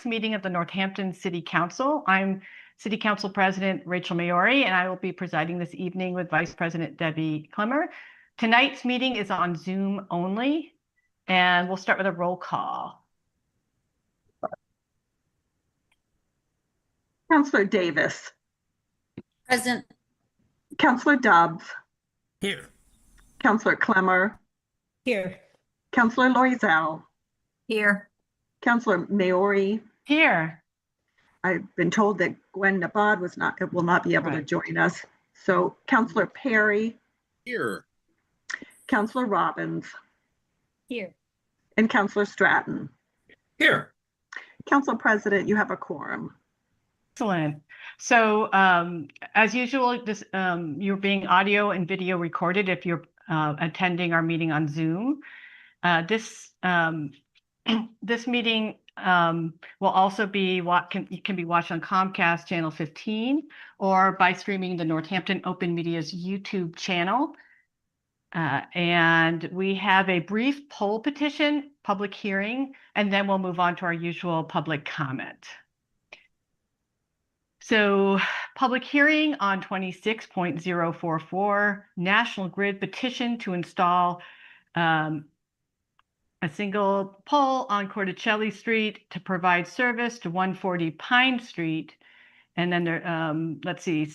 meeting of the Northampton City Council. I'm City Council President Rachel Maori, and I will be presiding this evening with Vice President Debbie Clemmer. Tonight's meeting is on Zoom only, and we'll start with a roll call. Councillor Davis. Present. Councillor Dobbs. Here. Councillor Clemmer. Here. Councillor Loisel. Here. Councillor Maori. Here. I've been told that Gwen Nabad will not be able to join us. So Councillor Perry. Here. Councillor Robbins. Here. And Councillor Stratton. Here. Council President, you have a quorum. Excellent. So as usual, this you're being audio and video recorded if you're attending our meeting on Zoom. This meeting will also be can be watched on Comcast channel 15 or by streaming the Northampton Open Media's YouTube channel. And we have a brief poll petition, public hearing, and then we'll move on to our usual public comment. So public hearing on 26.044 National Grid petition to install a single pole on Corticelli Street to provide service to 140 Pine Street. And then there, let's see,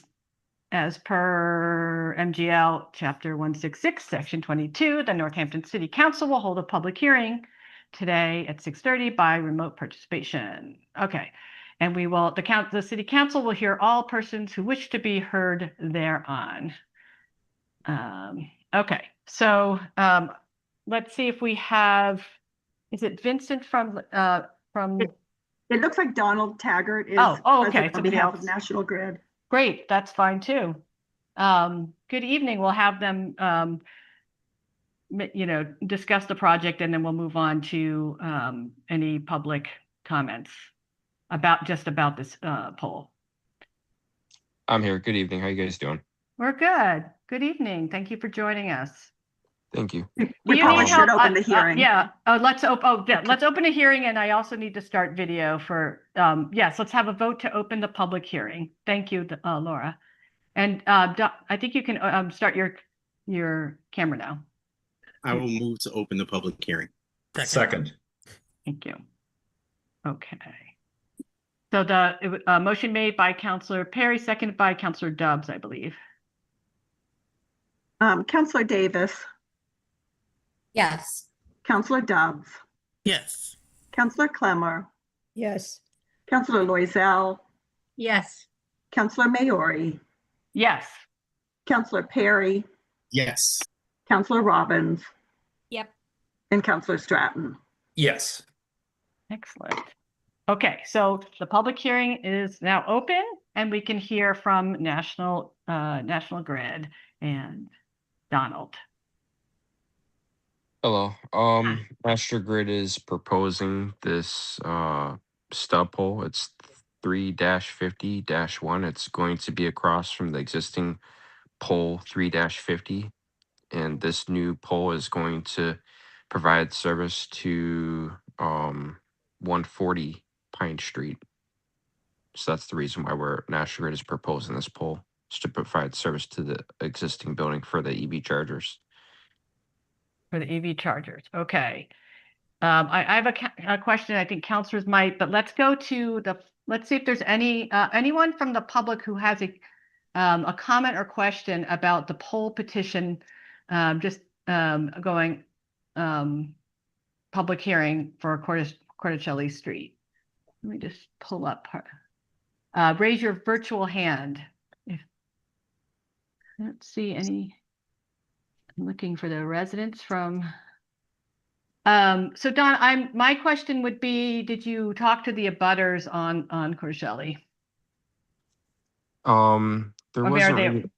as per MGL Chapter 166, Section 22, the Northampton City Council will hold a public hearing today at 6:30 by remote participation. Okay. And we will, the City Council will hear all persons who wish to be heard thereon. Okay, so let's see if we have, is it Vincent from? It looks like Donald Taggart is okay. on behalf of National Grid. Great, that's fine too. Good evening. We'll have them, discuss the project, and then we'll move on to any public comments about this poll. I'm here. Good evening. How you guys doing? We're good. Good evening. Thank you for joining us. Thank you. We probably should open the hearing. Let's open a hearing, and I also need to start video for yes. Let's have a vote to open the public hearing. Thank you, Laura. And I think you can start your camera now. I will move to open the public hearing. Second. Thank you. Okay. So the motion made by Councillor Perry, seconded by Councillor Dobbs, I believe. Councillor Davis. Yes. Councillor Dobbs. Yes. Councillor Clemmer. Yes. Councillor Loisel. Yes. Councillor Maori. Yes. Councillor Perry. Yes. Councillor Robbins. Yep. And Councillor Stratton. Yes. Excellent. Okay, so the public hearing is now open, and we can hear from National Grid and Donald. Hello. National Grid is proposing this stub pole. It's 3-50-1. It's going to be across from the existing pole 3-50, and this new pole is going to provide service to 140 Pine Street. So that's the reason why National Grid is proposing this pole, is to provide service to the existing building for the EV chargers. For the EV chargers, okay. I have a question. I think councilors might, but let's go to let's see if there's anyone from the public who has a comment or question about the poll petition, going public hearing for Corticelli Street. Let me just pull up. Raise your virtual hand. I don't see any. I'm looking for the residents from. So Don, my question would be: did you talk to the abutters on Corticelli? There wasn't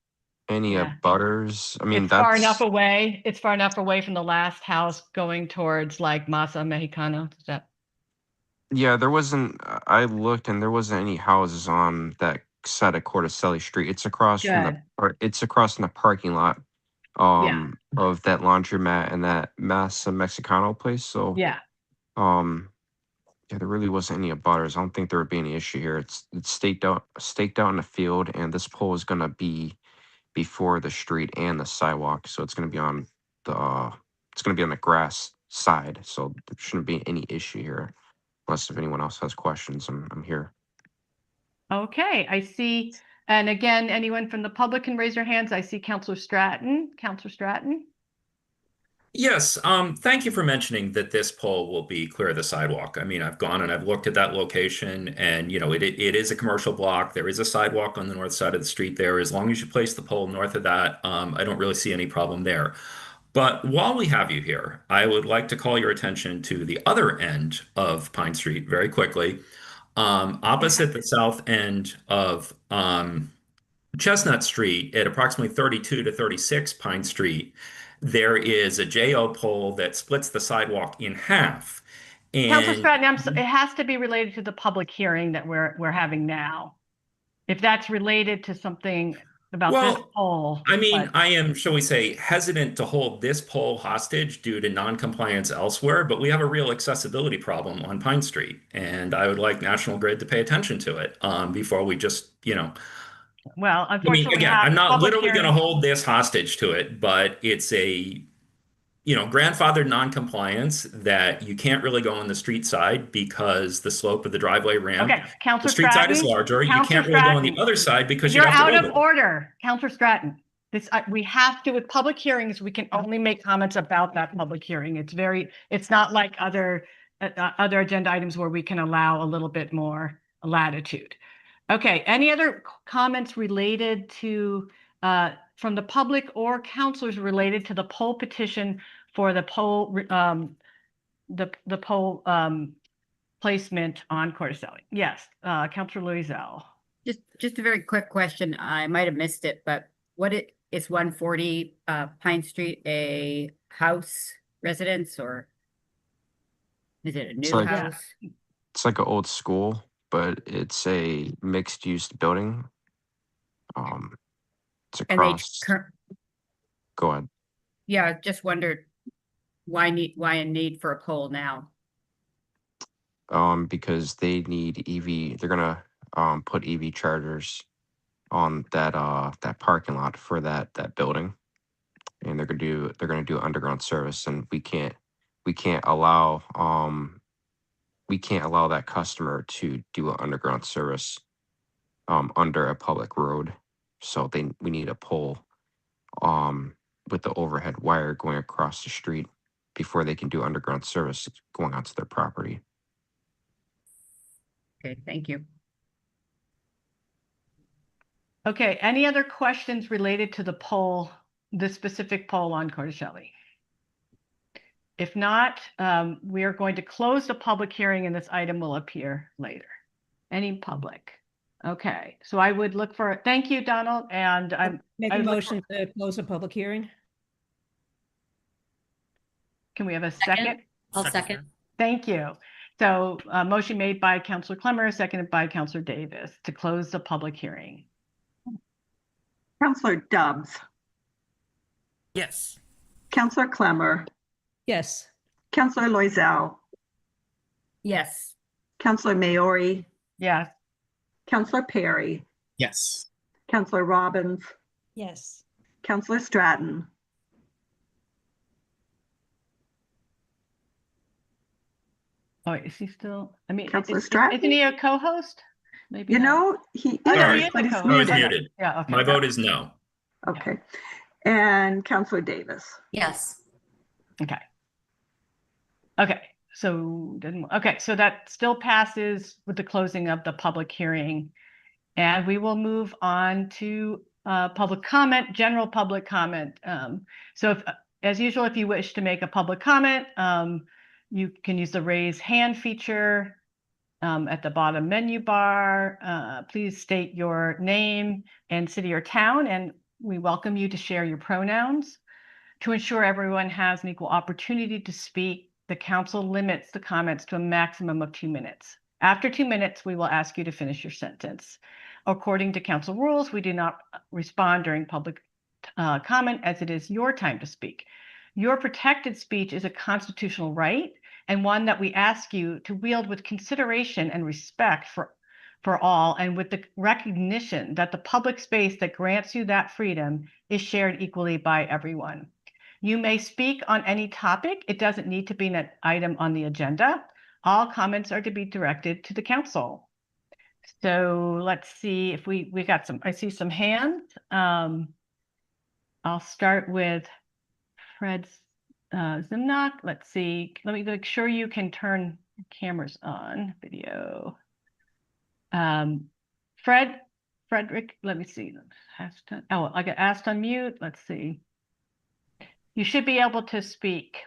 any abutters. I mean, it's far enough away. It's far enough away from the last house going towards like Masa Mexicano. Is that? Yeah, there wasn't. I looked, and there wasn't any houses on that side of Corticelli Street. It's across from it's across in the parking lot of that laundromat and that Masa Mexicano place. So Yeah, there really wasn't any abutters. I don't think there would be any issue here. It's staked out in the field, and this pole is gonna be before the street and the sidewalk, so it's gonna be on the grass side, so there shouldn't be any issue here. Unless if anyone else has questions, I'm here. Okay, I see. And again, anyone from the public can raise their hands. I see Counselor Stratton. Counselor Stratton? Yes, thank you for mentioning that this pole will be clear of the sidewalk. I mean, I've gone and I've looked at that location and, it is a commercial block. There is a sidewalk on the north side of the street there. As long as you place the pole north of that, I don't really see any problem there. But while we have you here, I would like to call your attention to the other end of Pine Street very quickly. Opposite the south end of Chestnut Street at approximately 32 to 36 Pine Street, there is a JO pole that splits the sidewalk in half. Counselor And Stratton, it has to be related to the public hearing that we're having now. If that's related to something about this well, pole. I mean, but- I am, shall we say, hesitant to hold this pole hostage due to non-compliance elsewhere, but we have a real accessibility problem on Pine Street, and I would like National Grid to pay attention to it before we just, Well, I mean, unfortunately, we again, have I'm not public literally going to hearing. hold this hostage to it, but it's a, grandfathered non-compliance that you can't really go on the street side because the slope of the driveway ramp, Okay, the Counselor street side is Stratton. larger. You Counselor can't really go on the Stratton, other side because you You're have to out hold of it. order, Counselor Stratton. We have to, with public hearings, we can only make comments about that public hearing. It's not like other agenda items where we can allow a little bit more latitude. Okay, any other comments related to, from the public or counselors related to the poll petition for the poll, the poll placement on Corticelli? Yes, Counselor Loizell. Just a very quick question. I might have missed it, but is 140 Pine Street a house residence or is it a new like- house? It's like an old school, but it's a mixed use building. It's And they across. Go ahead. yeah, just wondered why a need for a pole now? Because they need EV. They're gonna put EV chargers on that parking lot for that building, and they're gonna do underground service, and we can't allow that customer to do an underground service under a public road. So we need a pole with the overhead wire going across the street before they can do underground service going onto their property. Okay, thank you. Okay, any other questions related to the poll, the specific poll on Corticelli? If not, we are going to close the public hearing and this item will appear later. Any public? Okay, so I would look for, thank you, Donald, and Make I a would look motion to close the public hearing. can we have a second? I'll second. Thank you. So motion made by Counselor Clemmer, seconded by Counselor Davis to close the public hearing. Counselor Dobbs, Yes. Counselor Clemmer, Yes. Counselor Loizell, Yes, Counselor Maori, Yes. Counselor Perry, Yes. Counselor Robbins, Yes. Counselor Stratton, Oh, is he still? I mean, Counselor Stratton? isn't he a co-host? Maybe you not. know, he Oh, yeah, is, he is but a he's co-host. I was muted. muted. Yeah, okay. My vote is no. Okay. And Counselor Davis. Yes. Okay. Okay, so so that still passes with the closing of the public hearing. And we will move on to public comment, general public comment. So if, as usual, if you wish to make a public comment, you can use the raise hand feature at the bottom menu bar. Please state your name and city or town, and we welcome you to share your pronouns. To ensure everyone has an equal opportunity to speak, the council limits the comments to a maximum of 2 minutes. After 2 minutes, we will ask you to finish your sentence. According to council rules, we do not respond during public comment as it is your time to speak. Your protected speech is a constitutional right and one that we ask you to wield with consideration and respect for all, and with the recognition that the public space that grants you that freedom is shared equally by everyone. You may speak on any topic. It doesn't need to be an item on the agenda. All comments are to be directed to the council. So let's see if we got some, I see some hands. I'll start with Fred Zimnock. Let's see, let me make sure you can turn cameras on, video. Frederick, let me see. Oh, I got asked on mute. Let's see. You should be able to speak.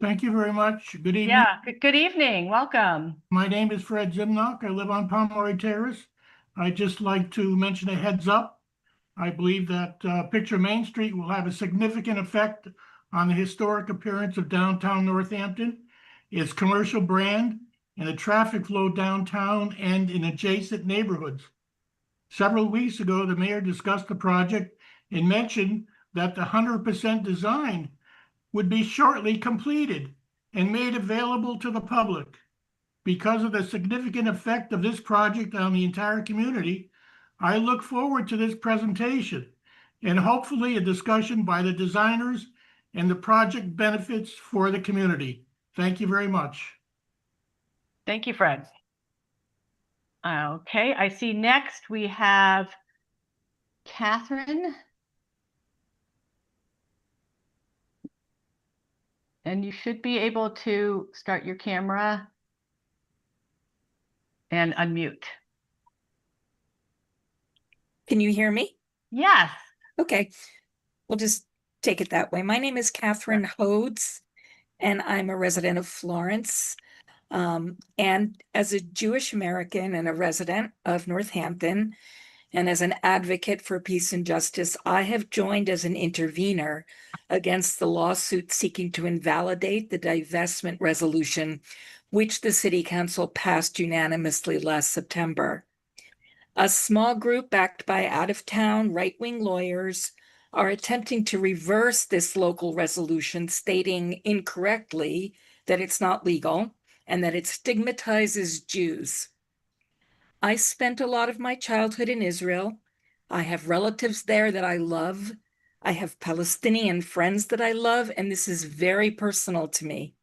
Thank you very much. Good evening. Yeah, good evening. Welcome. My name is Fred Zimnock. I live on Pomeroy Terrace. I'd just like to mention a heads up. I believe that Picture Main Street will have a significant effect on the historic appearance of downtown Northampton, its commercial brand, and the traffic flow downtown and in adjacent neighborhoods. Several weeks ago, the mayor discussed the project and mentioned that the 100% design would be shortly completed and made available to the public. Because of the significant effect of this project on the entire community, I look forward to this presentation and hopefully a discussion by the designers and the project benefits for the community. Thank you very much. Thank you, Fred. Okay, I see next we have Catherine. And you should be able to start your camera and unmute. Can you hear me? Yes. Okay, we'll just take it that way. My name is Catherine Hodes, and I'm a resident of Florence. And as a Jewish American and a resident of Northampton, and as an advocate for peace and justice, I have joined as an intervener against the lawsuit seeking to invalidate the divestment resolution, which the City Council passed unanimously last September. A small group backed by out-of-town right-wing lawyers are attempting to reverse this local resolution, stating incorrectly that it's not legal and that it stigmatizes Jews. I spent a lot of my childhood in Israel. I have relatives there that I love. I have Palestinian friends that I love, and this is very personal to me.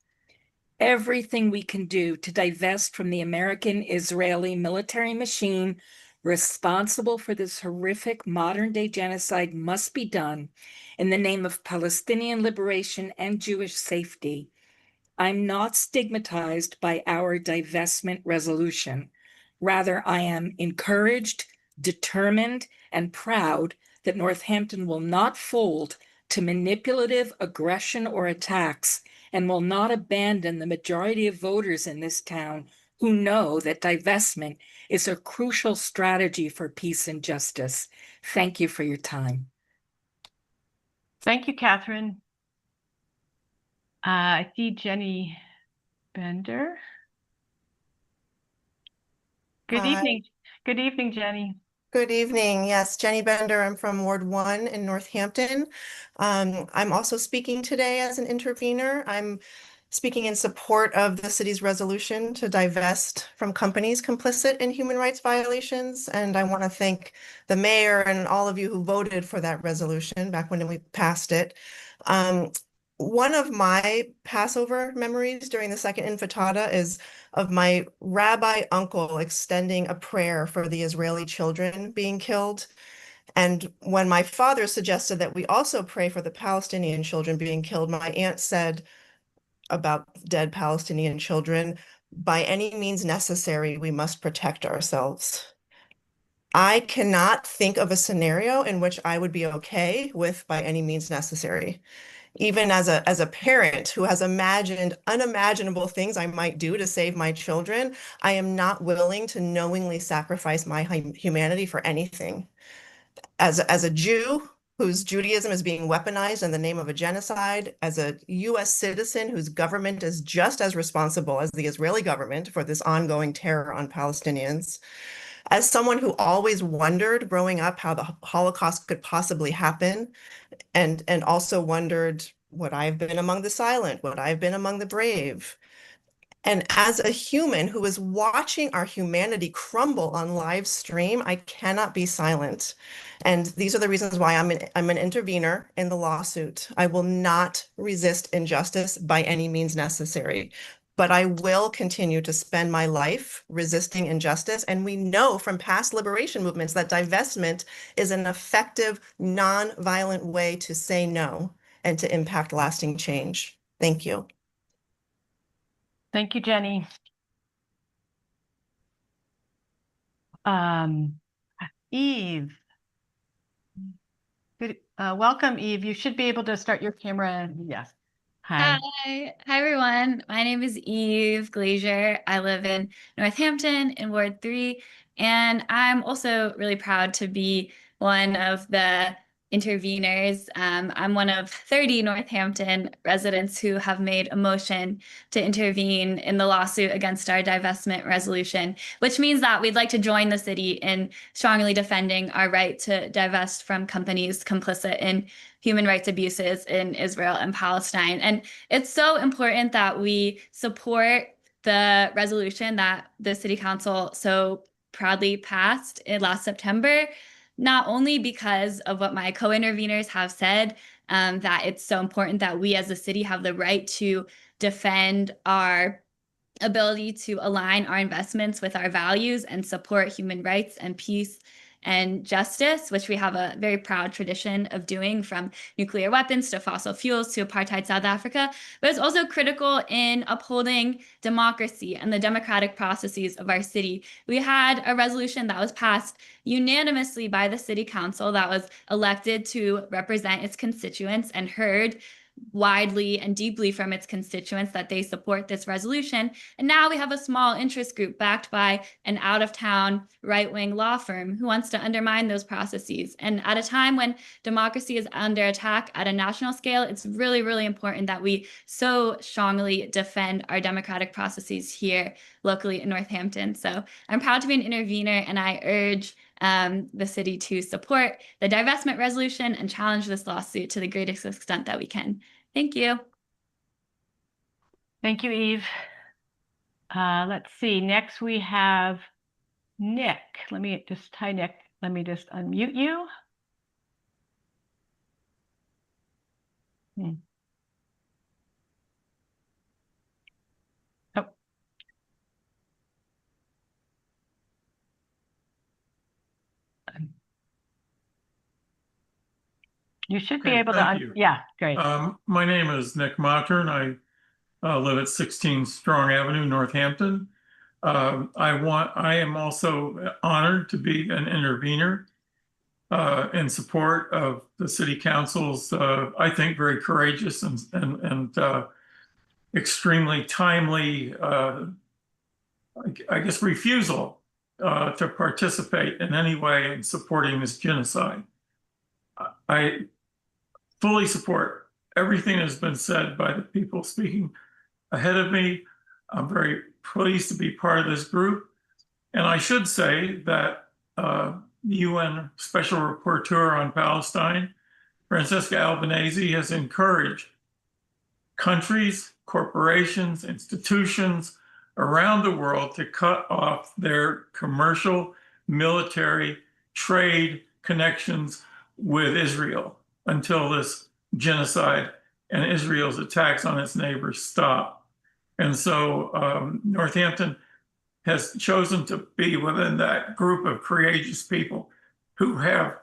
Everything we can do to divest from the American-Israeli military machine responsible for this horrific modern-day genocide must be done in the name of Palestinian liberation and Jewish safety. I'm not stigmatized by our divestment resolution. Rather, I am encouraged, determined, and proud that Northampton will not fold to manipulative aggression or attacks and will not abandon the majority of voters in this town who know that divestment is a crucial strategy for peace and justice. Thank you for your time. Thank you, Catherine. I see Jenny Bender. Good Hi. evening. Good evening, Jenny. Good evening. Yes, Jenny Bender. I'm from Ward 1 in Northampton. I'm also speaking today as an intervener. I'm speaking in support of the city's resolution to divest from companies complicit in human rights violations. And I want to thank the mayor and all of you who voted for that resolution back when we passed it. One of my Passover memories during the second Intifada is of my rabbi uncle extending a prayer for the Israeli children being killed. And when my father suggested that we also pray for the Palestinian children being killed, my aunt said about dead Palestinian children, by any means necessary, we must protect ourselves. I cannot think of a scenario in which I would be okay with by any means necessary. Even as a parent who has imagined unimaginable things I might do to save my children, I am not willing to knowingly sacrifice my humanity for anything. As a Jew whose Judaism is being weaponized in the name of a genocide, as a US citizen whose government is just as responsible as the Israeli government for this ongoing terror on Palestinians, as someone who always wondered growing up how the Holocaust could possibly happen, and also wondered, would I have been among the silent? Would I have been among the brave? And as a human who is watching our humanity crumble on live stream, I cannot be silent. And these are the reasons why I'm an intervener in the lawsuit. I will not resist injustice by any means necessary, but I will continue to spend my life resisting injustice. And we know from past liberation movements that divestment is an effective, non-violent way to say no and to impact lasting change. Thank you. Thank you, Jenny. Eve. Good, welcome, Eve. You should be able to start your camera. Yes. Hi. Hi everyone. My name is Eve Glazier. I live in Northampton in Ward 3, and I'm also really proud to be one of the interveners. I'm one of 30 Northampton residents who have made a motion to intervene in the lawsuit against our divestment resolution, which means that we'd like to join the city in strongly defending our right to divest from companies complicit in human rights abuses in Israel and Palestine. And it's so important that we support the resolution that the City Council so proudly passed in last September, not only because of what my co-interveners have said, that it's so important that we as a city have the right to defend our ability to align our investments with our values and support human rights and peace and justice, which we have a very proud tradition of doing, from nuclear weapons to fossil fuels to apartheid South Africa. But it's also critical in upholding democracy and the democratic processes of our city. We had a resolution that was passed unanimously by the City Council that was elected to represent its constituents and heard widely and deeply from its constituents that they support this resolution. And now we have a small interest group backed by an out-of-town right-wing law firm who wants to undermine those processes. And at a time when democracy is under attack at a national scale, it's really, really important that we so strongly defend our democratic processes here locally in Northampton. So I'm proud to be an intervener, and I urge the city to support the divestment resolution and challenge this lawsuit to the greatest extent that we can. Thank you. Thank you, Eve. Let's see. Next we have Nick. Hi, Nick. Let me just unmute you. Oh. You should be Okay, able thank to, you. yeah, great. My name is Nick Motter, and I live at 16 Strong Avenue, Northampton. I am also honored to be an intervener in support of the City Council's, I think, very courageous and extremely timely, I guess, refusal to participate in any way in supporting this genocide. I fully support everything that has been said by the people speaking ahead of me. I'm very pleased to be part of this group. And I should say that the UN Special Rapporteur on Palestine, Francesca Albanese, has encouraged countries, corporations, institutions around the world to cut off their commercial, military, trade connections with Israel until this genocide and Israel's attacks on its neighbors stop. And so Northampton has chosen to be within that group of courageous people who have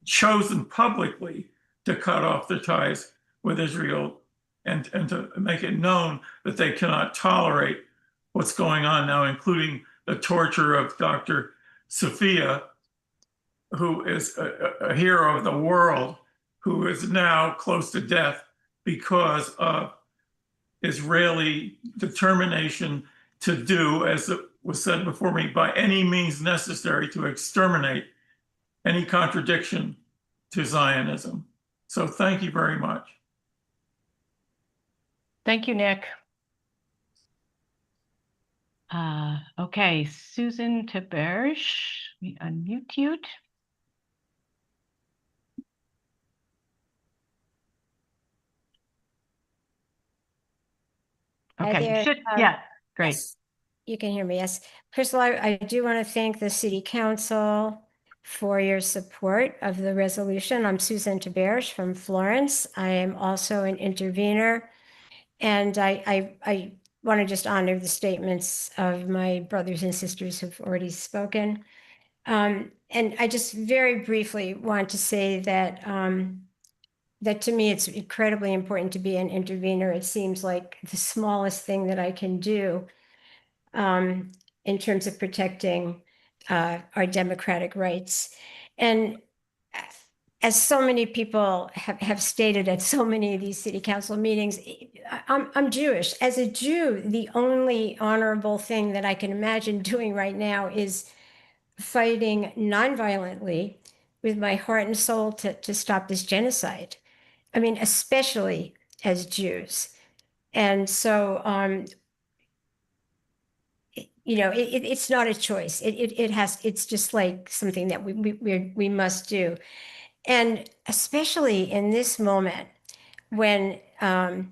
chosen publicly to cut off the ties with Israel and to make it known that they cannot tolerate what's going on now, including the torture of Dr. Sophia, who is a hero of the world, who is now close to death because of Israeli determination to do, as it was said before me, by any means necessary to exterminate any contradiction to Zionism. So thank you very much. Thank you, Nick. Okay, Susan Teberge, we unmute you. Hi Okay, you there. should, yeah, great. Yes, you can hear me. Yes. First of all, I do want to thank the City Council for your support of the resolution. I'm Susan Tabersh from Florence. I am also an intervener. And I want to just honor the statements of my brothers and sisters who've already spoken. And I just very briefly want to say that that to me, it's incredibly important to be an intervener. It seems like the smallest thing that I can do in terms of protecting our democratic rights. And as so many people have stated at so many of these city council meetings, I'm Jewish. As a Jew, the only honorable thing that I can imagine doing right now is fighting nonviolently with my heart and soul to stop this genocide. I mean, especially as Jews. And so, it's not a choice. It's just like something that we must do. And especially in this moment when, as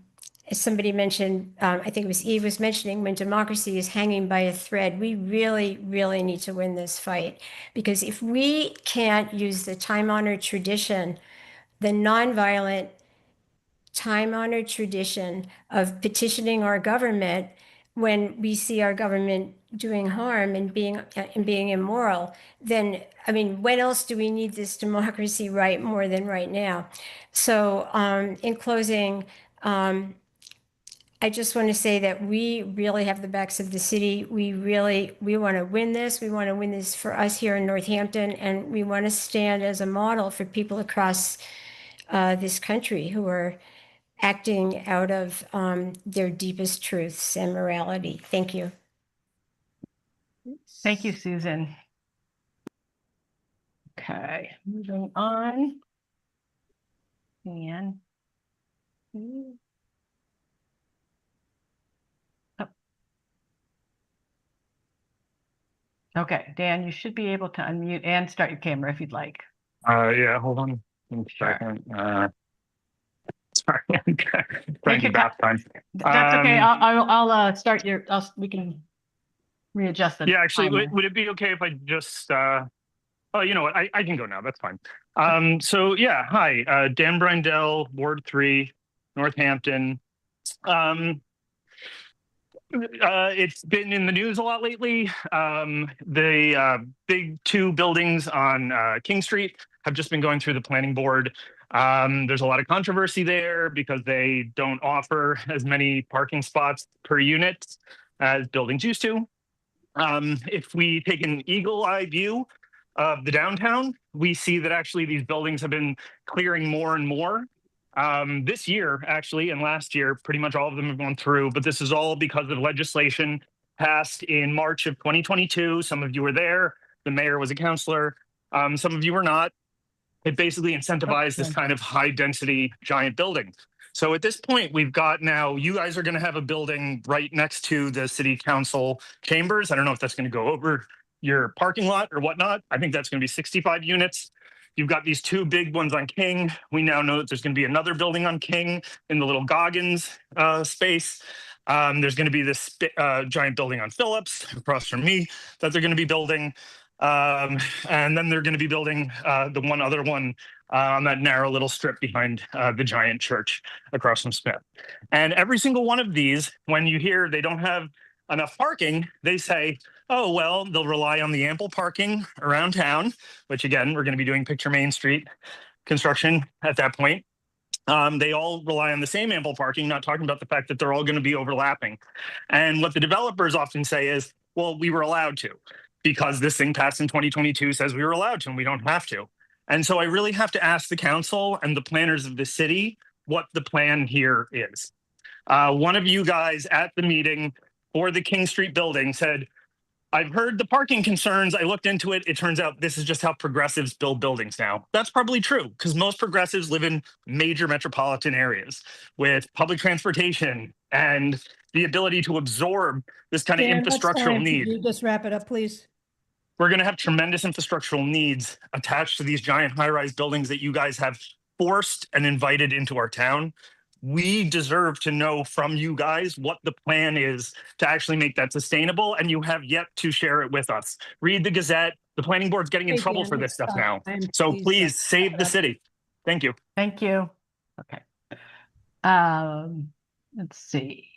somebody mentioned, I think it was Eve was mentioning, when democracy is hanging by a thread, we really, really need to win this fight. Because if we can't use the time-honored tradition, the nonviolent time-honored tradition of petitioning our government when we see our government doing harm and being immoral, then, I mean, when else do we need this democracy right more than right now? So in closing, I just want to say that we really have the backs of the city. We want to win this. We want to win this for us here in Northampton, and we want to stand as a model for people across this country who are acting out of their deepest truths and morality. Thank you. Thank you, Susan. Okay, moving on. And okay, Dan, you should be able to unmute and start your camera if you'd like. Yeah, hold on a second. Sorry, trying to bath time. That's okay. I'll start your. We can readjust it. Yeah, actually, would it be okay if I just? Oh, you know what? I can go now. That's fine. So yeah, hi, Dan Brindell, Ward 3, Northampton. It's been in the news a lot lately. The big two buildings on King Street have just been going through the planning board. There's a lot of controversy there because they don't offer as many parking spots per unit as buildings used to. If we take an eagle-eye view of the downtown, we see that actually these buildings have been clearing more and more. This year, actually, and last year, pretty much all of them have gone through, but this is all because of legislation passed in March of 2022. Some of you were there. The mayor was a councilor. Some of you were not. It basically incentivized this kind of high density giant building. So at this point, we've got now, you guys are going to have a building right next to the city council chambers. I don't know if that's going to go over your parking lot or whatnot. I think that's going to be 65 units. You've got these two big ones on King. We now know that there's going to be another building on King in the little Goggins space. There's going to be this giant building on Phillips across from me that they're going to be building. And then they're going to be building the one other one on that narrow little strip behind the giant church across from Smith. And every single one of these, when you hear they don't have enough parking, they say, oh, well, they'll rely on the ample parking around town, which again, we're going to be doing Picture Main Street construction at that point. They all rely on the same ample parking, not talking about the fact that they're all going to be overlapping. And what the developers often say is, well, we were allowed to, because this thing passed in 2022 says we were allowed to and we don't have to. And so I really have to ask the council and the planners of the city what the plan here is. One of you guys at the meeting for the King Street building said, I've heard the parking concerns. I looked into it. It turns out this is just how progressives build buildings now. That's probably true because most progressives live in major metropolitan areas with public transportation and the ability to absorb this kind of infrastructural need. Could you just wrap it up, please? We're going to have tremendous infrastructural needs attached to these giant high-rise buildings that you guys have forced and invited into our town. we deserve to know from you guys what the plan is to actually make that sustainable, and you have yet to share it with us. Read the Gazette. The planning board's getting in Hey, trouble Dan, for this it's stuff now. time. So Please, please save the city. Thank you. Thank you. Okay. Let's see.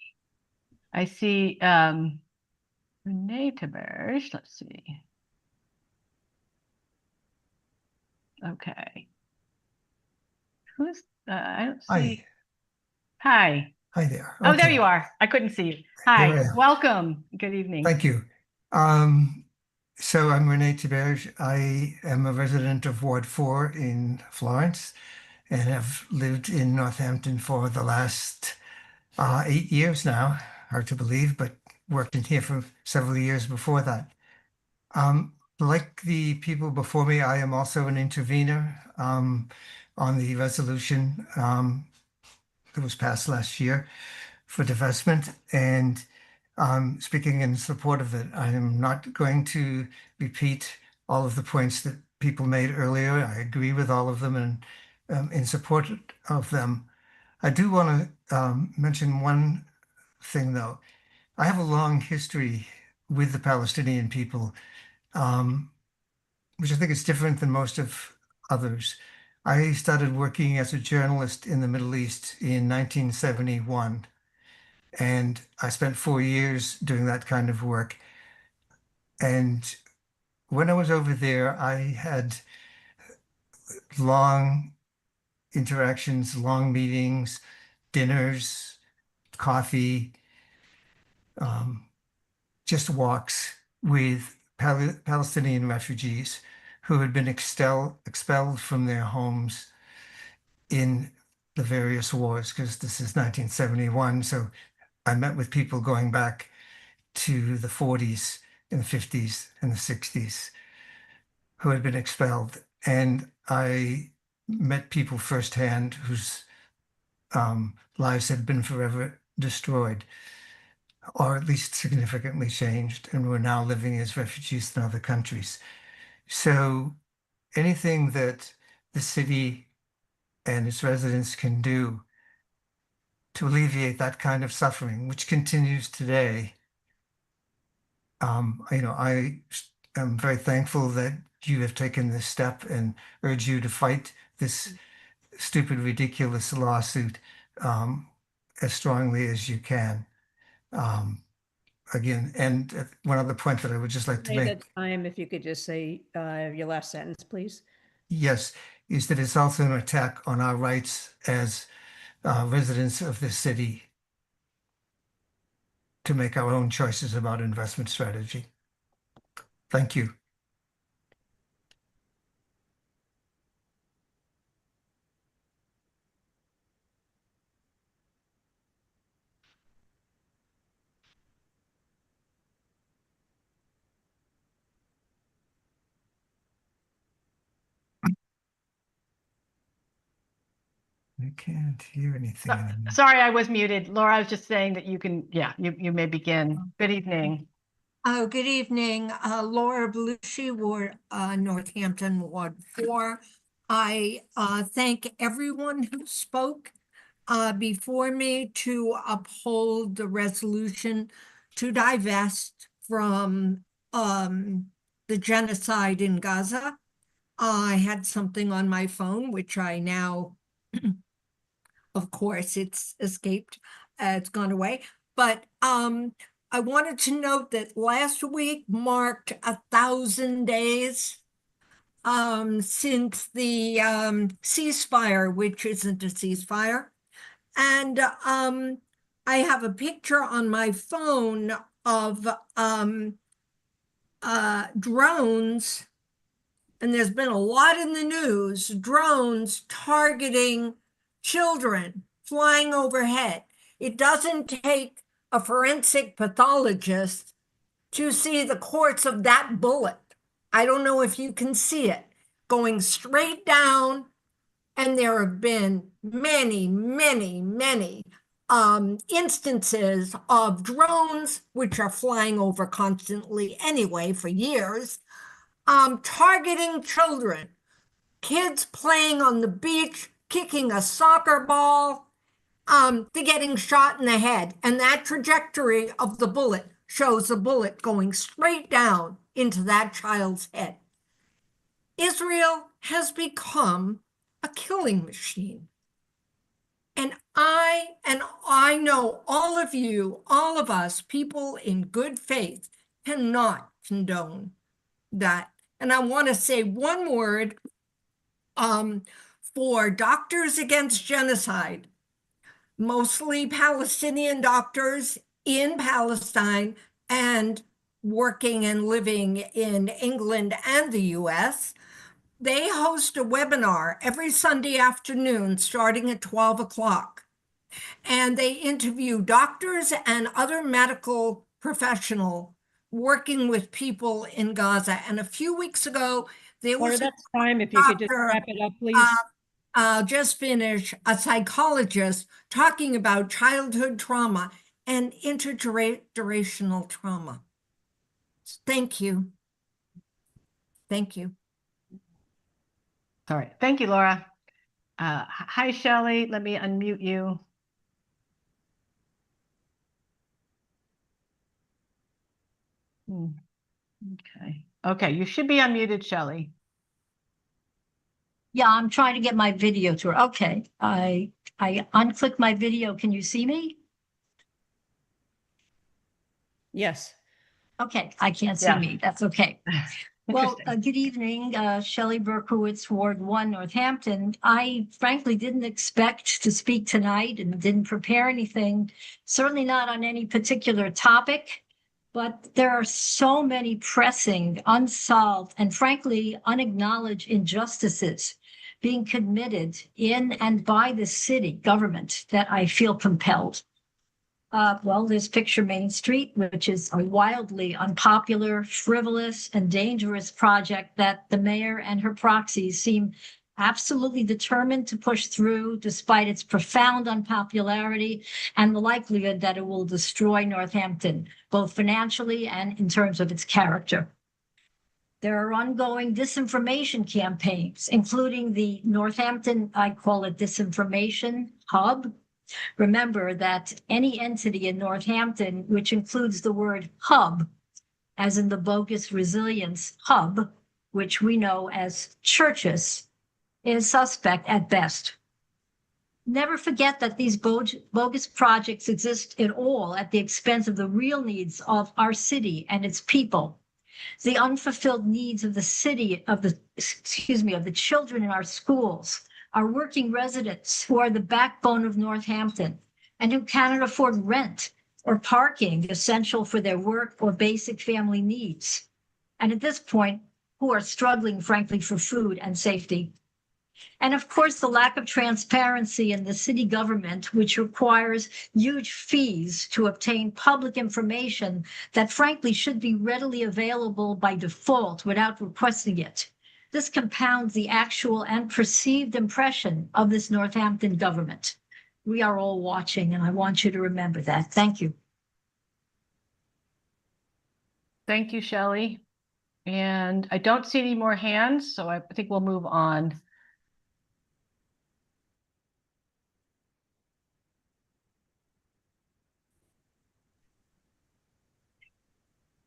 I see Renee Taberge. Let's see. Okay. Who's I don't see. Hi. Hi there. Oh, there Okay. you are. I couldn't see you. Here I Hi. am. Welcome. Good evening. Thank you. So I'm Renee Taberge. I am a resident of Ward 4 in Florence and have lived in Northampton for the last 8 years now. Hard to believe, but worked in here for several years before that. Like the people before me, I am also an intervener on the resolution that was passed last year for divestment. And speaking in support of it, I am not going to repeat all of the points that people made earlier. I agree with all of them and in support of them. I do want to mention one thing, though. I have a long history with the Palestinian people, which I think is different than most of others. I started working as a journalist in the Middle East in 1971, and I spent 4 years doing that kind of work. And when I was over there, I had long interactions, long meetings, dinners, coffee, just walks with Palestinian refugees who had been expelled from their homes in the various wars, because this is 1971. So I met with people going back to the 40s and the 50s and the 60s who had been expelled. And I met people firsthand whose lives had been forever destroyed, or at least significantly changed, and were now living as refugees in other countries. So anything that the city and its residents can do to alleviate that kind of suffering, which continues today, I am very thankful that you have taken this step and urge you to fight this stupid, ridiculous lawsuit as strongly as you can. Again, and one other point that I would just like to make. Time, if you could just say your last sentence, please. Yes, is that it's also an attack on our rights as residents of this city to make our own choices about investment strategy. Thank you. I can't hear anything anymore. Sorry, I was muted. Laura, I was just saying that you can, yeah, you may begin. Good evening. Oh, good evening. Laura Belushi, Ward Northampton, Ward 4. I thank everyone who spoke before me to uphold the resolution to divest from the genocide in Gaza. I had something on my phone, which I now, of course, it's escaped, it's gone away. But I wanted to note that last week marked 1,000 days since the ceasefire, which isn't a ceasefire. And I have a picture on my phone of drones, and there's been a lot in the news, drones targeting children flying overhead. It doesn't take a forensic pathologist to see the course of that bullet. I don't know if you can see it going straight down. And there have been many, many, many instances of drones, which are flying over constantly anyway for years, targeting children, kids playing on the beach, kicking a soccer ball. to getting shot in the head. And that trajectory of the bullet shows the bullet going straight down into that child's head. Israel has become a killing machine. And I know all of you, all of us, people in good faith, cannot condone that. And I want to say one word for Doctors Against Genocide, mostly Palestinian doctors in Palestine and working and living in England and the US. They host a webinar every Sunday afternoon starting at 12 o'clock. And they interview doctors and other medical professionals working with people in Gaza. And a few weeks ago, there Laura, was that's time. If you could just wrap it up, please. I'll just finish. A psychologist talking about childhood trauma and intergenerational trauma. Thank you. Thank you. All right. Thank you, Laura. Hi, Shelley. Let me unmute you. Okay. Okay, you should be unmuted, Shelley. Yeah, I'm trying to get my video to her. Okay, I unclick my video. Can you see me? Yes. Okay, I can't see Yeah. me. That's okay. Well, good evening, Shelley Berkowitz, Ward 1, Northampton. I frankly didn't expect to speak tonight and didn't prepare anything, certainly not on any particular topic, but there are so many pressing, unsolved, and frankly, unacknowledged injustices being committed in and by the city government that I feel compelled. Well, there's Picture Main Street, which is a wildly unpopular, frivolous, and dangerous project that the mayor and her proxies seem absolutely determined to push through, despite its profound unpopularity and the likelihood that it will destroy Northampton, both financially and in terms of its character. There are ongoing disinformation campaigns, including the Northampton, I call it Disinformation Hub. Remember that any entity in Northampton, which includes the word hub, as in the bogus resilience hub, which we know as churches, is suspect at best. Never forget that these bogus projects exist at all at the expense of the real needs of our city and its people. The unfulfilled needs of the city, of the children in our schools, our working residents who are the backbone of Northampton and who cannot afford rent or parking essential for their work or basic family needs. And at this point, who are struggling, frankly, for food and safety. And of course, the lack of transparency in the city government, which requires huge fees to obtain public information that frankly should be readily available by default without requesting it. This compounds the actual and perceived impression of this Northampton government. We are all watching, and I want you to remember that. Thank you. Thank you, Shelley. And I don't see any more hands, so I think we'll move on.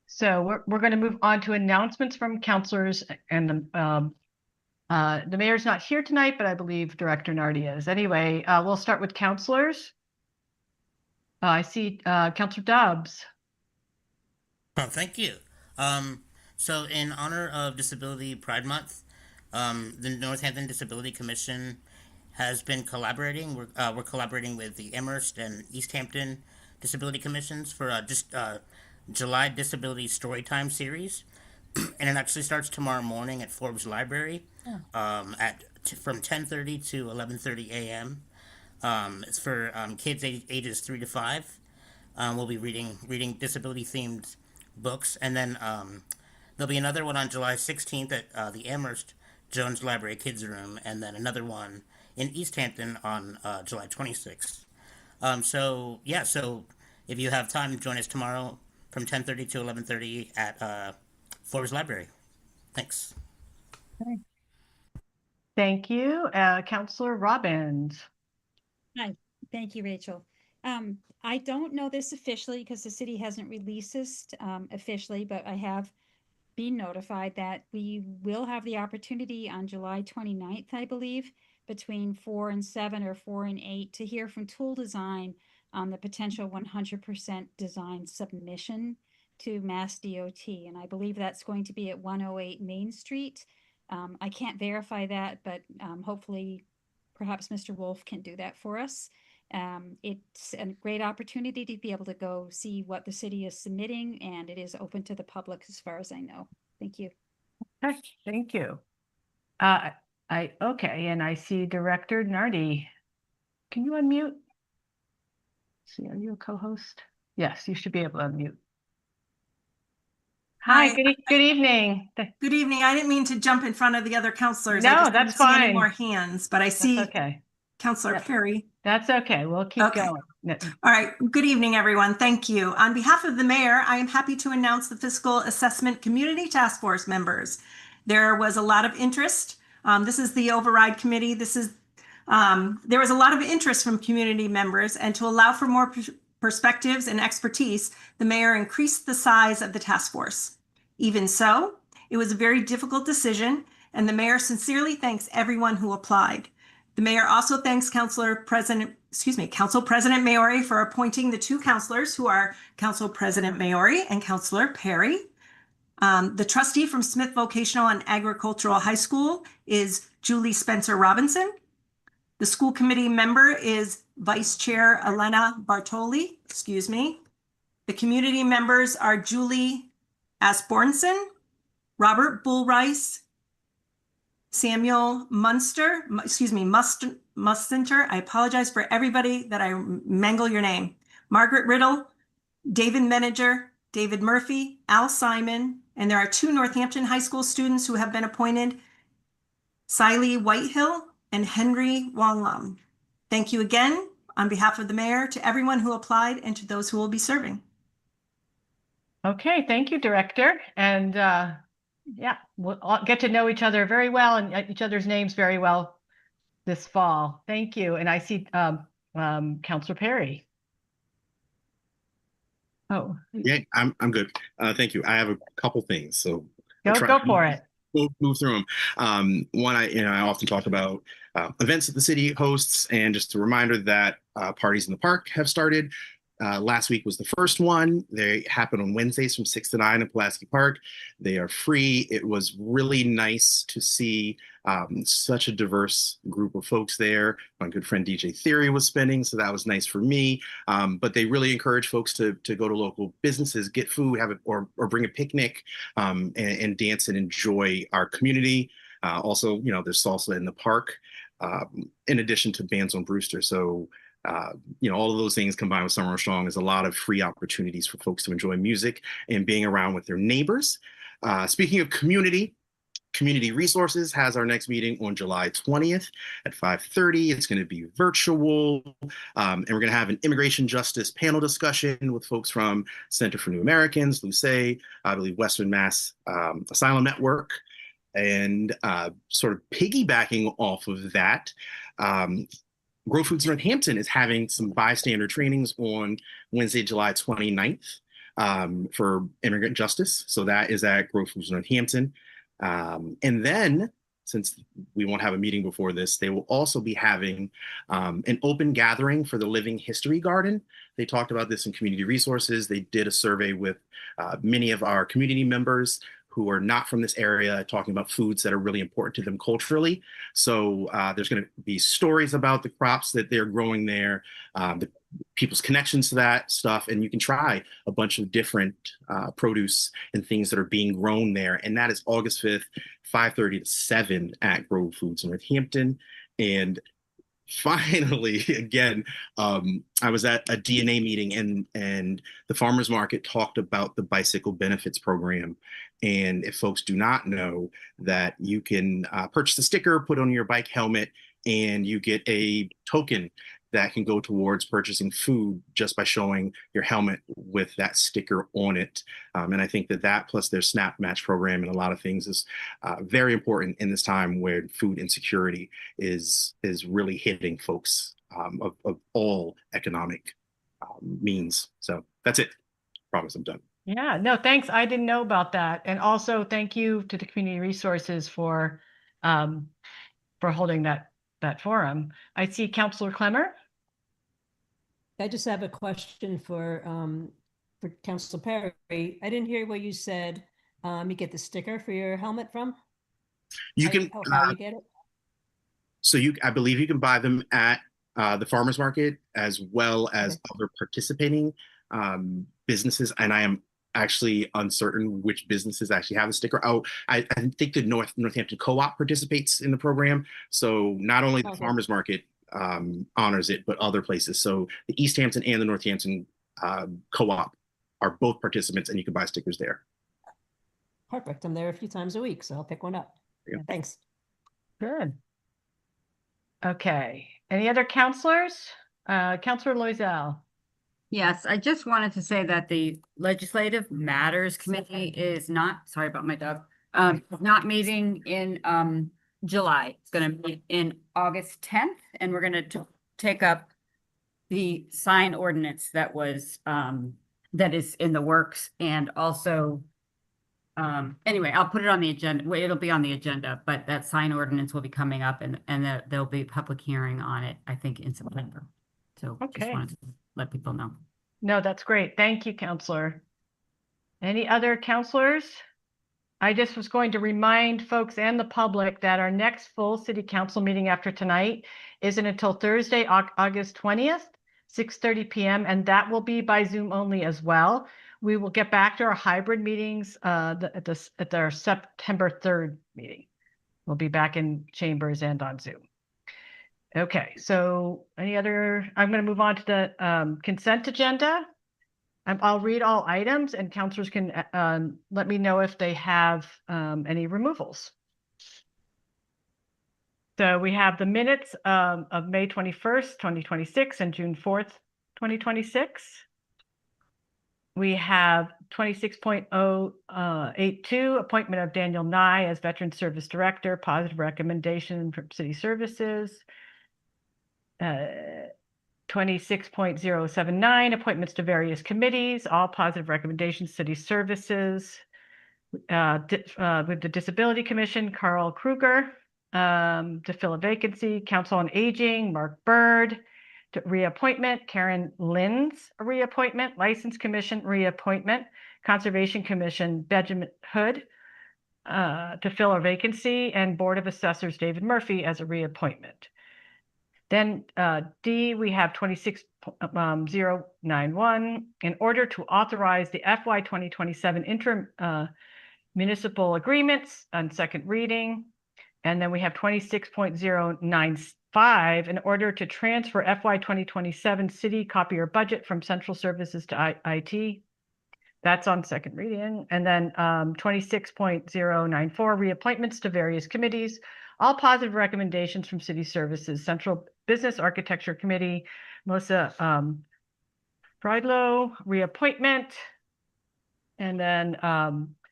So we're going to move on to announcements from counselors, and the mayor's not here tonight, but I believe Director Nardi is. Anyway, we'll start with counselors. I see Counselor Dobbs. Oh, thank you. So in honor of Disability Pride Month, the Northampton Disability Commission has been collaborating. We're collaborating with the Amherst and East Hampton Disability Commissions for July Disability Storytime series, and it actually starts tomorrow morning at Forbes Library, from 10:30 to 11:30 a.m. It's for kids ages 3 to 5. We'll be reading disability themed books, and then there'll be another one on July 16th at the Amherst Jones Library Kids Room, and then another one in East Hampton on July 26th. So if you have time, join us tomorrow from 10:30 to 11:30 at Forbes Library. Thanks. Thank you. Counselor Robbins. Hi. Thank you, Rachel. I don't know this officially because the city hasn't released this officially, but I have been notified that we will have the opportunity on July 29th, I believe, between 4 and 7 or 4 and 8 to hear from Tool Design on the potential 100% design submission to Mass DOT. And I believe that's going to be at 108 Main Street. I can't verify that, but hopefully perhaps Mr. Wolf can do that for us. It's a great opportunity to be able to go see what the city is submitting, and it is open to the public as far as I know. Thank you. Okay, thank you. Okay, and I see Director Nardi. Can you unmute? See, are you a co-host? Yes, you should be able to unmute. Hi, good evening. Good evening. I didn't mean to jump in front of the other counselors. No, I just that's didn't see any fine. more hands, but I see Okay. Counselor Perry. That's okay. We'll keep going. All right. Good evening, everyone. Thank you. On behalf of the mayor, I am happy to announce the Fiscal Assessment Community Task Force members. There was a lot of interest. This is the override committee. There was a lot of interest from community members, and to allow for more perspectives and expertise, the mayor increased the size of the task force. Even so, it was a very difficult decision, and the mayor sincerely thanks everyone who applied. The mayor also thanks Council President Maori for appointing the two counselors who are Council President Maori and Councilor Perry. The trustee from Smith Vocational and Agricultural High School is Julie Spencer Robinson. The school committee member is Vice Chair Elena Bartoli. The community members are Julie Asbornson, Robert Bullrice, Samuel Munster. I apologize for everybody that I mangle your name. Margaret Riddle, David Meninger, David Murphy, Al Simon, and there are two Northampton High School students who have been appointed, Siley Whitehill and Henry Wonglam. Thank you again on behalf of the mayor to everyone who applied and to those who will be serving. Okay, thank you, Director. And yeah, we'll all get to know each other very well and each other's names very well this fall. Thank you. And I see Councilor Perry. Oh, yeah, I'm good. Thank you. I have a couple things, so go for it. We'll move through them. One, I often talk about events that the city hosts, and just a reminder that parties in the park have started. Last week was the first one. They happen on Wednesdays from 6 to 9 in Pulaski Park. They are free. It was really nice to see such a diverse group of folks there. My good friend DJ Theory was spending, so that was nice for me. But they really encourage folks to go to local businesses, get food, have it, or bring a picnic, and dance and enjoy our community. Also, there's salsa in the park, in addition to bands on Brewster. So all of those things combined with Summer Strong is a lot of free opportunities for folks to enjoy music and being around with their neighbors. Speaking of community Resources has our next meeting on July 20th at 5:30. It's going to be virtual, and we're going to have an immigration justice panel discussion with folks from Center for New Americans, Luce, I believe Western Mass Asylum Network, and sort of piggybacking off of that, Grow Foods Northampton is having some bystander trainings on Wednesday, July 29th for immigrant justice. So that is at Grow Foods Northampton. And then, since we won't have a meeting before this, they will also be having an open gathering for the Living History Garden. They talked about this in Community Resources. They did a survey with many of our community members who are not from this area, talking about foods that are really important to them culturally. So there's going to be stories about the crops that they're growing there, the people's connections to that stuff, and you can try a bunch of different produce and things that are being grown there. And that is August 5th, 5:30 to 7 at Grove Foods Northampton. And finally, again, I was at a DNA meeting and the farmers market talked about the bicycle benefits program. And if folks do not know that you can purchase a sticker, put on your bike helmet, and you get a token that can go towards purchasing food just by showing your helmet with that sticker on it. And I think that plus their SNAP match program and a lot of things is very important in this time where food insecurity is really hitting folks of all economic means. So that's it. Promise I'm done. Yeah, no, thanks. I didn't know about that. And also thank you to the community resources for holding that forum. I see Councilor Clemmer. I just have a question for Councilor Perry. I didn't hear what you said. You get the sticker for your helmet from? You can how you get it? So I believe you can buy them at the farmers market as well as other participating businesses. And I am actually uncertain which businesses actually have a sticker. Oh, I think the Northampton Co-op participates in the program. So not only the farmers market honors it, but other places. So the East Hampton and the Northampton Co-op are both participants, and you can buy stickers there. Perfect. I'm there a few times a week, so I'll pick one up. Yeah. Thanks. Good. Okay. Any other counselors? Counselor Loisel. Yes, I just wanted to say that the Legislative Matters Committee is not, sorry about my dog, not meeting in July. It's going to meet in August 10th, and we're going to take up the sign ordinance that was that is in the works, and also anyway, I'll put it on the agenda. Well, it'll be on the agenda, but that sign ordinance will be coming up, and there'll be a public hearing on it, I think, in September. So just wanted to let people know. No, that's great. Thank you, Counselor. Any other counselors? I just was going to remind folks and the public that our next full city council meeting after tonight isn't until Thursday, August 20th, 6:30 p.m. And that will be by Zoom only as well. We will get back to our hybrid meetings at our September 3rd meeting. We'll be back in chambers and on Zoom. Okay, so any other, I'm going to move on to the consent agenda. I'll read all items and counselors can let me know if they have any removals. So we have the minutes of May 21st, 2026 and June 4th, 2026. We have 26.082, appointment of Daniel Nye as Veteran Service Director, positive recommendation from City Services. 26.079, appointments to various committees, all positive recommendations, City Services. With the Disability Commission, Carl Kruger, to fill a vacancy. Council on Aging, Mark Bird. To reappointment, Karen Linz, a reappointment. License Commission, reappointment. Conservation Commission, Benjamin Hood, to fill a vacancy. And Board of Assessors, David Murphy, as a reappointment. Then D, we have 26.091, in order to authorize the FY 2027 interim municipal agreements on second reading. And then we have 26.095, in order to transfer FY 2027 city copier budget from central services to IT. That's on second reading. And then 26.094, reappointments to various committees. All positive recommendations from City Services, Central Business Architecture Committee, Melissa Friedlow, reappointment. And then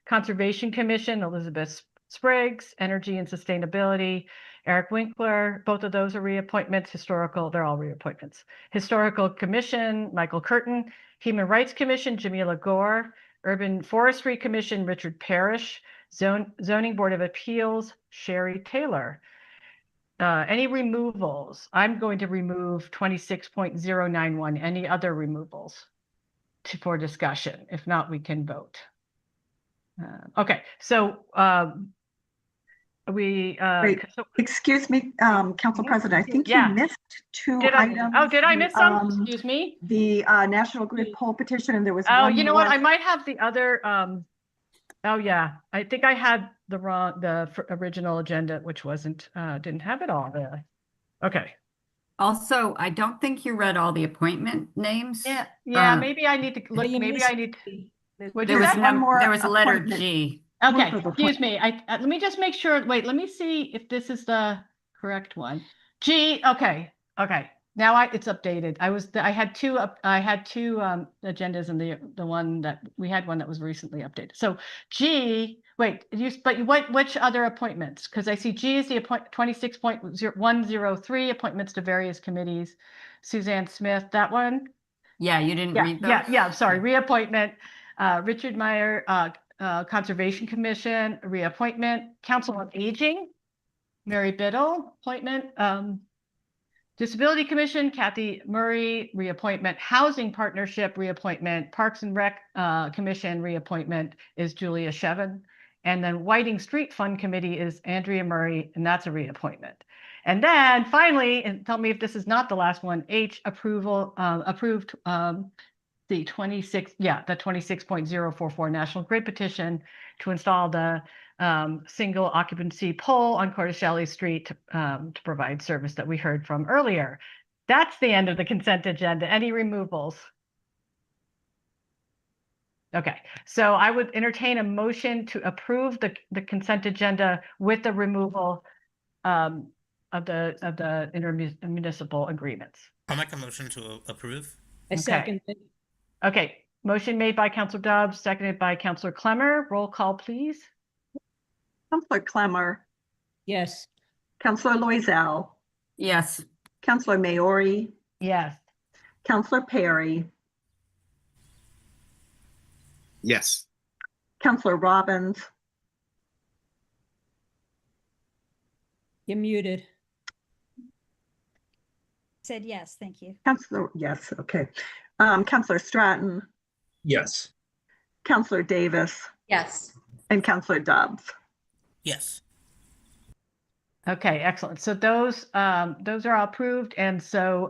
Conservation Commission, Elizabeth Spriggs, Energy and Sustainability, Eric Winkler, both of those are reappointments. Historical, they're all reappointments. Historical Commission, Michael Curtin. Human Rights Commission, Jamila Gore. Urban Forestry Commission, Richard Parrish. Zoning Board of Appeals, Sherry Taylor. Any removals? I'm going to remove 26.091. Any other removals for discussion? If not, we can vote. Okay, so Wait, excuse me, Council President, I think you missed two items. Oh, did I miss some? Excuse me. The National Grid poll petition, and there was Oh, one you know what? more. I might have the other. Oh yeah, I think I had the original agenda, which didn't have it all there. Okay. Also, I don't think you read all the appointment names. Yeah, maybe I need to look. Maybe I need. There was a letter G. Okay, excuse me. Let me just make sure. Wait, let me see if this is the correct one. G. Okay. Now it's updated. I had two agendas, and the one that we had one that was recently updated. So G, wait, which other appointments? Because I see G is the 26.103 appointments to various committees. Suzanne Smith, that one? Yeah, you didn't Yeah, read those? yeah, sorry, reappointment. Richard Meyer, Conservation Commission, reappointment. Council on Aging, Mary Biddle, appointment. Disability Commission, Kathy Murray, reappointment. Housing Partnership, reappointment. Parks and Rec Commission, reappointment is Julia Shevin. And then Whiting Street Fund Committee is Andrea Murray, and that's a reappointment. And then finally, and tell me if this is not the last one, H approved the 26.044 National Grid petition to install the single occupancy pole on Cordicelli Street to provide service that we heard from earlier. That's the end of the consent agenda. Any removals? Okay, so I would entertain a motion to approve the consent agenda with the removal of the intermunicipal agreements. I'll make a motion to approve. I second it. Okay, motion made by Councilor Dobbs, seconded by Councilor Clemmer. Roll call, please. Councilor Clemmer, Yes. Councilor Loisel, Yes. Councilor Maori, Yes. Councilor Perry, Yes. Councilor Robbins, You're muted. Said yes, thank you. Councilor, yes, okay. Councilor Stratton, Yes. Councilor Davis, Yes. and Councilor Dobbs. Yes. Okay, excellent. So those are all approved. And so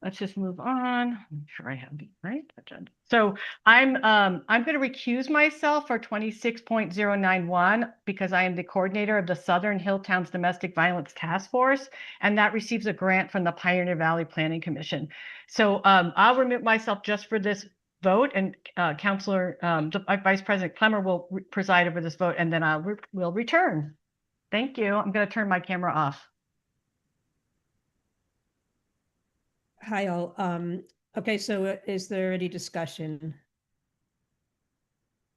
let's just move on. Make sure I have the right agenda. So I'm going to recuse myself for 26.091 because I am the coordinator of the Southern Hilltowns Domestic Violence Task Force, and that receives a grant from the Pioneer Valley Planning Commission. So I'll remove myself just for this vote, and Councilor Vice President Clemmer will preside over this vote, and then we'll return. Thank you. I'm going to turn my camera off. Hi, all. Okay, so is there any discussion?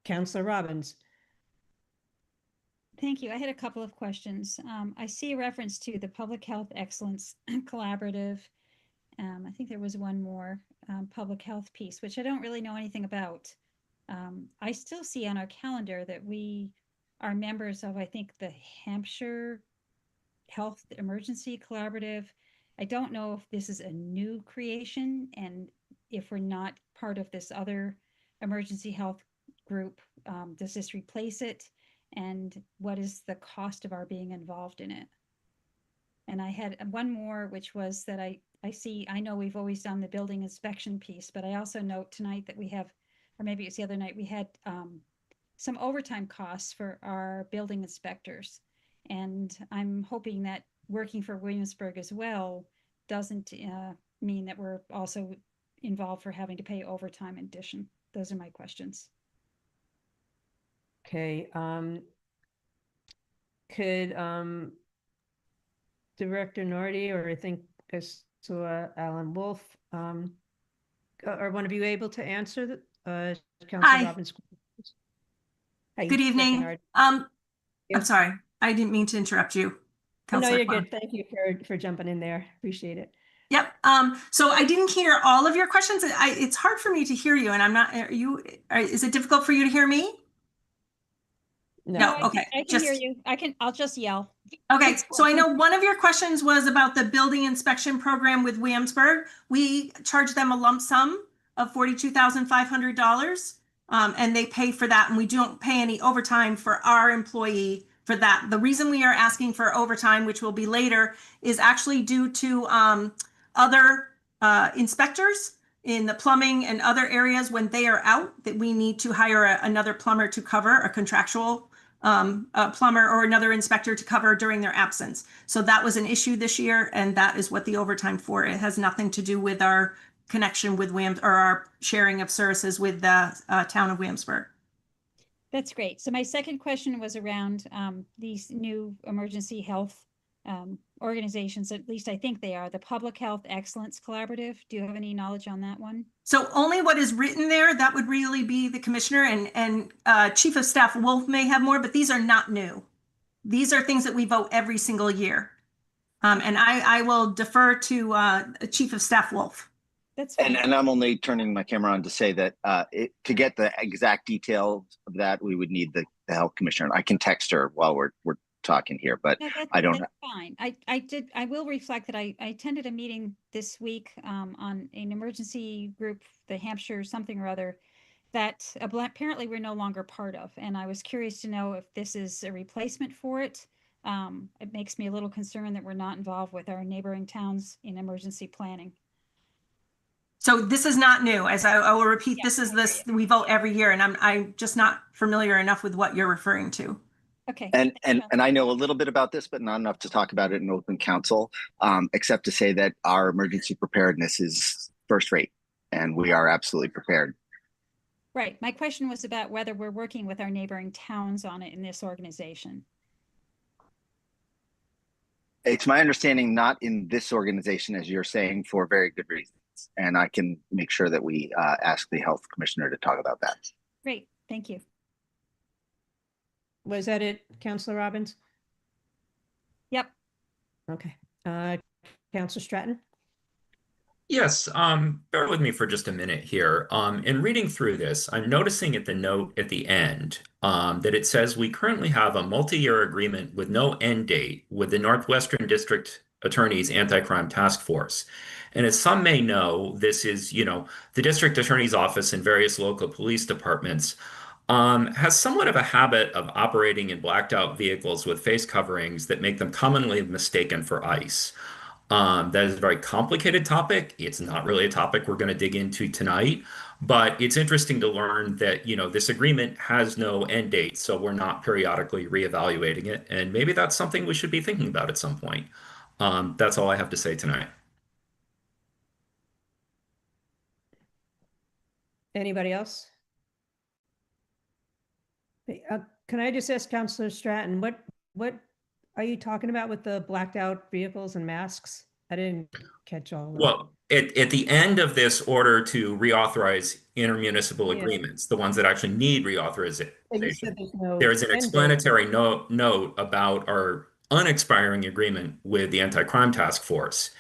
Councilor Robbins. Thank you. I had a couple of questions. I see a reference to the Public Health Excellence Collaborative. I think there was one more public health piece, which I don't really know anything about. I still see on our calendar that we are members of, I think, the Hampshire Health Emergency Collaborative. I don't know if this is a new creation, and if we're not part of this other emergency health group, does this replace it? And what is the cost of our being involved in it? And I had one more, which was that I know we've always done the building inspection piece, but I also note tonight that we have, or maybe it's the other night, we had some overtime costs for our building inspectors. And I'm hoping that working for Williamsburg as well doesn't mean that we're also involved for having to pay overtime in addition. Those are my questions. Okay. Could Director Nordy, or I think Alan Wolf, are one of you able to answer the Councilor Robbins? Hi, good evening. Nordy. I'm sorry, I didn't mean to interrupt you. No, you're good. Thank you for jumping in there. Appreciate it. Yep. So I didn't hear all of your questions. It's hard for me to hear you, and I'm not. Is it difficult for you to hear me? No. Okay. I can hear you. I'll just yell. Okay. So I know one of your questions was about the building inspection program with Williamsburg. We charge them a lump sum of $42,500, and they pay for that, and we don't pay any overtime for our employee for that. The reason we are asking for overtime, which will be later, is actually due to other inspectors in the plumbing and other areas. When they are out, that we need to hire another plumber to cover, a contractual plumber or another inspector to cover during their absence. So that was an issue this year, and that is what the overtime for. It has nothing to do with our connection with Williams or our sharing of services with the town of Williamsburg. That's great. So my second question was around these new emergency health organizations, at least I think they are, the Public Health Excellence Collaborative. Do you have any knowledge on that one? So only what is written there, that would really be the commissioner, and Chief of Staff Wolf may have more, but these are not new. These are things that we vote every single year. And I will defer to Chief of Staff Wolf. That's fine. And I'm only turning my camera on to say that to get the exact details of that, we would need the health commissioner. I can text her while we're talking here, but No, I don't. That's fine. I will reflect that I attended a meeting this week on an emergency group, the Hampshire something or other, that apparently we're no longer part of. And I was curious to know if this is a replacement for it. It makes me a little concerned that we're not involved with our neighboring towns in emergency planning. So this is not new. As I will repeat, this we vote every year, and I'm just not familiar enough with what you're referring to. Okay. And I know a little bit about this, but not enough to talk about it in open council, except to say that our emergency preparedness is first rate, and we are absolutely prepared. Right. My question was about whether we're working with our neighboring towns on it in this organization. It's my understanding not in this organization, as you're saying, for very good reasons. And I can make sure that we ask the health commissioner to talk about that. Great. Thank you. Was that it, Councilor Robbins? Yep. Okay. Councilor Stratton? Yes, bear with me for just a minute here. In reading through this, I'm noticing at the note at the end that it says we currently have a multi-year agreement with no end date with the Northwestern District Attorney's Anti-Crime Task Force. And as some may know, this is, the District Attorney's Office and various local police departments has somewhat of a habit of operating in blacked out vehicles with face coverings that make them commonly mistaken for ICE. That is a very complicated topic. It's not really a topic we're going to dig into tonight, but it's interesting to learn that, this agreement has no end date, so we're not periodically reevaluating it. And maybe that's something we should be thinking about at some point. That's all I have to say tonight. Anybody else? Can I just ask Councilor Stratton, what are you talking about with the blacked out vehicles and masks? I didn't catch all of that. Well, at the end of this order to reauthorize intermunicipal agreements, the ones that actually need reauthorization, there is an explanatory note about our unexpiring agreement with the Anti-Crime Task Force.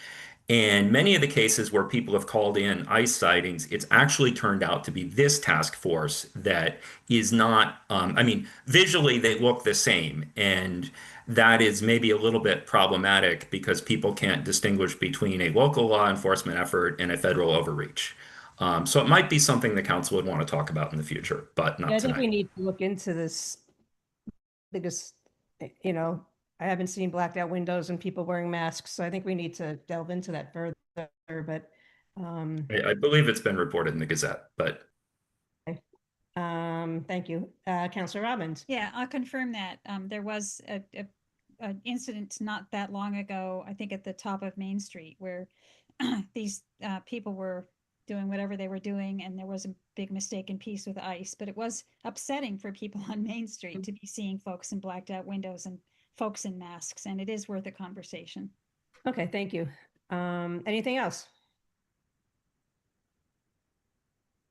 And many of the cases where people have called in ICE sightings, it's actually turned out to be this task force that is not, visually they look the same. And that is maybe a little bit problematic because people can't distinguish between a local law enforcement effort and a federal overreach. So it might be something the council would want to talk about in the future, but not I tonight. think we need to look into this because, I haven't seen blacked out windows and people wearing masks, so I think we need to delve into that further, but. I believe it's been reported in the Gazette, but. Thank you. Councilor Robbins. Yeah, I'll confirm that. There was an incident not that long ago, I think at the top of Main Street, where these people were doing whatever they were doing, and there was a big mistaken piece with ICE, but it was upsetting for people on Main Street to be seeing folks in blacked out windows and folks in masks, and it is worth a conversation. Okay, thank you. Anything else?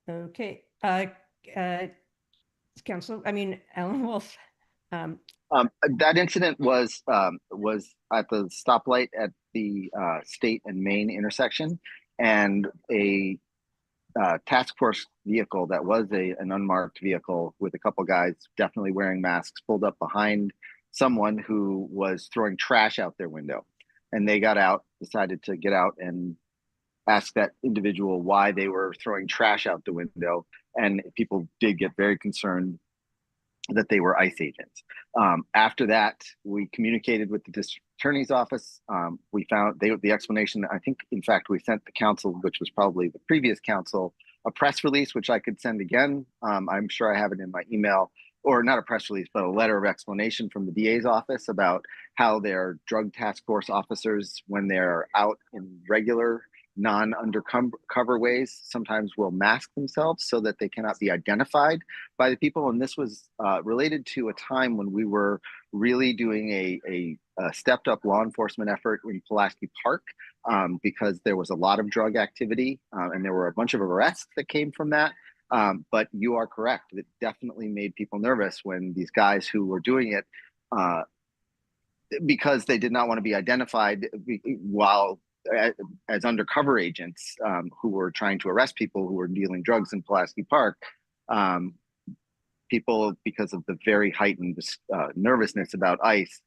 Okay, Alan Wolf. That incident was at the stoplight at the State and Main intersection, and a task force vehicle that was an unmarked vehicle with a couple guys definitely wearing masks pulled up behind someone who was throwing trash out their window, and they got out, decided to get out and ask that individual why they were throwing trash out the window, and people did get very concerned that they were ICE agents. After that, we communicated with the district attorney's office. We found the explanation. I think, in fact, we sent the council, which was probably the previous council, a press release, which I could send again. I'm sure I have it in my email, or not a press release, but a letter of explanation from the DA's office about how their drug task force officers, when they're out in regular non-undercover ways sometimes will mask themselves so that they cannot be identified by the people. And this was related to a time when we were really doing a stepped up law enforcement effort in Pulaski Park because there was a lot of drug activity and there were a bunch of arrests that came from that. But you are correct. It definitely made people nervous when these guys who were doing it because they did not want to be identified while as undercover agents who were trying to arrest people who were dealing drugs in Pulaski Park. People, because of the very heightened nervousness about ICE,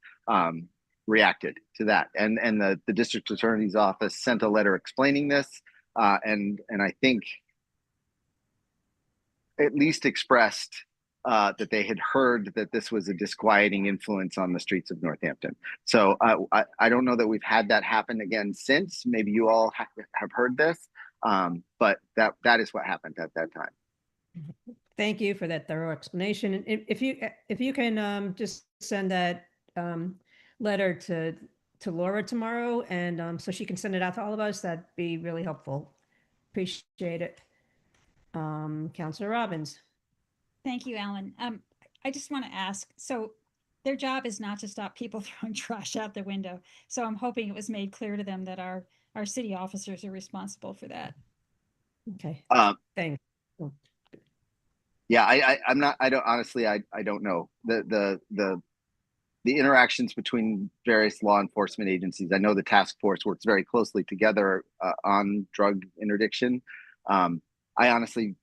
reacted to that. And the district attorney's office sent a letter explaining this, and I think at least expressed that they had heard that this was a disquieting influence on the streets of Northampton. So I don't know that we've had that happen again since. Maybe you all have heard this, but that is what happened at that time. Thank you for that thorough explanation. And if you can just send that letter to Laura tomorrow, and so she can send it out to all of us, that'd be really helpful. Appreciate it. Councilor Robbins. Thank you, Alan. I just want to ask, so their job is not to stop people throwing trash out the window. So I'm hoping it was made clear to them that our city officers are responsible for that. Okay. Thanks. Yeah, I don't know the interactions between various law enforcement agencies. I know the task force works very closely together on drug interdiction. I honestly,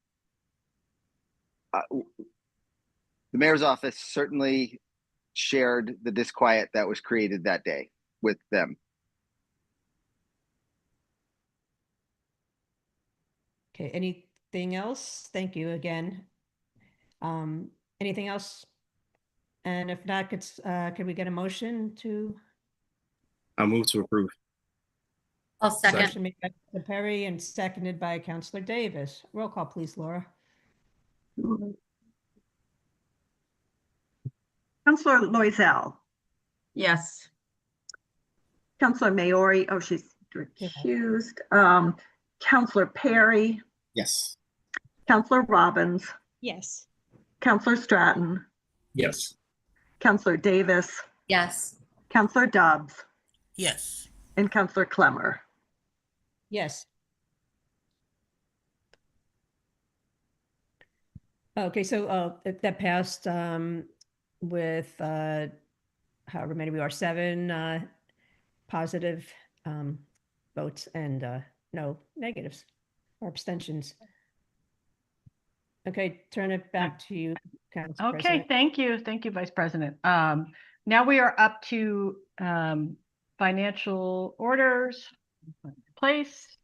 the mayor's office certainly shared the disquiet that was created that day with them. Okay, anything else? Thank you again. Anything else? And if not, could we get a motion to? I'll move to approve. I'll second. Motion made by Councilor Perry and seconded by Councilor Davis. Roll call, please, Laura. Councilor Loisel. Yes. Councilor Maori. Oh, she's recused. Councilor Perry. Yes. Councilor Robbins. Yes. Councilor Stratton. Yes. Councilor Davis. Yes. Councilor Dobbs. Yes. And Councilor Clemmer. Yes. Okay, so that passed with however many we are, 7 positive votes and no negatives or abstentions. Okay, turn it back to you, Council Okay, President. thank you. Thank you, Vice President. Now we are up to financial orders. Place.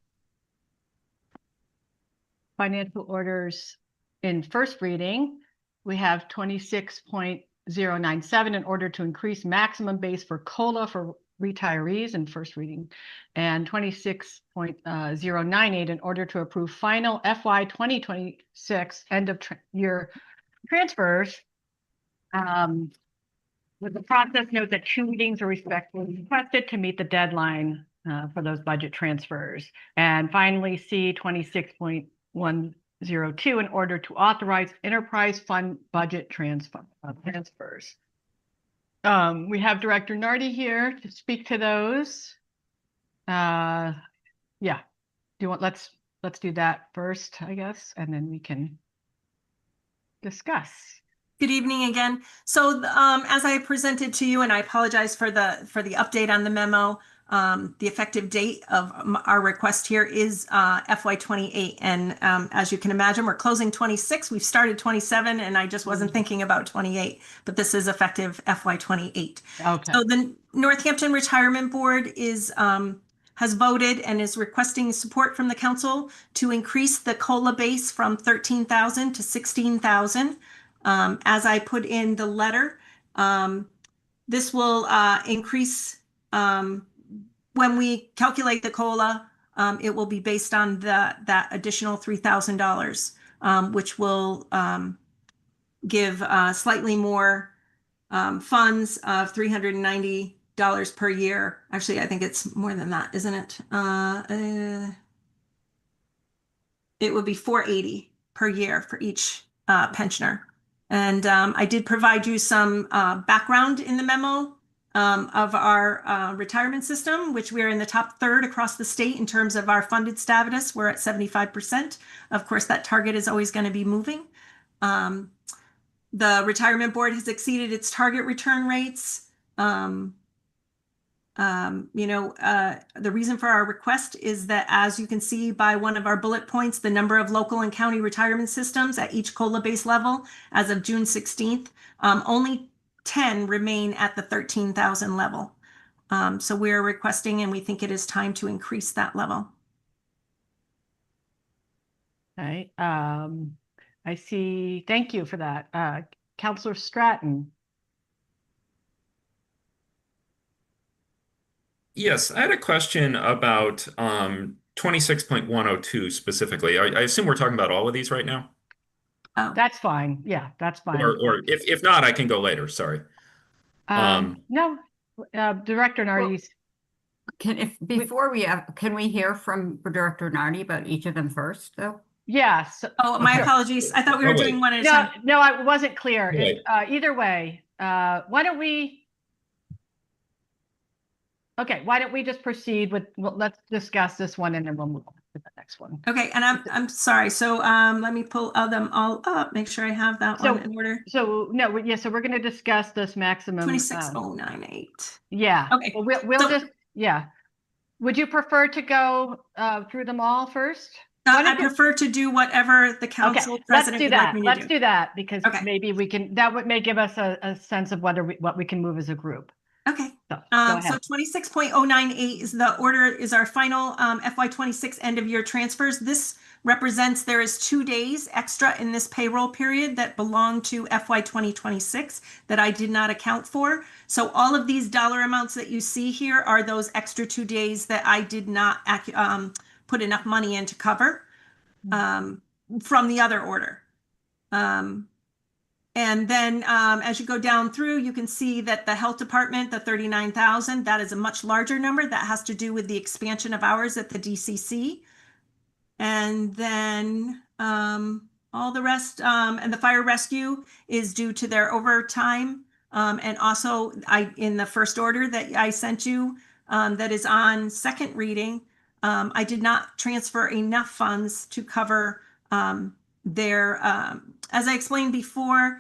Financial orders in first reading. We have 26.097 in order to increase maximum base for COLA for retirees in first reading, and 26.098 in order to approve final FY 2026 end of year transfers. With the process note that 2 readings are respectfully requested to meet the deadline for those budget transfers. And finally, C 26.102 in order to authorize enterprise fund budget transfers. We have Director Nardi here to speak to those. Yeah, do you want, let's do that first, I guess, and then we can discuss. Good evening again. So as I presented to you, and I apologize for the update on the memo, the effective date of our request here is FY 28. And as you can imagine, we're closing 26. We've started 27, and I just wasn't thinking about 28, but this is effective FY 28. Okay. So the Northampton Retirement Board has voted and is requesting support from the council to increase the COLA base from 13,000 to 16,000. As I put in the letter, this will increase when we calculate the COLA. It will be based on that additional $3,000, which will give slightly more funds of $390 per year. Actually, I think it's more than that, isn't it? it would be $480 per year for each pensioner. And I did provide you some background in the memo of our retirement system, which we're in the top third across the state in terms of our funded status. We're at 75%. Of course, that target is always going to be moving. The retirement board has exceeded its target return rates. The reason for our request is that, as you can see by one of our bullet points, the number of local and county retirement systems at each COLA base level as of June 16th, only 10 remain at the 13,000 level. So we're requesting, and we think it is time to increase that level. Okay. I see. Thank you for that. Councillor Stratton. Yes, I had a question about 26.102 specifically. I assume we're talking about all of these right now? That's fine. Yeah, that's fine. Or if not, I can go later. Sorry. No, Director Nardi. Can we hear from Director Nardi about each of them first, though? Yes. Oh, my apologies. I thought we were doing one at a time. No, I wasn't clear. Right. Either way, why don't we just proceed with, let's discuss this one and then we'll move on to the next one. Okay, and I'm sorry. So let me pull them all up, make sure I have that one in order. So we're going to discuss this maximum 26098. Yeah. Okay. Well, we'll just Would you prefer to go through them all first? I prefer to do whatever the council president would like me to do. Let's do that because maybe we can. May give us a sense of what we can move as a group. Okay. So 26.098 is the order, is our final FY26 end of year transfers. This represents there is 2 days extra in this payroll period that belong to FY 2026 that I did not account for. So all of these dollar amounts that you see here are those extra 2 days that I did not put enough money in to cover from the other order. And then as you go down through, you can see that the health department, the 39,000, that is a much larger number. That has to do with the expansion of hours at the DCC. And then all the rest, and the fire rescue is due to their overtime. And also in the first order that I sent you that is on second reading, I did not transfer enough funds to cover their, as I explained before,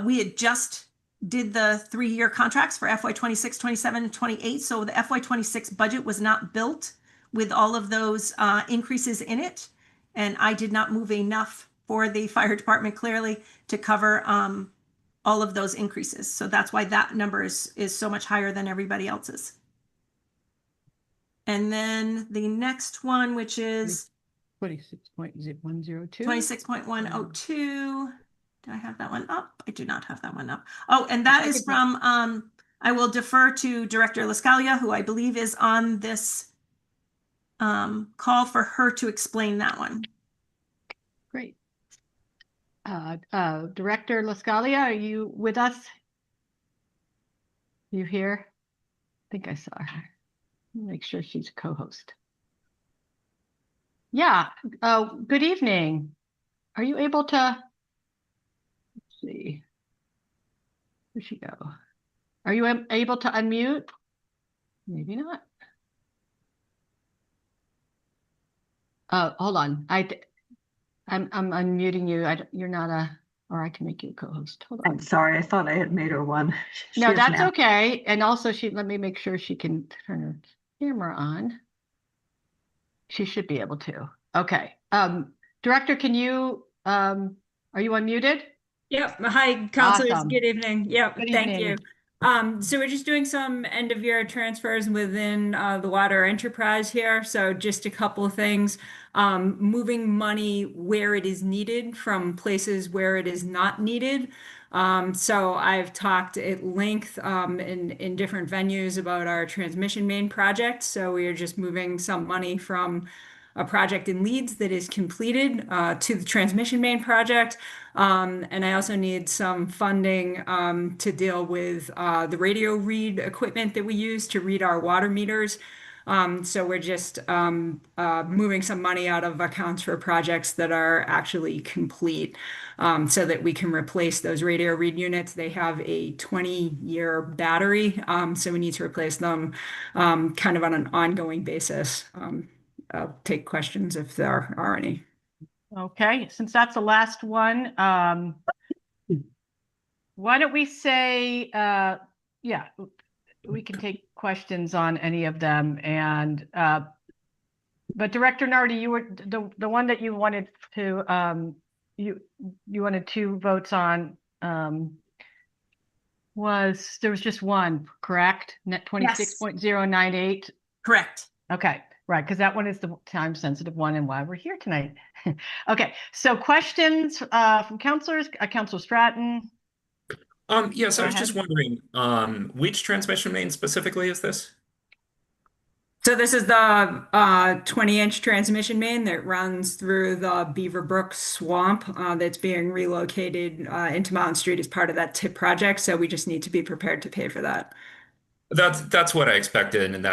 we had just did the 3-year contracts for FY 26, 27, and 28. So the FY 26 budget was not built with all of those increases in it. And I did not move enough for the fire department clearly to cover all of those increases. So that's why that number is so much higher than everybody else's. And then the next one, which is 26.102. 26.102. Do I have that one up? I do not have that one up. Oh, and that is from, I will defer to Director Lascalia, who I believe is on this call, for her to explain that one. Great. Director Lascalia, are you with us? You here? I think I saw her. Make sure she's a co-host. Yeah. Good evening. Are you able to? Let's see. Where'd she go? Are you able to unmute? Maybe not. Hold on. I'm unmuting you. You're not a. Or I can make you a co-host. Hold on. I'm sorry. I thought I had made her one. No, that's okay. And also, let me make sure she can turn her camera on. She should be able to. Okay. Director, can you, are you unmuted? Yep. Hi, councilors. Awesome. Good evening. Yep. Good Thank evening. you. So we're just doing some end of year transfers within the water enterprise here. So just a couple of things, moving money where it is needed from places where it is not needed. So I've talked at length in different venues about our transmission main project. So we are just moving some money from a project in Leeds that is completed to the transmission main project. And I also need some funding to deal with the radio read equipment that we use to read our water meters. So we're just moving some money out of accounts for projects that are actually complete, so that we can replace those radio read units. They have a 20-year battery, so we need to replace them kind of on an ongoing basis. I'll take questions if there are any. Okay, since that's the last one, why don't we say, yeah, we can take questions on any of them. And but Director Nardi, you were the one that you wanted to you wanted 2 votes on was there was just one, correct? Net 26.098. Correct. Okay, right, because that one is the time sensitive one and why we're here tonight. Okay, so questions from councilors, Councilor Stratton. Yes, Go I was ahead. just wondering, which transmission main specifically is this? So this is the 20-inch transmission main that runs through the Beaver Brook Swamp that's being relocated into Mountain Street as part of that TIP project. So we just need to be prepared to pay for that. That's what I expected, and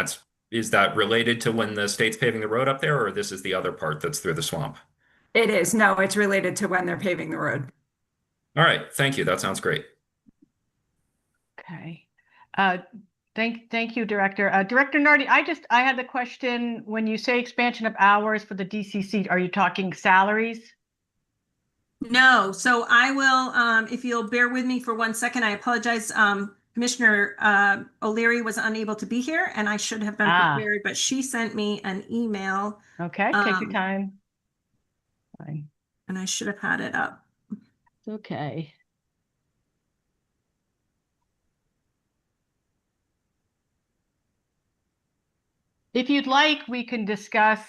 is that related to when the state's paving the road up there, or this is the other part that's through the swamp? It is. No, it's related to when they're paving the road. All right, thank you. That sounds great. Okay. Thank you, Director. Director Nardi, I had the question, when you say expansion of hours for the DCC, are you talking salaries? No, so I will, if you'll bear with me for 1 second, I apologize. Commissioner O'Leary was unable to be here and I should have been prepared, but she sent me an email. Okay, take your time. Fine. And I should have had it up. Okay. If you'd like, we can discuss,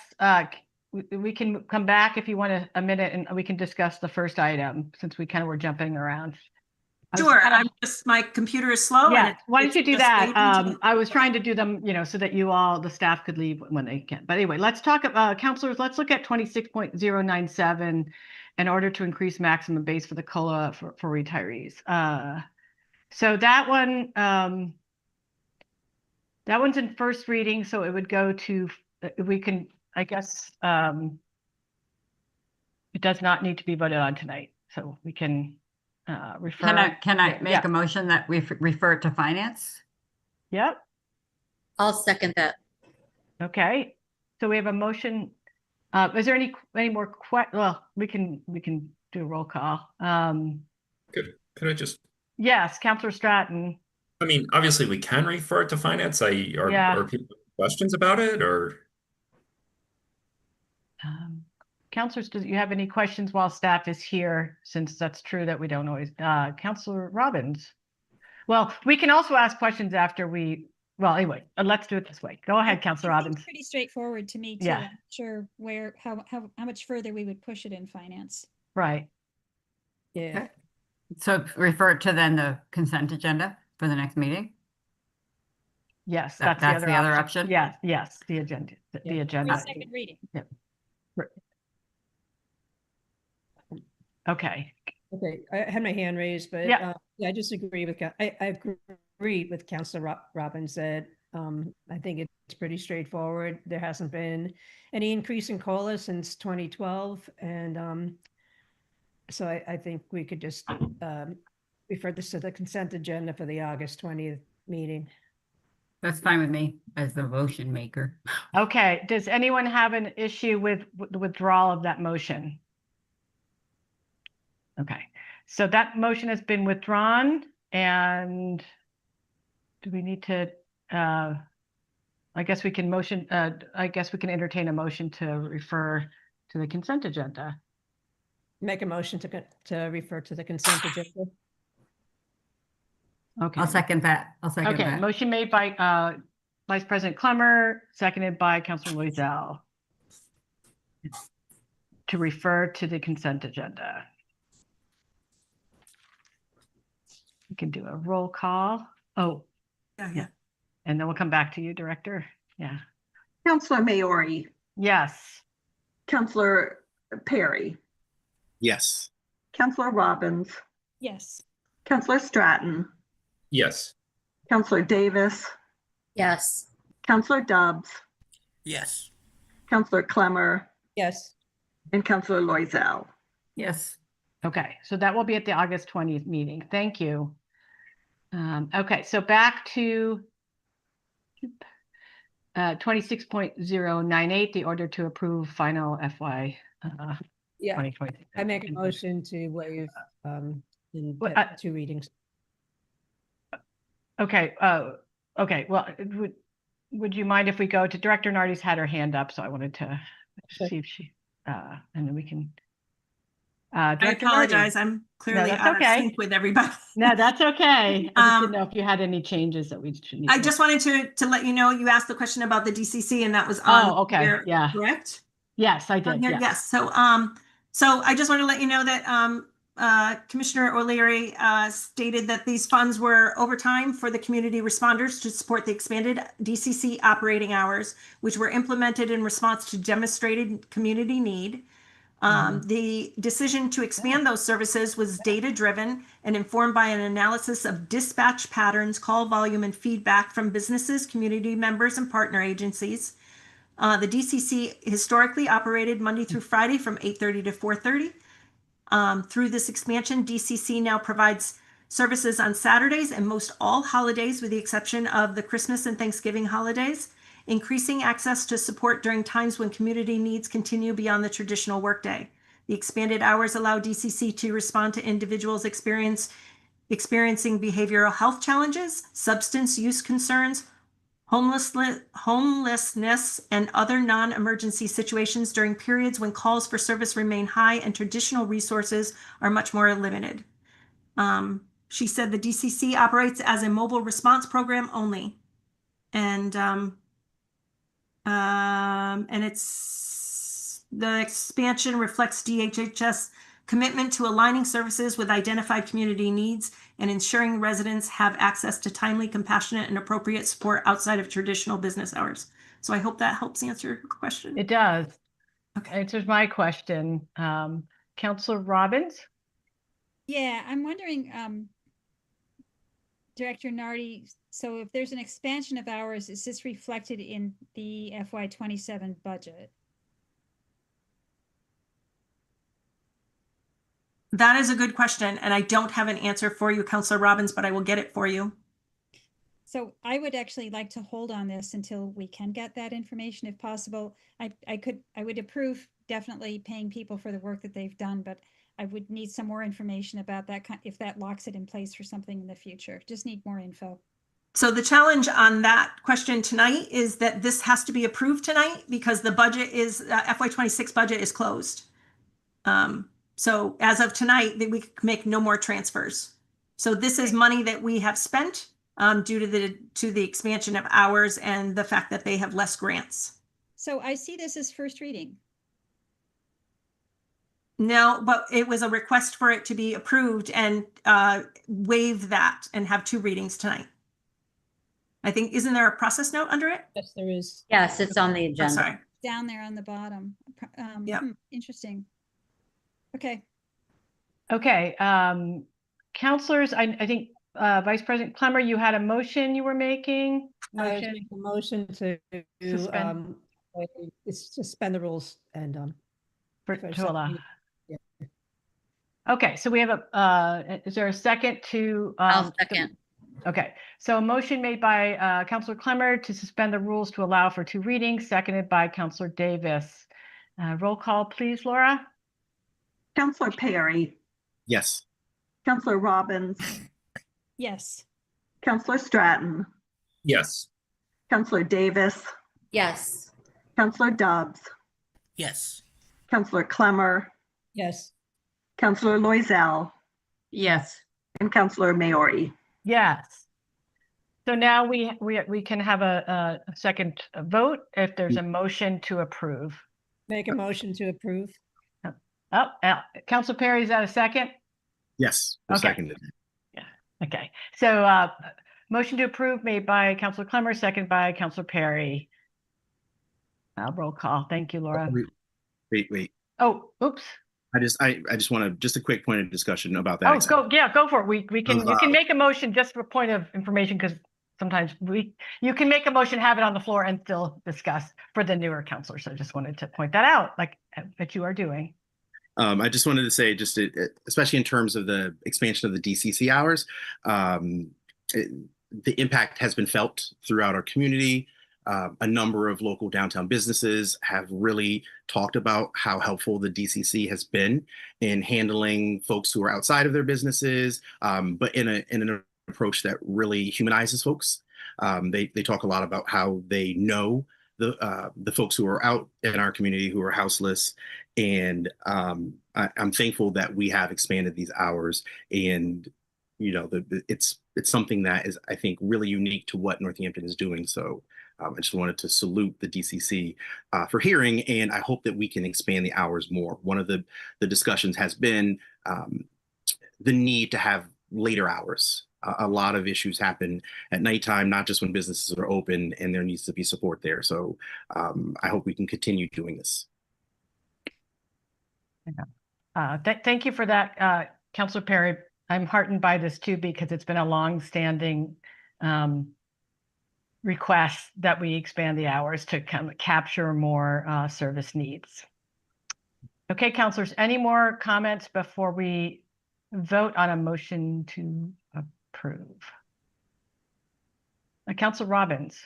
we can come back if you want a minute and we can discuss the first item since we kind of were jumping around. Sure, my computer is slow. Yeah, and why don't you do that? waiting to- I was trying to do them, so that the staff could leave when they can. But anyway, let's talk about councilors. Let's look at 26.097 in order to increase maximum base for the COLA for retirees. So that one, that one's in first reading, so it would go to, we can, I guess, it does not need to be voted on tonight, so we can refer. Can I make a motion that we refer it to finance? Yep. I'll second that. Okay, so we have a motion. Is there any more well, we can do a roll call. Could I just? Yes, Councilor Stratton. I mean, obviously we can refer it to finance. Are people have questions about it, or? Councilors, do you have any questions while staff is here? Since that's true that we don't always. Councilor Robbins. Well, we can also ask questions after we. Well, anyway, let's do it this way. Go ahead, Councilor Robbins. Pretty straightforward to me too. Yeah. I'm not sure how much further we would push it in finance. Right. Yeah. So refer it to then the consent agenda for the next meeting? Yes, That's the other option? Yes, the agenda, the agenda. Second reading. Yep. Okay. Okay, I had my hand raised, but Yeah. I just agree with, I agree with Councilor Robbins that I think it's pretty straightforward. There hasn't been any increase in COLA since 2012. And so I think we could just refer this to the consent agenda for the August 20th meeting. That's fine with me as the motion maker. Okay, does anyone have an issue with the withdrawal of that motion? Okay, so that motion has been withdrawn, and do we need to, I guess we can motion, I guess we can entertain a motion to refer to the consent agenda. Make a motion to refer to the consent agenda. Okay. I'll second that. Okay, motion made by Vice President Clemmer, seconded by Councilor Loisel to refer to the consent agenda. We can do a roll call. Oh, yeah. And then we'll come back to you, Director. Yeah. Councilor Maori. Yes. Councilor Perry. Yes. Councilor Robbins. Yes. Councilor Stratton. Yes. Councilor Davis. Yes. Councilor Dobbs. Yes. Counselor Clemmer, Yes. and Counselor Loisel. Yes. Okay, so that will be at the August 20th meeting. Thank you. Okay, so back to 26.098, the order to approve final FY Yeah, 2020. I make a motion to waive and Well, get 2 readings. Okay, okay, well, would you mind if we go to Director Nardi's had her hand up, so I wanted to see if she, and then we can. I Director apologize. Nardi. I'm clearly that's out okay. of sync with everybody. No, that's okay. I just didn't know if you had any changes that we should need. I just wanted to let you know, you asked the question about the DCC and that was on okay. here, Yeah. correct? Yes, I did. Here, Yeah. yes. So I just want to let you know that Commissioner O'Leary stated that these funds were overtime for the community responders to support the expanded DCC operating hours, which were implemented in response to demonstrated community need. The decision to expand those services was data-driven and informed by an analysis of dispatch patterns, call volume, and feedback from businesses, community members, and partner agencies. The DCC historically operated Monday through Friday from 8:30 to 4:30. Through this expansion, DCC now provides services on Saturdays and most all holidays, with the exception of the Christmas and Thanksgiving holidays, increasing access to support during times when community needs continue beyond the traditional workday. The expanded hours allow DCC to respond to individuals experiencing behavioral health challenges, substance use concerns, homelessness, and other non-emergency situations during periods when calls for service remain high and traditional resources are much more limited. She said the DCC operates as a mobile response program only. And the expansion reflects DHHS commitment to aligning services with identified community needs and ensuring residents have access to timely, compassionate, and appropriate support outside of traditional business hours. So I hope that helps answer your question. It does. Okay. Answers my question. Counselor Robbins? Yeah, I'm wondering, Director Nardi, so if there's an expansion of hours, is this reflected in the FY27 budget? That is a good question, and I don't have an answer for you, Counselor Robbins, but I will get it for you. So I would actually like to hold on this until we can get that information if possible. I would approve definitely paying people for the work that they've done, but I would need some more information about that, if that locks it in place for something in the future. Just need more info. So the challenge on that question tonight is that this has to be approved tonight because the budget is, FY26 budget is closed. So as of tonight, we can make no more transfers. So this is money that we have spent due to the expansion of hours and the fact that they have less grants. So I see this as first reading. No, but it was a request for it to be approved and waive that and have 2 readings tonight. I think, isn't there a process note under it? Yes, there is. Yes, it's on the agenda. Sorry. Down there on the bottom. Yep. Interesting. Okay. Okay. Counselors, I think Vice President Clemmer, you had a motion you were making? I was making a motion to suspend the rules and to allow. Yeah. Okay, so we have is there a second to? I'll second. Okay, so a motion made by Counselor Clemmer to suspend the rules to allow for 2 readings, seconded by Counselor Davis. Roll call, please, Laura. Counselor Perry, Yes. Counselor Robbins, Yes. Counselor Stratton, Yes. Counselor Davis, Yes. Counselor Dobbs, Yes. Counselor Clemmer, Yes. Counselor Loisel, Yes. and Counselor Maori. Yes. So now we can have a second vote if there's a motion to approve. Make a motion to approve. Counselor Perry, is that a second? Yes. Okay. Seconded. Yeah. Okay. So motion to approve made by Counselor Clemmer, second by Counselor Perry. Roll call. Thank you, Laura. Wait. Oh, oops. I just want to, a quick point of discussion about that. Oh, go for it. We can, you can make a motion just for point of information because sometimes you can make a motion, have it on the floor and still discuss for the newer counselors. So I just wanted to point that out, like that you are doing. I just wanted to say, especially in terms of the expansion of the DCC hours, the impact has been felt throughout our community. A number of local downtown businesses have really talked about how helpful the DCC has been in handling folks who are outside of their businesses, but in an approach that really humanizes folks. They talk a lot about how they know the folks who are out in our community who are houseless, and I'm thankful that we have expanded these hours, and it's something that is, I think, really unique to what Northampton is doing. So I just wanted to salute the DCC for hearing, and I hope that we can expand the hours more. One of the discussions has been the need to have later hours. A lot of issues happen at nighttime, not just when businesses are open, and there needs to be support there. So I hope we can continue doing this. Thank you for that, Councilor Perry. I'm heartened by this too, because it's been a long-standing request that we expand the hours to capture more service needs. Okay, councilors, any more comments before we vote on a motion to approve? Councilor Robbins.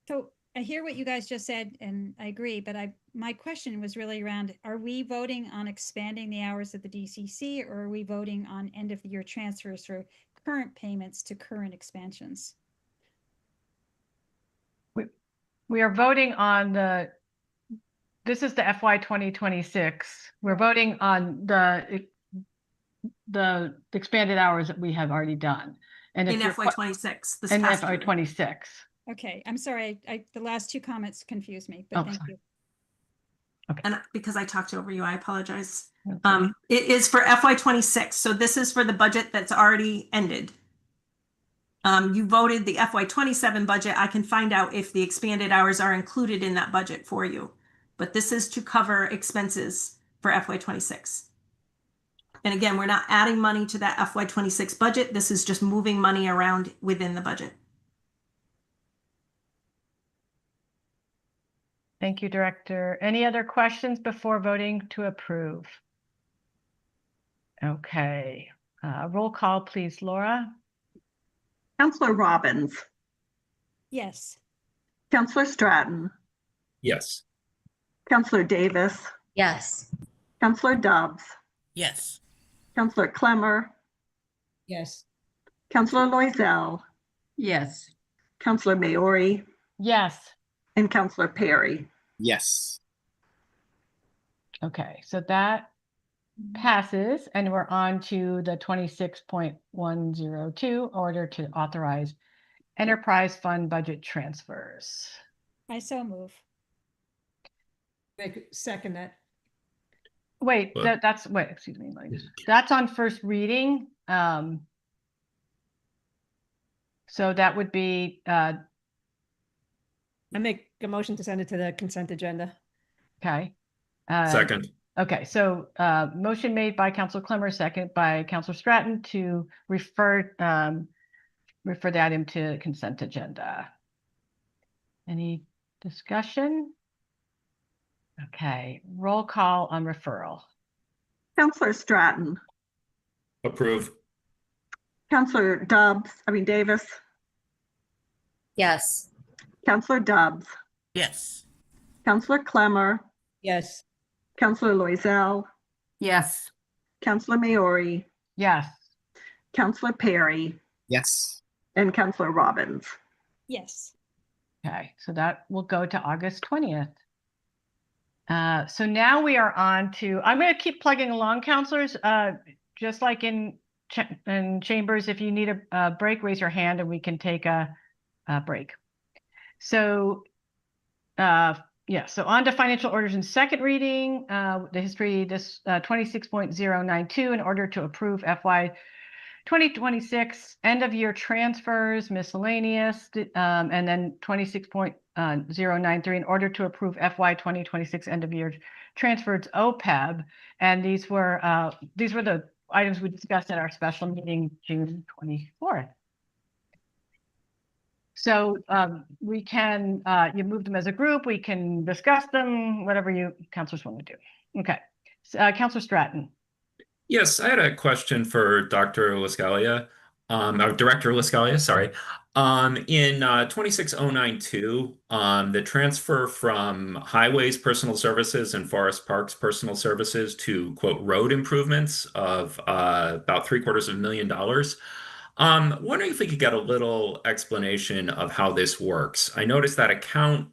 So I hear what you guys just said, and I agree, but my question was really around, are we voting on expanding the hours of the DCC, or are we voting on end of the year transfers for current payments to current expansions? We are voting on this is the FY 2026. We're voting on the expanded hours that we have already done. And in FY 26. In FY 26. Okay, I'm sorry. The last two comments confused me, but thank you. Okay. And because I talked over you, I apologize. Okay. It is for FY 26. So this is for the budget that's already ended. You voted the FY 27 budget. I can find out if the expanded hours are included in that budget for you. But this is to cover expenses for FY 26. And again, we're not adding money to that FY 26 budget. This is just moving money around within the budget. Thank you, Director. Any other questions before voting to approve? Okay. Roll call, please, Laura. Councilor Robbins. Yes. Councilor Stratton. Yes. Councilor Davis. Yes. Councilor Dobbs. Yes. Councilor Clemmer. Yes. Councilor Loisel. Yes. Councilor Maori. Yes. And Councilor Perry. Yes. Okay, so that passes, and we're on to the 26.102, order to authorize enterprise fund budget transfers. I so move. Second that. Wait, excuse me, that's on first reading. So that would be I make a motion to send it to the consent agenda. okay. Second. Okay, so motion made by Councilor Clemmer, second by Councilor Stratton to refer the item to consent agenda. Any discussion? Okay, roll call on referral. Councilor Stratton. Approve. Councilor Davis. Yes. Councilor Dobbs. Yes. Councilor Clemmer. Yes. Councilor Loisel. Yes. Councilor Maori. Yes. Councilor Perry. Yes. And Councilor Robbins. Yes. Okay, so that will go to August 20th. So now we are on to, I'm going to keep plugging along, counselors. Just like in chambers, if you need a break, raise your hand and we can take a break. So yeah, so on to financial orders in second reading, the history, this 26.092, in order to approve FY 2026 end of year transfers, miscellaneous, and then 26.093 in order to approve FY 2026 end of year transfers OPEB. And these were the items we discussed at our special meeting June 24th. So we can, you move them as a group, we can discuss them, whatever you councilors want to do. Okay. Councilor Stratton. Yes, I had a question for Dr. Lascalia, or Director Lascalia, sorry. In 26092, the transfer from highways personal services and forest parks personal services to quote road improvements of about $750,000. Wondering if we could get a little explanation of how this works. I noticed that account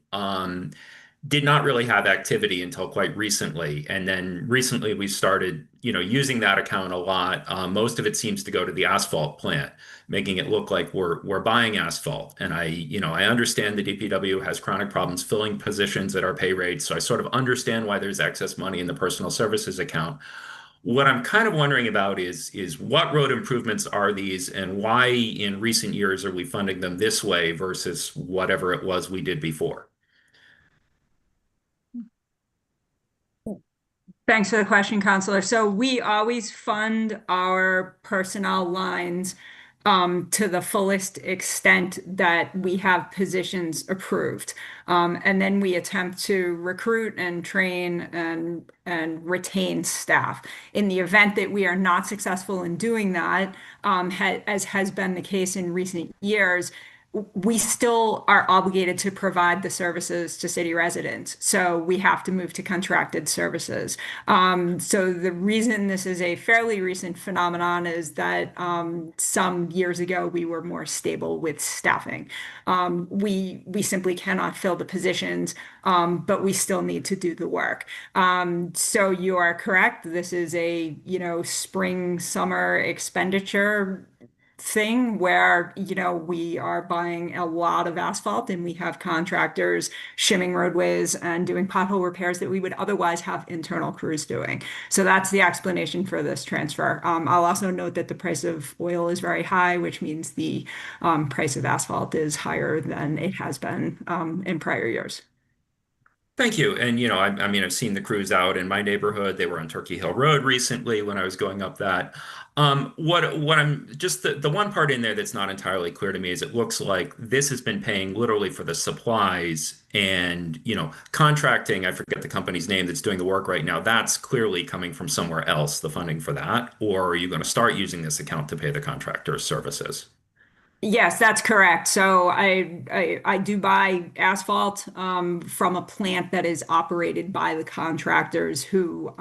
did not really have activity until quite recently. And then recently we started, using that account a lot. Most of it seems to go to the asphalt plant, making it look like we're buying asphalt. And I understand the DPW has chronic problems filling positions at our pay rates. So I sort of understand why there's excess money in the personal services account. What I'm kind of wondering about is what road improvements are these and why in recent years are we funding them this way versus whatever it was we did before? Thanks for the question, Counselor. So we always fund our personnel lines to the fullest extent that we have positions approved. And then we attempt to recruit and train and retain staff. In the event that we are not successful in doing that, as has been the case in recent years, we still are obligated to provide the services to city residents. So we have to move to contracted services. So the reason this is a fairly recent phenomenon is that some years ago we were more stable with staffing. We simply cannot fill the positions, but we still need to do the work. So you are correct. This is a, spring, summer expenditure thing where we are buying a lot of asphalt and we have contractors shimming roadways and doing pothole repairs that we would otherwise have internal crews doing. So that's the explanation for this transfer. I'll also note that the price of oil is very high, which means the price of asphalt is higher than it has been in prior years. Thank you. And, I've seen the crews out in my neighborhood. They were on Turkey Hill Road recently when I was going up that. What I'm just the one part in there that's not entirely clear to me is it looks like this has been paying literally for the supplies and, contracting. I forget the company's name that's doing the work right now. That's clearly coming from somewhere else, the funding for that. Or are you going to start using this account to pay the contractor's services? Yes, that's correct. So I do buy asphalt from a plant that is operated by the contractors who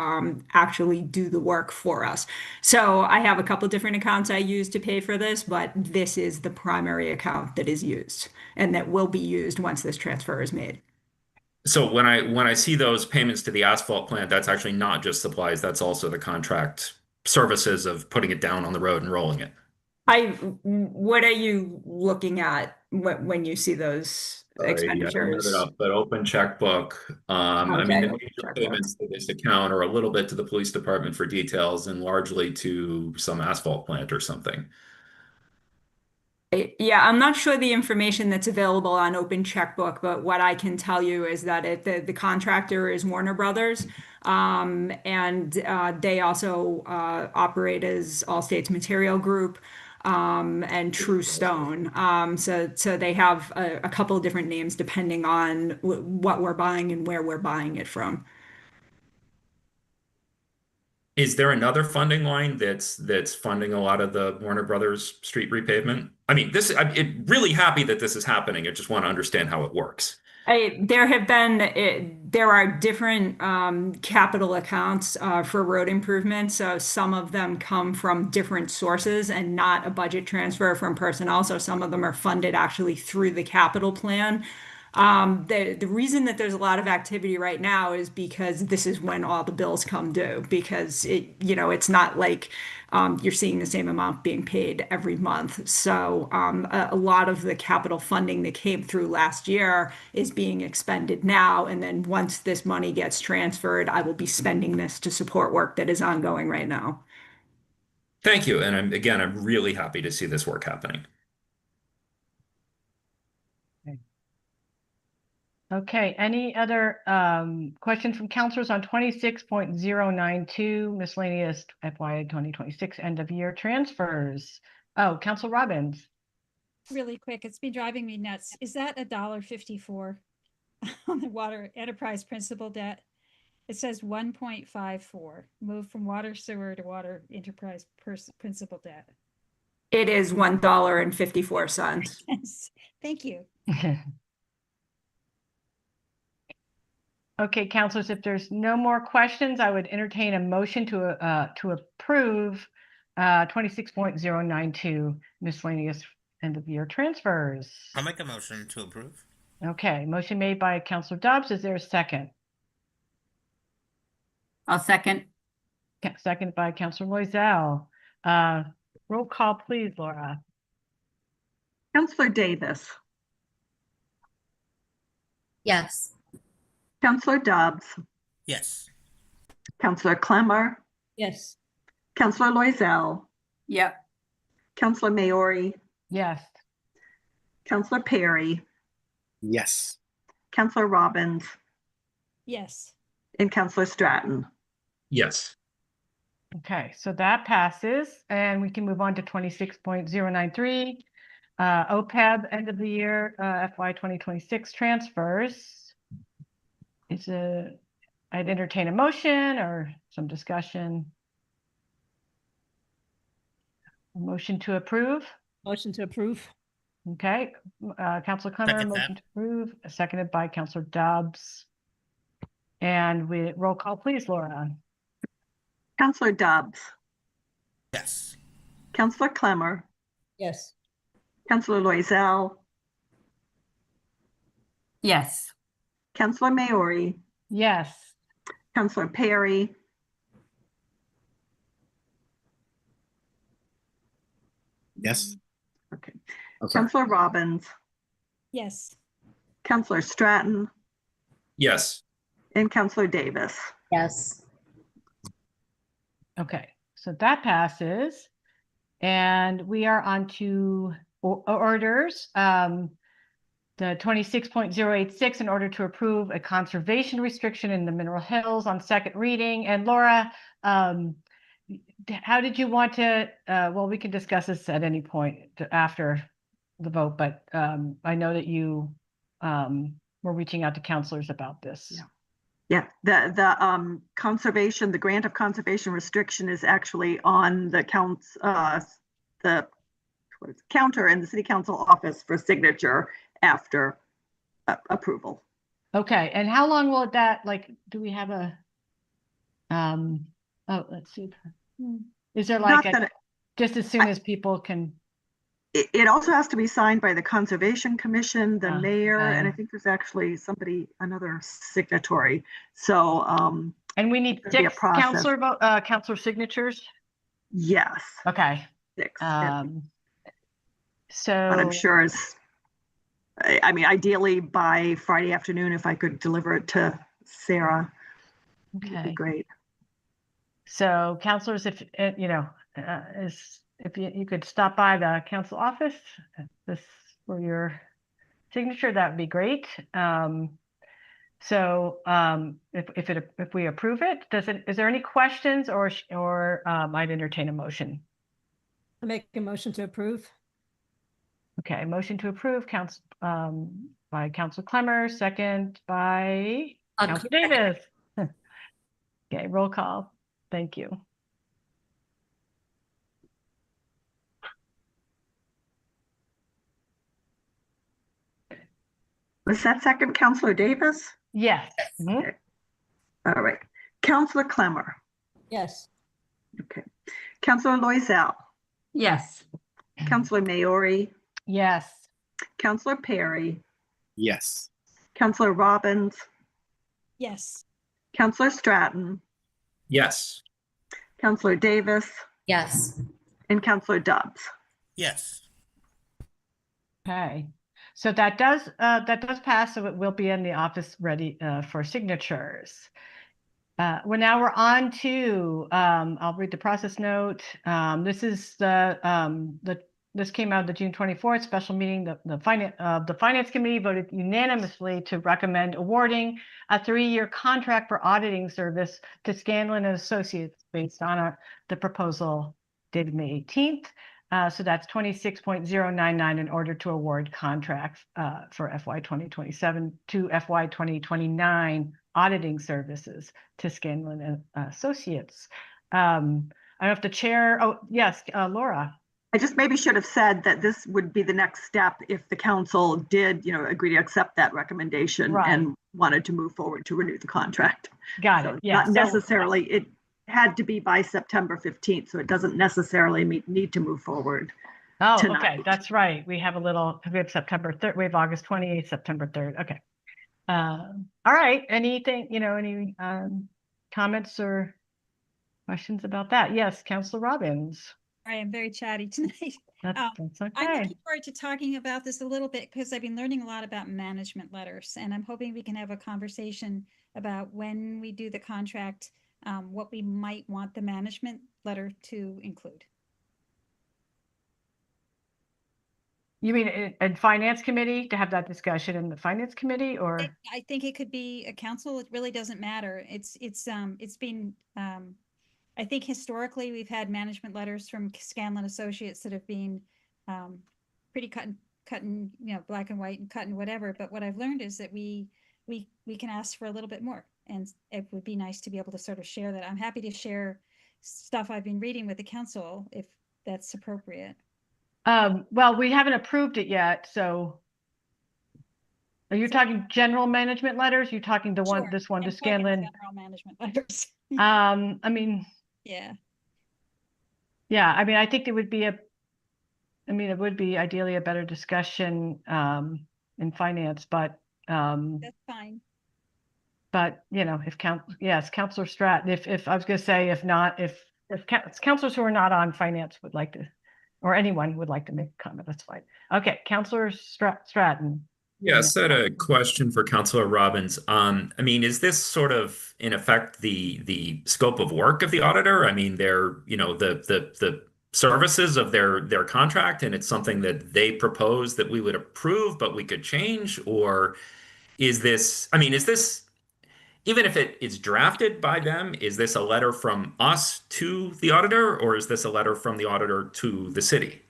actually do the work for us. So I have a couple different accounts I use to pay for this, but this is the primary account that is used and that will be used once this transfer is made. So when I see those payments to the asphalt plant, that's actually not just supplies, that's also the contract services of putting it down on the road and rolling it. What are you looking at when you see those expenditures? I don't have it up, but open checkbook. The major payments to this account are a little bit to the police department for details and largely to some asphalt plant or something. Yeah, I'm not sure the information that's available on Open Checkbook, but what I can tell you is that the contractor is Warner Brothers, and they also operate as All States Material Group and True Stone. So they have a couple of different names depending on what we're buying and where we're buying it from. Is there another funding line that's funding a lot of the Warner Brothers street repavement? I'm really happy that this is happening. I just want to understand how it works. There are different capital accounts for road improvements. So some of them come from different sources and not a budget transfer from personnel. So some of them are funded actually through the capital plan. The reason that there's a lot of activity right now is because this is when all the bills come due, because it's not like you're seeing the same amount being paid every month. So a lot of the capital funding that came through last year is being expended now. And then once this money gets transferred, I will be spending this to support work that is ongoing right now. Thank you. And I'm really happy to see this work happening. Okay, any other questions from councilors on 26.092 miscellaneous FY 2026 end of year transfers? Oh, Council Robbins. really quick, it's been driving me nuts. Is that $1.54 on the water enterprise principal debt? It says 1.54, move from water sewer to water enterprise principal debt. It is $1.54. Yes, thank you. Okay, councilors, if there's no more questions, I would entertain a motion to approve 26.092 miscellaneous end of year transfers. I'll make a motion to approve. Okay, motion made by Councilor Dobbs. Is there a second? I'll second. Second by Councilor Loisel. Roll call, please, Laura. Councilor Davis, Yes. Councilor Dobbs, Yes. Councilor Clemmer, Yes. Councilor Loisel, Yep. Councilor Maori, Yes. Councilor Perry, Yes. Councilor Robbins, Yes. and Councilor Stratton. Yes. Okay, so that passes, and we can move on to 26.093, OPEB end of the year FY 2026 transfers. I'd entertain a motion or some discussion. A motion to approve. Motion to approve. Okay, Councilor Clemmer, Second motion that. to approve, seconded by Councilor Dobbs. And we roll call, please, Laura. Councilor Dobbs, Yes. Councilor Clemmer, Yes. Councilor Loisel, Yes. Councilor Maori, Yes. Councilor Perry, Yes. okay, Oh, sorry. Councilor Robbins, Yes. Councilor Stratton, Yes. and Councilor Davis. Yes. Okay, so that passes. And we are on to orders. The 26.086 in order to approve a conservation restriction in the Mineral Hills on second reading. And Laura, how did you want to, well, we can discuss this at any point after the vote, but I know that you were reaching out to counselors about this. Yeah, the conservation, the grant of conservation restriction is actually on the counter in the city council office for signature after approval. Okay, and how long will that, like, do we have a, oh, let's see. Is there like just as soon as people can? It also has to be signed by the Conservation Commission, the mayor, okay. and I think there's actually another signatory. So, and we need 6 counselor signatures? Yes. Okay. 6. So. But I'm sure I mean, ideally by Friday afternoon, if I could deliver it to Sarah, that'd be great. So counselors, if you know, if you could stop by the council office for your signature, that would be great. So if we approve it, is there any questions or I'd entertain a motion? I make a motion to approve. Okay, motion to approve by Councilor Clemmer, second by Councilor Davis. Okay, roll call. Thank you. Was that second Councilor Davis? Yes. Okay. All right. Councilor Clemmer. Yes. Okay. Councilor Loisel. Yes. Councilor Maori. Yes. Councilor Perry. Yes. Councilor Robbins. Yes. Councilor Stratton. Yes. Councilor Davis. Yes. And Councilor Dobbs. Yes. Okay. So that does pass, so it will be in the office ready for signatures. We're on to I'll read the process note. This is this came out of the June 24th special meeting. The finance committee voted unanimously to recommend awarding a 3-year contract for auditing service to Scanlon and Associates based on the proposal dated May 18th. So that's 26.099 in order to award contracts for FY 2027 to FY 2029 auditing services to Scanlon and Associates. I don't know if the chair, oh, yes, Laura. I just maybe should have said that this would be the next step if the council did, agree to accept that recommendation and wanted to move forward to renew the contract. Got So it. Yeah. Not necessarily, it had to be by September 15th, so it doesn't necessarily need to move forward. Oh, tonight. okay, that's right. We have we have September 3rd, we have August 28th, September 3rd. Okay. All right. Anything, any comments or questions about that? Yes, Councilor Robbins. I am very chatty tonight. That's okay. I'm looking forward to talking about this a little bit because I've been learning a lot about management letters, and I'm hoping we can have a conversation about when we do the contract, what we might want the management letter to include. You mean in finance committee to have that discussion in the finance committee, or? I think it could be a council. It really doesn't matter. It's been, I think historically we've had management letters from Scanlon Associates that have been pretty cut and black and white and cut and whatever. But what I've learned is that we can ask for a little bit more, and it would be nice to be able to sort of share that. I'm happy to share stuff I've been reading with the council if that's appropriate. Well, we haven't approved it yet, so. Are you talking general management letters? You talking to Sure. this one to I'm talking Scanlon? general management letters. I mean. Yeah. Yeah, I mean, I think it would be it would be ideally a better discussion in finance, but That's fine. But if Councilor Stratton, if I was going to say, if not, if councilors who are not on finance would like to, or anyone would like to make a comment, that's fine. Okay, Councilor Stratton. Yes, I had a question for Councilor Robbins. I mean, is this sort of in effect the scope of work of the auditor? I mean, they're, the services of their contract, and it's something that they propose that we would approve, but we could change? Or is this, even if it is drafted by them, is this a letter from us to the auditor, or is this a letter from the auditor to the city?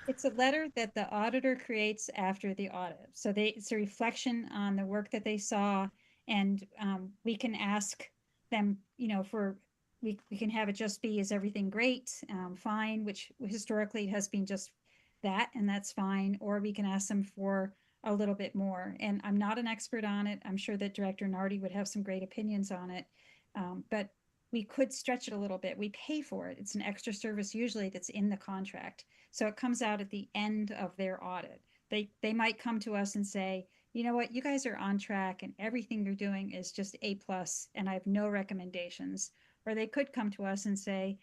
It's a letter that the auditor creates after the audit. So it's a reflection on the work that they saw, and we can ask them, we can have it just be, is everything great, fine, which historically has been just that, and that's fine. Or we can ask them for a little bit more. And I'm not an expert on it. I'm sure that Director Nardi would have some great opinions on it. But we could stretch it a little bit. We pay for it. It's an extra service usually that's in the contract. So it comes out at the end of their audit. They might come to us and say, you know what, you guys are on track and everything you're doing is just A+, and I have no recommendations. Or they could come to us and say,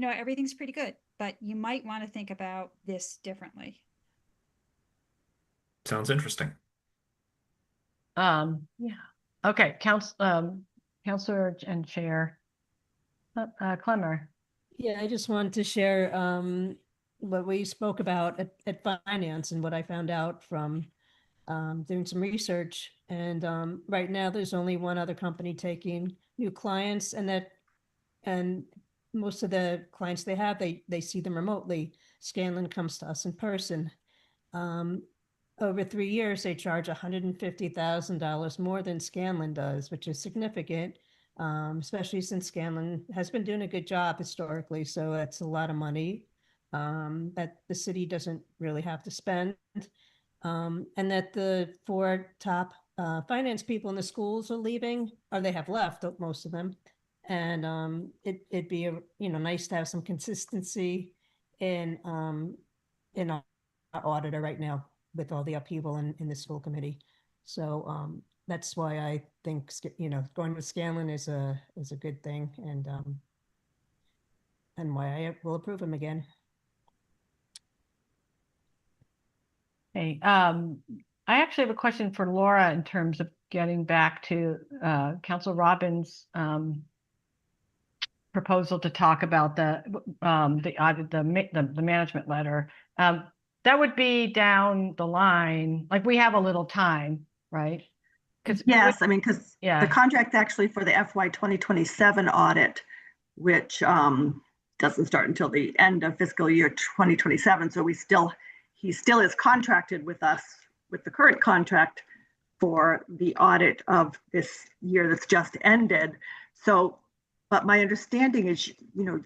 everything's pretty good, but you might want to think about this differently. Sounds interesting. Yeah. Okay, Councilor and Chair Clemmer. Yeah, I just wanted to share what we spoke about at finance and what I found out from doing some research. And right now there's only one other company taking new clients, and most of the clients they have, they see them remotely. Scanlon comes to us in person. Over 3 years, they charge $150,000 more than Scanlon does, which is significant, especially since Scanlon has been doing a good job historically. So that's a lot of money that the city doesn't really have to spend. And that the 4 top finance people in the schools are leaving, or they have left, most of them. And it'd be nice to have some consistency in our auditor right now with all the upheaval in the school committee. So that's why I think going with Scanlon is a good thing, and why I will approve him again. Hey, I actually have a question for Laura in terms of getting back to Councilor Robbins' proposal to talk about the audit, the management letter. That would be down the line, like we have a little time, right? Yes, because the contract's actually for the FY 2027 audit, which doesn't start until the end of fiscal year 2027. So he still is contracted with us with the current contract for the audit of this year that's just ended. So, but my understanding is, you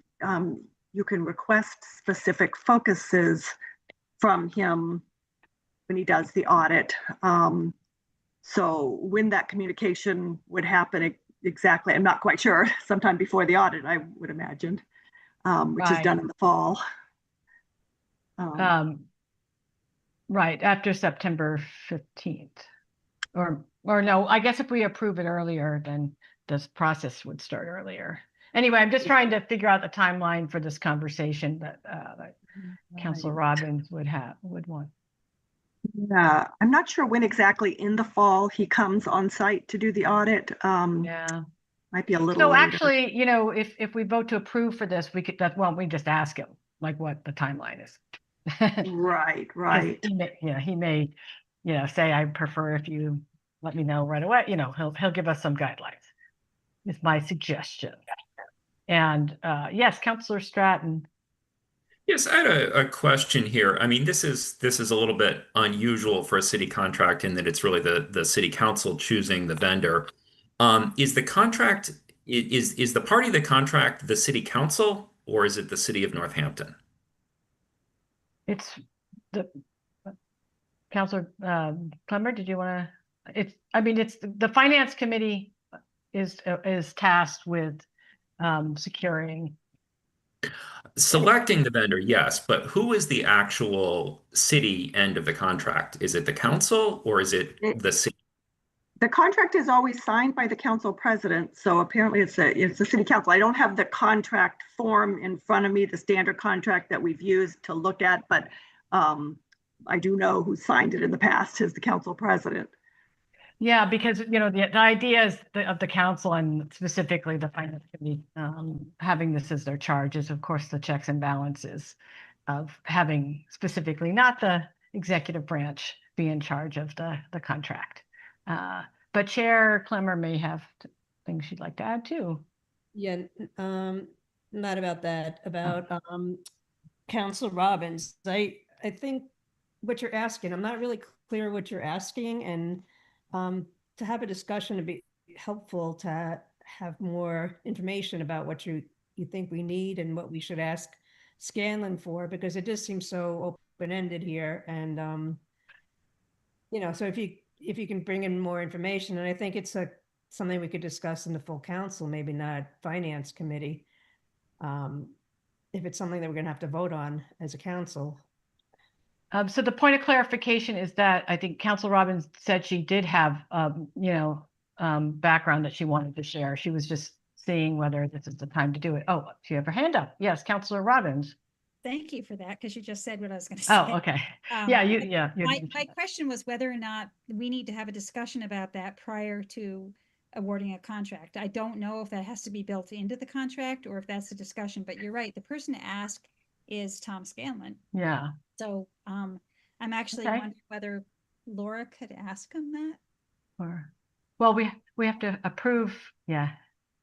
can request specific focuses from him when he does the audit. So when that communication would happen exactly, I'm not quite sure. Sometime before the audit, I would imagine, which is done in the fall. Right, after September 15th. Or no, I guess if we approve it earlier, then this process would start earlier. Anyway, I'm just trying to figure out the timeline for this conversation that Councilor Robbins would want. Yeah, I'm not sure when exactly in the fall he comes on site to do the audit. Yeah. Might be a little So later. actually, if we vote to approve for this, we just ask him like what the timeline is. Right. He may, say, I prefer if you let me know right away. He'll give us some guidelines. Is my suggestion. And yes, Councilor Stratton. Yes, I had a question here. I mean, this is a little bit unusual for a city contract in that it's really the city council choosing the vendor. Is the contract is the party of the contract the city council, or is it the city of Northampton? It's the Councilor Clemmer. Did you want to? It's the finance committee is tasked with securing. Selecting the vendor, yes, but who is the actual city end of the contract? Is it the council or is it the city? The contract is always signed by the council president, so apparently it's the city council. I don't have the contract form in front of me, the standard contract that we've used to look at, but I do know who signed it in the past is the council president. Yeah, because the idea is of the council and specifically the finance committee having this as their charge is, of course, the checks and balances of having specifically not the executive branch be in charge of the contract. But Chair Clemmer may have things she'd like to add too. Yeah, not about that. About Councilor Robbins. I think what you're asking, I'm not really clear what you're asking, and to have a discussion would be helpful to have more information about what you think we need and what we should ask Scanlon for, because it just seems so open-ended here. And so if you can bring in more information, and I think it's something we could discuss in the full council, maybe not finance committee, if it's something that we're going to have to vote on as a council. So the point of clarification is that I think Councilor Robbins said she did have, background that she wanted to share. She was just seeing whether this is the time to do it. Oh, she have her hand up. Yes, Councilor Robbins. Thank you for that, because you just said what I was going to say. Oh, okay. My question was whether or not we need to have a discussion about that prior to awarding a contract. I don't know if that has to be built into the contract or if that's a discussion, but you're right. The person to ask is Tom Scanlon. Yeah. So I'm actually wondering whether Laura could ask him that. Well, we have to approve. Yeah.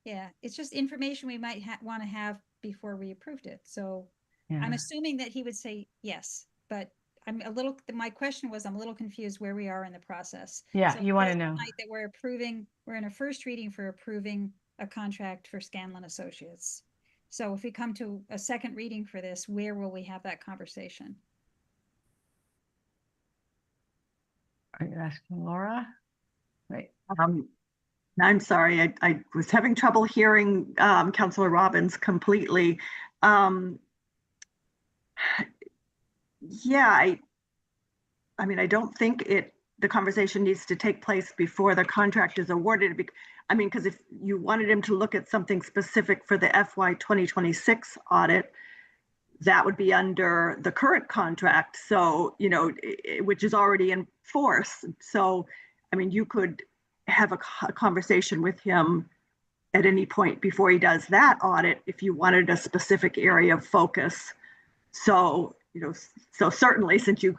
Yeah, it's just information we might want to have before we approved it. So I'm assuming that he would say yes, but my question was, I'm a little confused where we are in the process. Yeah, so you want to know. That we're in a first reading for approving a contract for Scanlon Associates. So if we come to a second reading for this, where will we have that conversation? Are you asking Laura? Right. I'm sorry, I was having trouble hearing Councilor Robbins completely. Yeah, I don't think the conversation needs to take place before the contract is awarded. Because if you wanted him to look at something specific for the FY 2026 audit, that would be under the current contract. So, which is already in force. So, you could have a conversation with him at any point before he does that audit if you wanted a specific area of focus. So, so certainly, since you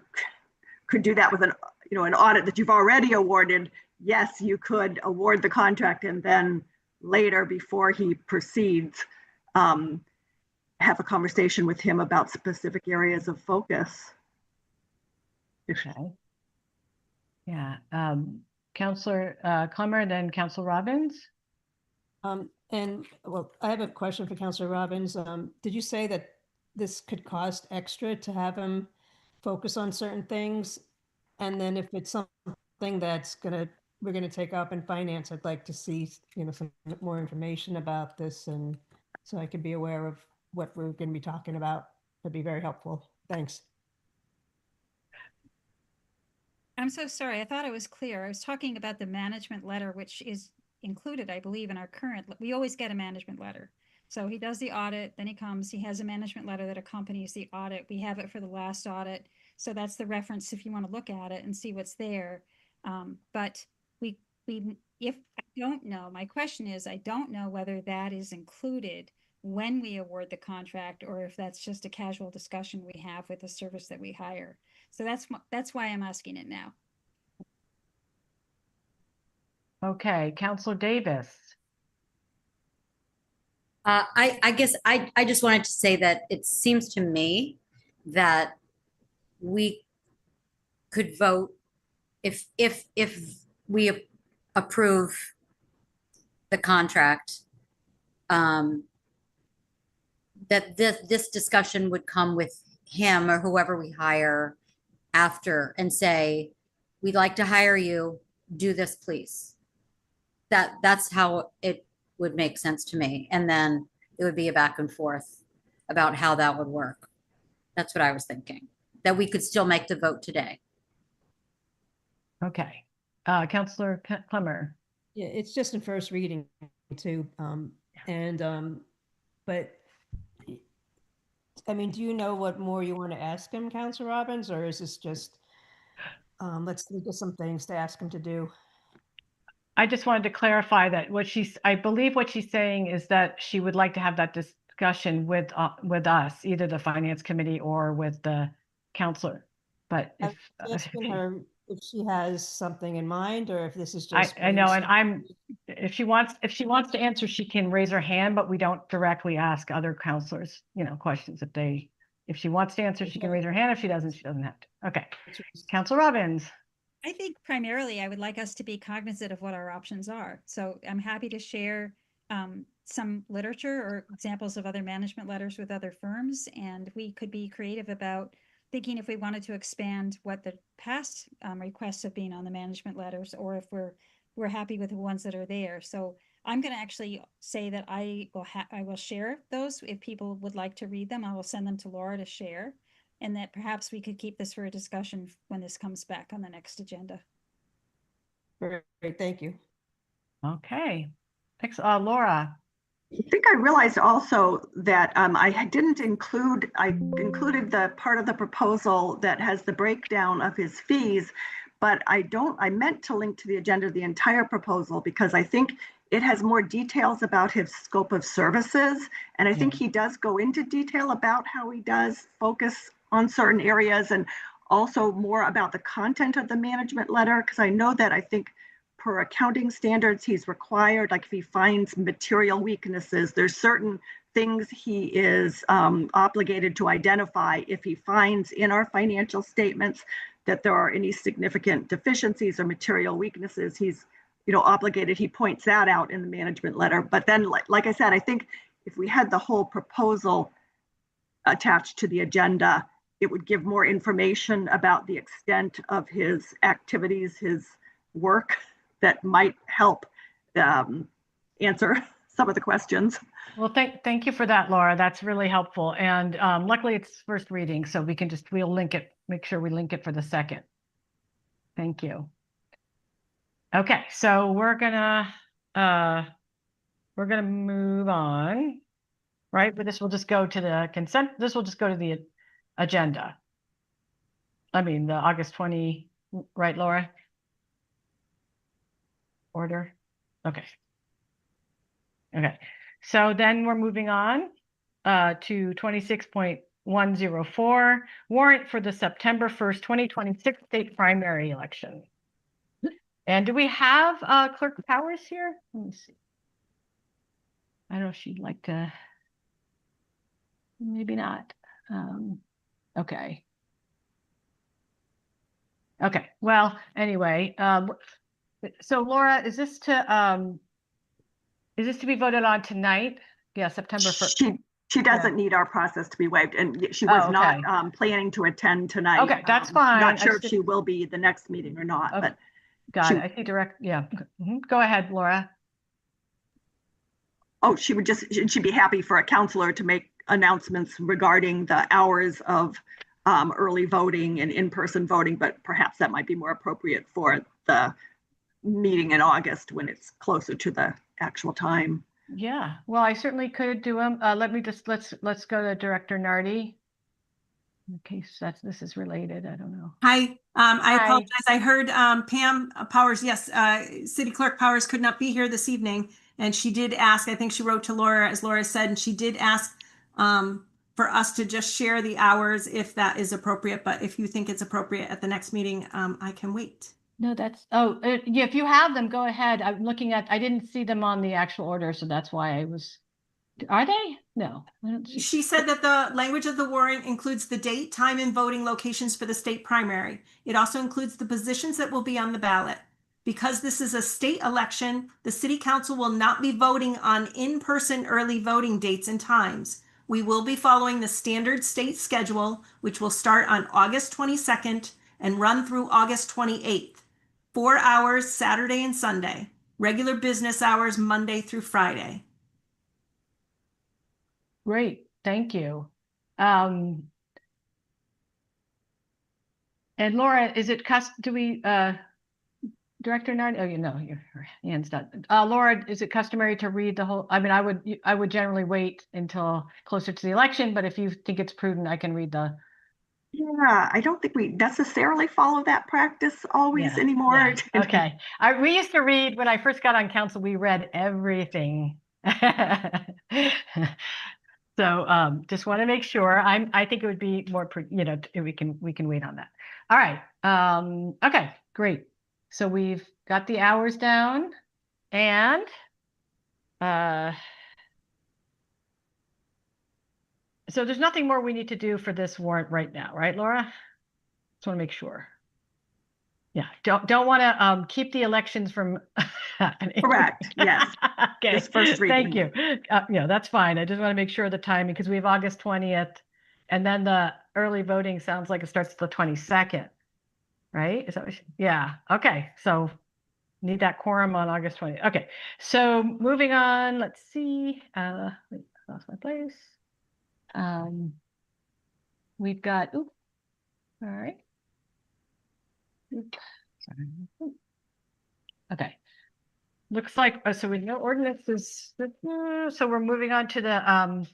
could do that with an audit that you've already awarded, yes, you could award the contract and then later, before he proceeds, have a conversation with him about specific areas of focus. Okay. Yeah. Counselor Clemmer, then Counselor Robbins. And well, I have a question for Counselor Robbins. Did you say that this could cost extra to have him focus on certain things? And then if it's something that's we're gonna take up in finance, I'd like to see, some more information about this, and so I could be aware of what we're gonna be talking about. That'd be very helpful. Thanks. I'm so sorry. I thought I was clear. I was talking about the management letter, which is included, I believe, in our current, we always get a management letter. So he does the audit, then he comes, he has a management letter that accompanies the audit. We have it for the last audit. So that's the reference if you want to look at it and see what's there. But if I don't know, my question is, I don't know whether that is included when we award the contract, or if that's just a casual discussion we have with the service that we hire. So that's why I'm asking it now. Okay, Counselor Davis. I guess I just wanted to say that it seems to me that we could vote if we approve the contract, that this discussion would come with him or whoever we hire after and say, we'd like to hire you, do this, please. That's how it would make sense to me. And then it would be a back and forth about how that would work. That's what I was thinking, that we could still make the vote today. Okay. Counselor Clemmer. Yeah, it's just in first reading too. But I mean, do you know what more you want to ask him, Counselor Robbins, or is this just, let's think of some things to ask him to do? I just wanted to clarify that I believe what she's saying is that she would like to have that discussion with us, either the finance committee or with the counselor. But if asking her if she has something in mind, or if this is just. I know, and if she wants to answer, she can raise her hand, but we don't directly ask other counselors, questions. If she wants to answer, she can raise her hand. If she doesn't have to. Okay, Counselor Robbins. I think primarily I would like us to be cognizant of what our options are. So I'm happy to share some literature or examples of other management letters with other firms, and we could be creative about thinking if we wanted to expand what the past requests have been on the management letters, or if we're happy with the ones that are there. So I'm going to actually say that I will share those. If people would like to read them, I will send them to Laura to share, and that perhaps we could keep this for a discussion when this comes back on the next agenda. Great, thank you. Okay, thanks, Laura. I think I realized also that I included the part of the proposal that has the breakdown of his fees, but I meant to link to the agenda the entire proposal, because I think it has more details about his scope of services. And I think he does go into detail about how he does focus on certain areas, and also more about the content of the management letter. Because I know that I think per accounting standards, he's required, like if he finds material weaknesses, there's certain things he is obligated to identify. If he finds in our financial statements that there are any significant deficiencies or material weaknesses, he's obligated, he points that out in the management letter. But then, like I said, I think if we had the whole proposal attached to the agenda, it would give more information about the extent of his activities, his work, that might help answer some of the questions. Well, thank you for that, Laura. That's really helpful. And luckily it's first reading, so we'll link it, make sure we link it for the second. Thank you. Okay, so we're gonna move on, right? But this will just go to the consent. This will just go to the agenda. I mean, the August 20, right, Laura? Order. Okay. So then we're moving on to 26.104, warrant for the September 1st, 2026 state primary election. And do we have Clerk Powers here? Let me see. I don't know if she'd like to. maybe not. Okay. Okay, well, anyway, so Laura, is this to be voted on tonight? Yeah, September 1st. She doesn't need our process to be waived, and she was okay. not planning to attend tonight. Okay, that's fine. Not sure if she will be the next meeting or not, Okay. but Got it. I see yeah. Go ahead, Laura. Oh, she'd be happy for a counselor to make announcements regarding the hours of early voting and in-person voting, but perhaps that might be more appropriate for the meeting in August when it's closer to the actual time. Yeah, well, I certainly could do them. Let's go to Director Nardi. In case this is related, I don't know. Hi, I apologize. I heard Pam Powers, yes, City Clerk Powers could not be here this evening. And she did ask, I think she wrote to Laura, as Laura said, and she did ask for us to just share the hours if that is appropriate. But if you think it's appropriate at the next meeting, I can wait. No, that's, yeah, if you have them, go ahead. I'm looking at, I didn't see them on the actual order, so that's why I was, are they? No. I don't see. She said that the language of the warrant includes the date, time, and voting locations for the state primary. It also includes the positions that will be on the ballot. Because this is a state election, the city council will not be voting on in-person early voting dates and times. We will be following the standard state schedule, which will start on August 22nd and run through August 28th. 4 hours Saturday and Sunday. Regular business hours Monday through Friday. Great, thank you. And Laura, is it Director Nard? Oh, your hand's done. Laura, is it customary to read the whole? I mean, I would generally wait until closer to the election, but if you think it's prudent, I can read the. Yeah, I don't think we necessarily follow that practice always anymore. Yeah. Okay, we used to read when I first got on council. We read everything. So just want to make sure. I think it would be more, we can wait on that. All right. Okay, great. So we've got the hours down, and so there's nothing more we need to do for this warrant right now, right, Laura? Just want to make sure. Yeah, don't want to keep the elections from happening. Correct. Yes. Okay. This first reading. Thank you. Yeah, that's fine. I just want to make sure of the timing because we have August 20th, and then the early voting sounds like it starts the 22nd, right? Is that what yeah. Okay. So need that quorum on August 20th. Okay. So moving on. Let's see. Wait, I lost my place. We've got. Ooh. All right. Okay. Looks like so we know ordinances. So we're moving on to the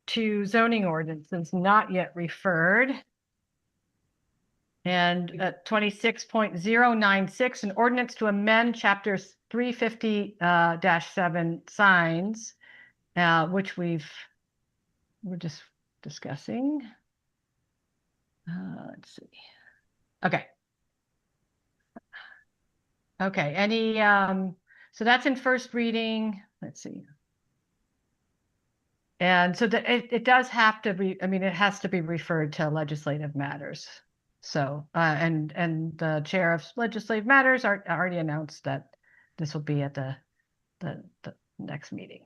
to zoning ordinances not yet referred. And 26.096, an ordinance to amend chapter 350-7 signs, which we're just discussing. Let's see. Okay. Okay, any, so that's in first reading. Let's see. And so it does have to be, I mean, it has to be referred to legislative matters. So, and the chair of legislative matters already announced that this will be at the next meeting.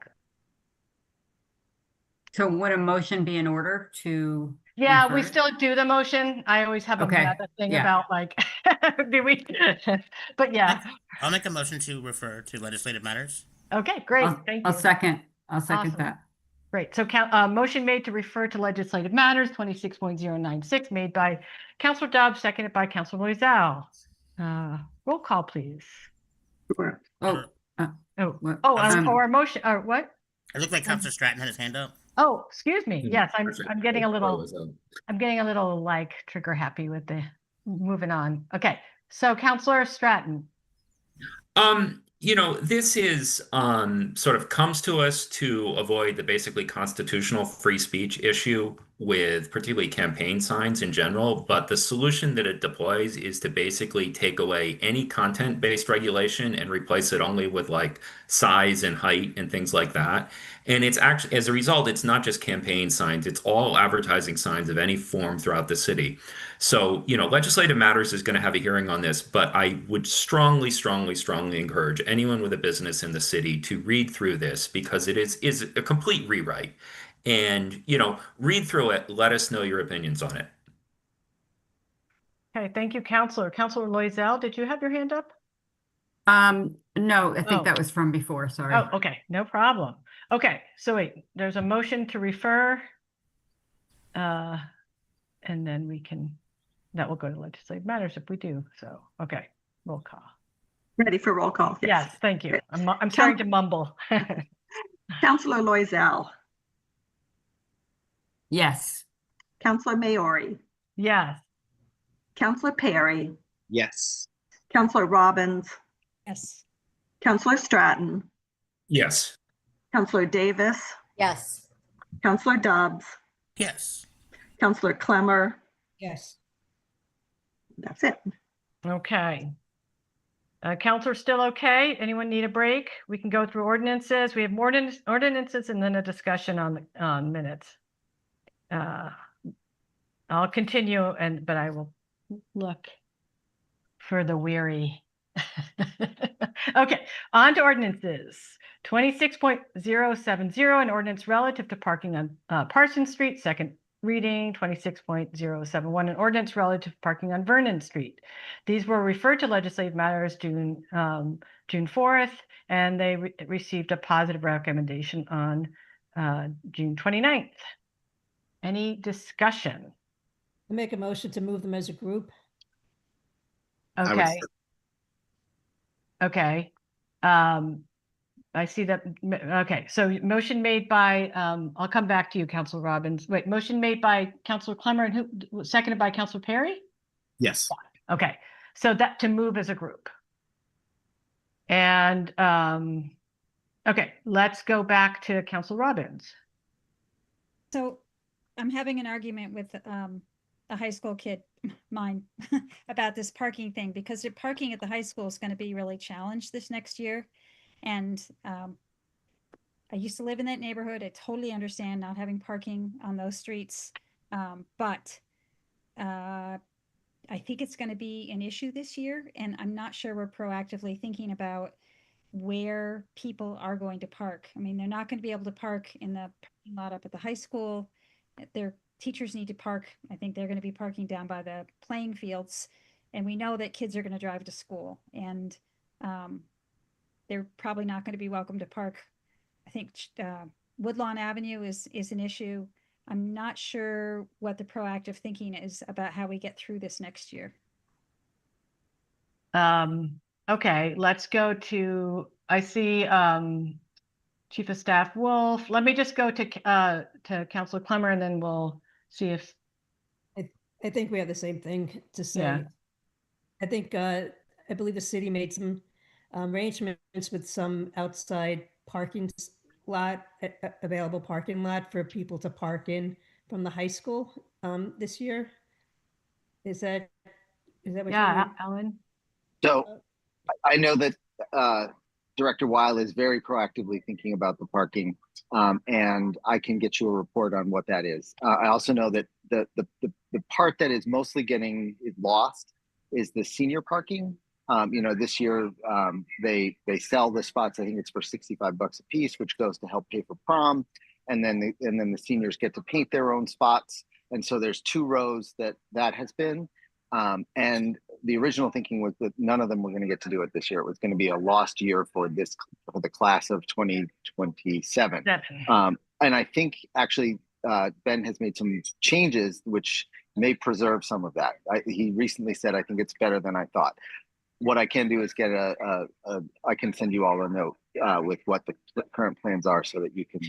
So would a motion be in order to? Yeah, we still do the motion. I always have a thing about like, do we? But yeah. I'll make a motion to refer to legislative matters. Okay, great. Thank you. I'll second Awesome. that. Great. So motion made to refer to legislative matters, 26.096, made by Councilor Dobbs, seconded by Councilor Loizao. Roll call, please. Sure. Or motion, or what? It looked like Councilor Stratton had his hand up. Oh, excuse me. Yes, I'm getting a little like trigger happy with the moving on. Okay. So Councilor Stratton. This is sort of comes to us to avoid the basically constitutional free speech issue with particularly campaign signs in general, but the solution that it deploys is to basically take away any content-based regulation and replace it only with like size and height and things like that. And it's actually, as a result, it's not just campaign signs, it's all advertising signs of any form throughout the city. So, Legislative Matters is going to have a hearing on this, but I would strongly, strongly, strongly encourage anyone with a business in the city to read through this because it is a complete rewrite. And, read through it, let us know your opinions on it. Okay, thank you, Counselor. Counselor Loisel, did you have your hand up? No, I think Oh. that was from before, sorry. Oh, okay, no problem. Okay, so wait, there's a motion to refer. And then that will go to Legislative Matters if we do. So, okay, roll call. Ready for roll call? Yes, thank you. I'm starting to mumble. Counselor Loisel, Yes. Counselor Maori, Yes. Counselor Perry, Yes. Counselor Robbins, Yes. Counselor Stratton, Yes. Counselor Davis, Yes. Counselor Dobbs, Yes. Counselor Clemmer. Yes. That's it. Okay. Counselor, still okay? Anyone need a break? We can go through ordinances. We have more ordinances and then a discussion on minutes. I'll continue, but I will look for the weary. Okay, on to ordinances. 26.070, an ordinance relative to parking on Parsons Street, second reading. 26.071, an ordinance relative to parking on Vernon Street. These were referred to Legislative Matters June 4th, and they received a positive recommendation on June 29th. Any discussion? I make a motion to move them as a group. Okay. Okay. I see that. Okay, so motion made by, I'll come back to you, Councilor Robbins. Wait, motion made by Councilor Clemmer and who, seconded by Councilor Perry? Yes. Okay, so that to move as a group. And, okay, let's go back to Councilor Robbins. So I'm having an argument with a high school kid, mine, about this parking thing because the parking at the high school is going to be really challenged this next year. And I used to live in that neighborhood. I totally understand not having parking on those streets. But I think it's going to be an issue this year. And I'm not sure we're proactively thinking about where people are going to park. I mean, they're not going to be able to park in the parking lot up at the high school. Their teachers need to park. I think they're going to be parking down by the playing fields. And we know that kids are going to drive to school. And they're probably not going to be welcome to park. I think Woodlawn Avenue is an issue. I'm not sure what the proactive thinking is about how we get through this next year. Okay, let's go to, I see Chief of Staff Wolf. Let me just go to Councilor Clemmer and then we'll see if. I think we have the same thing to say. Yeah. I think, I believe the city made some arrangements with some outside parking lot, available parking lot for people to park in from the high school this year. Is that what Yeah, you Alan? So I know that Director Weil is very proactively thinking about the parking, and I can get you a report on what that is. I also know that the part that is mostly getting lost is the senior parking. This year they sell the spots. I think it's for $65 a piece, which goes to help pay for prom, and then the seniors get to paint their own spots. And so there's 2 rows that has been. And the original thinking was that none of them were going to get to do it this year. It was going to be a lost year for the class of 2027. And I think actually Ben has made some changes which may preserve some of that. He recently said, I think it's better than I thought. What I can do is get I can send you all a note with what the current plans are so that you can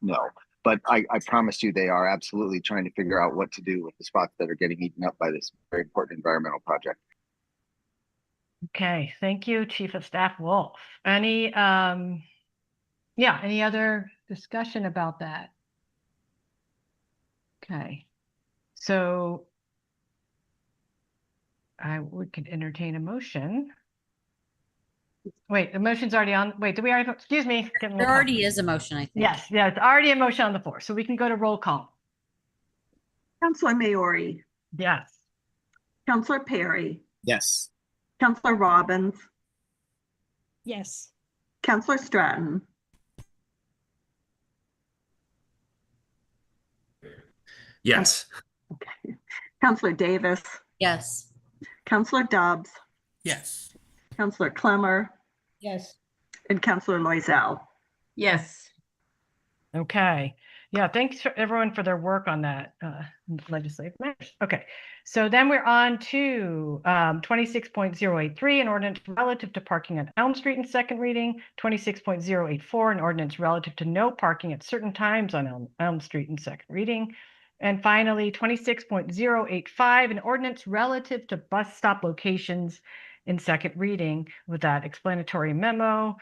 know. But I promise you they are absolutely trying to figure out what to do with the spots that are getting eaten up by this very important environmental project. Okay, thank you, Chief of Staff Wolf. Any other discussion about that? Okay. So we could entertain a motion. Wait, the motion's already on. Wait, do we already, excuse me. Getting a There little already is a motion, I think. Yes, yeah, it's already a motion on the floor, so we can go to roll call. Counselor Maori, Yes. Counselor Perry, Yes. Counselor Robbins, Yes. Counselor Stratton, Yes. okay, Counselor Davis, Yes. Counselor Dobbs, Yes. Counselor Clemmer, Yes. and Counselor Loisel. Yes. Okay. Yeah, thanks for everyone for their work on that legislative matters. Okay, so then we're on to 26.083, an ordinance relative to parking on Elm Street in second reading, 26.084, an ordinance relative to no parking at certain times on Elm Street in second reading, and finally 26.085, an ordinance relative to bus stop locations in second reading with that explanatory memo.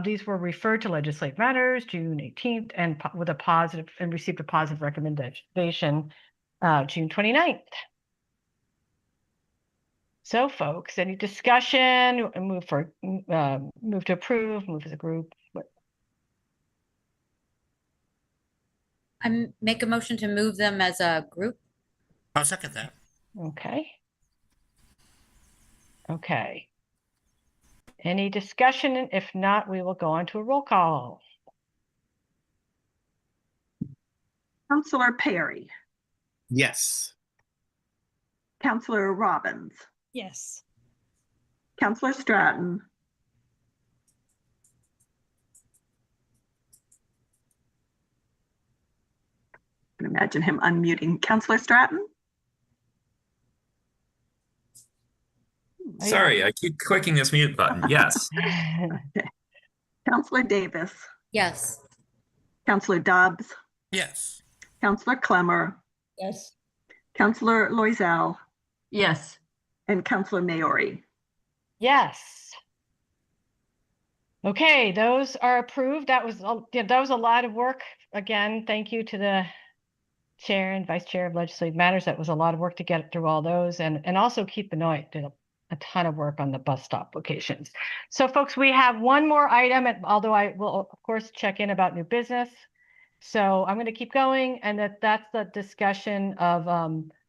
These were referred to legislative matters June 18th and with a positive and received a positive recommendation June 29th. So folks, any discussion? Move to approve, move as a group. I make a motion to move them as a group. I'll second that. Okay. Okay. Any discussion? If not, we will go on to a roll call. Counselor Perry, Yes. Counselor Robbins, Yes. Counselor Stratton, I can imagine him unmuting. Counselor Stratton, Sorry, I keep clicking this mute button. Yes. okay. Counselor Davis, Yes. Counselor Dobbs, Yes. Counselor Clemmer, Yes. Counselor Loisel, Yes. and Counselor Maori. Yes. Okay, those are approved. That was a lot of work. Again, thank you to the chair and vice chair of legislative matters. That was a lot of work to get through all those, and also Keith Benoit did a ton of work on the bus stop locations. So folks, we have one more item, although I will of course check in about new business. So I'm going to keep going, and that's the discussion of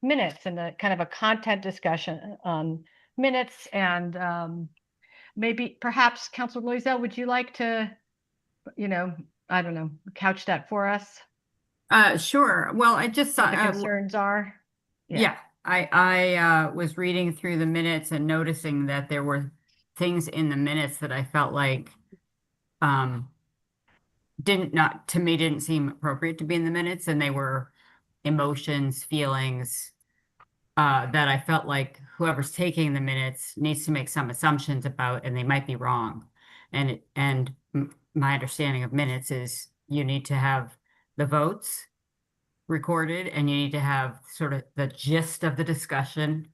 minutes and the kind of a content discussion on minutes. And maybe perhaps Councilor Loisel, would you like to, I don't know, couch that for us? Sure. Well, I just saw What the concerns are. Yeah, I was reading through the minutes and noticing that there were things in the minutes that I felt like didn't seem appropriate to be in the minutes, and they were emotions, feelings that I felt like whoever's taking the minutes needs to make some assumptions about, and they might be wrong. And my understanding of minutes is you need to have the votes recorded, and you need to have sort of the gist of the discussion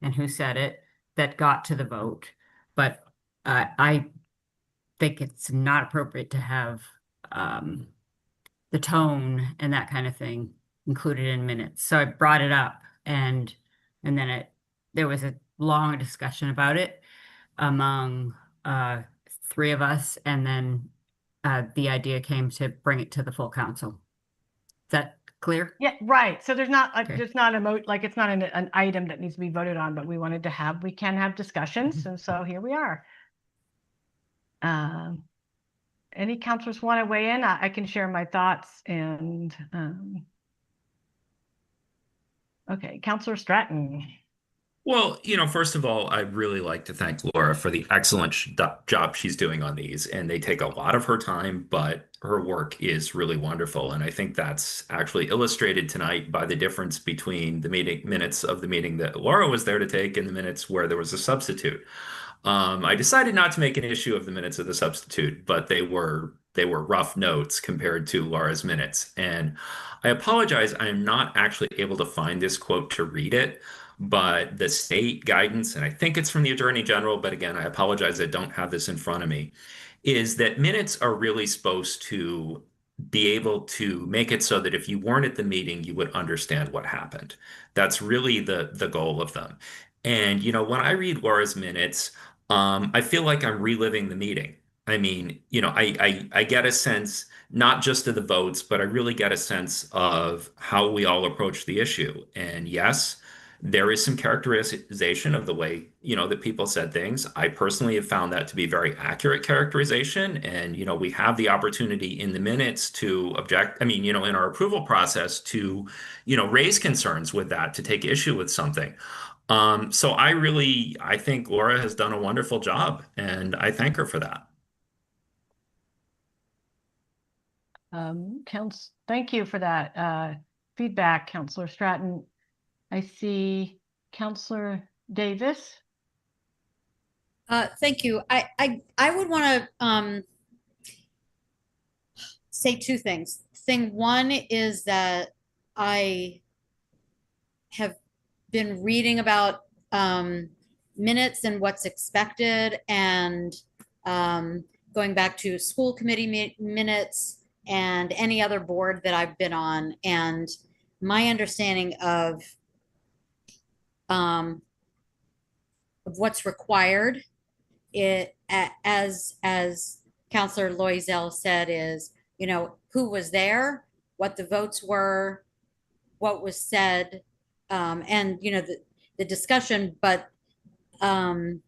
and who said it that got to the vote. But I think it's not appropriate to have the tone and that kind of thing included in minutes. So I brought it up, and then there was a long discussion about it among three of us, and then the idea came to bring it to the full council. Is that clear? Yeah, right. So there's not Okay. it's not an item that needs to be voted on, but we can have discussions, and so here we are. Any counselors want to weigh in? I can share my thoughts, and okay, Counselor Stratton. Well, first of all, I'd really like to thank Laura for the excellent job she's doing on these. And they take a lot of her time, but her work is really wonderful. And I think that's actually illustrated tonight by the difference between the minutes of the meeting that Laura was there to take and the minutes where there was a substitute. I decided not to make an issue of the minutes of the substitute, but they were rough notes compared to Laura's minutes. And I apologize, I am not actually able to find this quote to read it, but the state guidance, and I think it's from the Attorney General, but again, I apologize, I don't have this in front of me, is that minutes are really supposed to be able to make it so that if you weren't at the meeting, you would understand what happened. That's really the goal of them. And when I read Laura's minutes, I feel like I'm reliving the meeting. I mean, I get a sense not just of the votes, but I really get a sense of how we all approach the issue. And yes, there is some characterization of the way, that people said things. I personally have found that to be very accurate characterization. And, we have the opportunity in the minutes to object. I mean, in our approval process to, raise concerns with that, to take issue with something. So I think Laura has done a wonderful job, and I thank her for that. Thank you for that feedback, Councillor Stratton. I see Councillor Davis. Thank you. I would want to say two things. Thing one is that I have been reading about minutes and what's expected, and going back to school committee minutes and any other board that I've been on. And my understanding of what's required, as Councillor Loisel said, is, who was there, what the votes were, what was said, and, the discussion, but to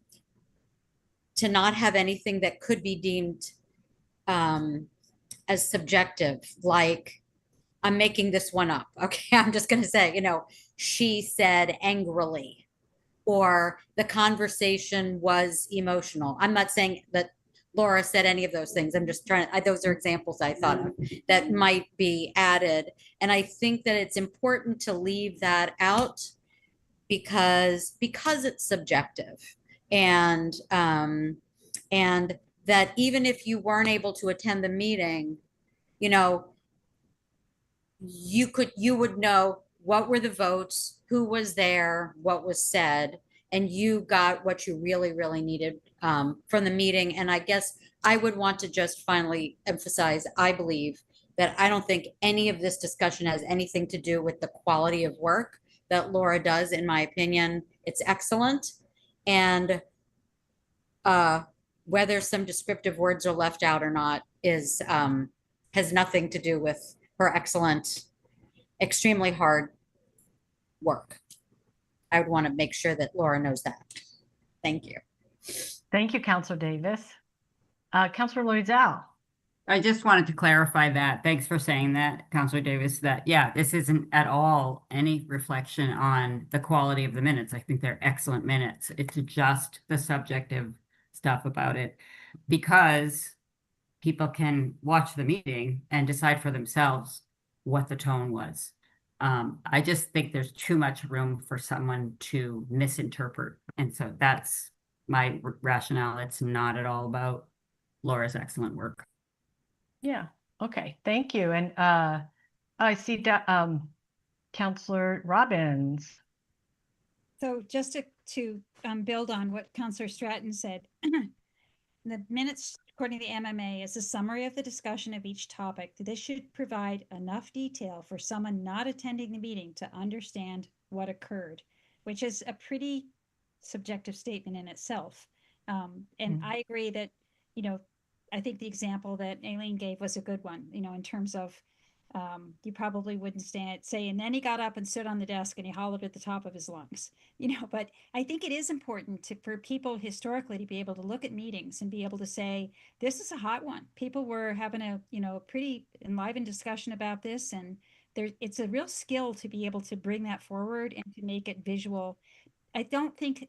not have anything that could be deemed as subjective, like, I'm making this one up. Okay, I'm just going to say, she said angrily, or the conversation was emotional. I'm not saying that Laura said any of those things. I'm just trying, those are examples I thought of that might be added. And I think that it's important to leave that out because it's subjective. And that even if you weren't able to attend the meeting, you would know what were the votes, who was there, what was said, and you got what you really, really needed from the meeting. And I guess I would want to just finally emphasize, I believe that I don't think any of this discussion has anything to do with the quality of work that Laura does. In my opinion, it's excellent. And whether some descriptive words are left out or not is has nothing to do with her excellent, extremely hard work. I would want to make sure that Laura knows that. Thank you. Thank you, Councillor Davis. Councillor Loisel. I just wanted to clarify that. Thanks for saying that, Councillor Davis, that, yeah, this isn't at all any reflection on the quality of the minutes. I think they're excellent minutes. It's just the subjective stuff about it, because people can watch the meeting and decide for themselves what the tone was. I just think there's too much room for someone to misinterpret. And so that's my rationale. It's not at all about Laura's excellent work. Yeah. Okay. Thank you. And I see Councillor Robbins. So just to build on what Councillor Stratton said, the minutes, according to the MMA, is a summary of the discussion of each topic. This should provide enough detail for someone not attending the meeting to understand what occurred, which is a pretty subjective statement in itself. And I agree that, I think the example that Aileen gave was a good one, in terms of you probably wouldn't say, and then he got up and stood on the desk and he hollered at the top of his lungs, but I think it is important for people historically to be able to look at meetings and be able to say, this is a hot one. People were having a pretty enlivened discussion about this. And it's a real skill to be able to bring that forward and to make it visual. I don't think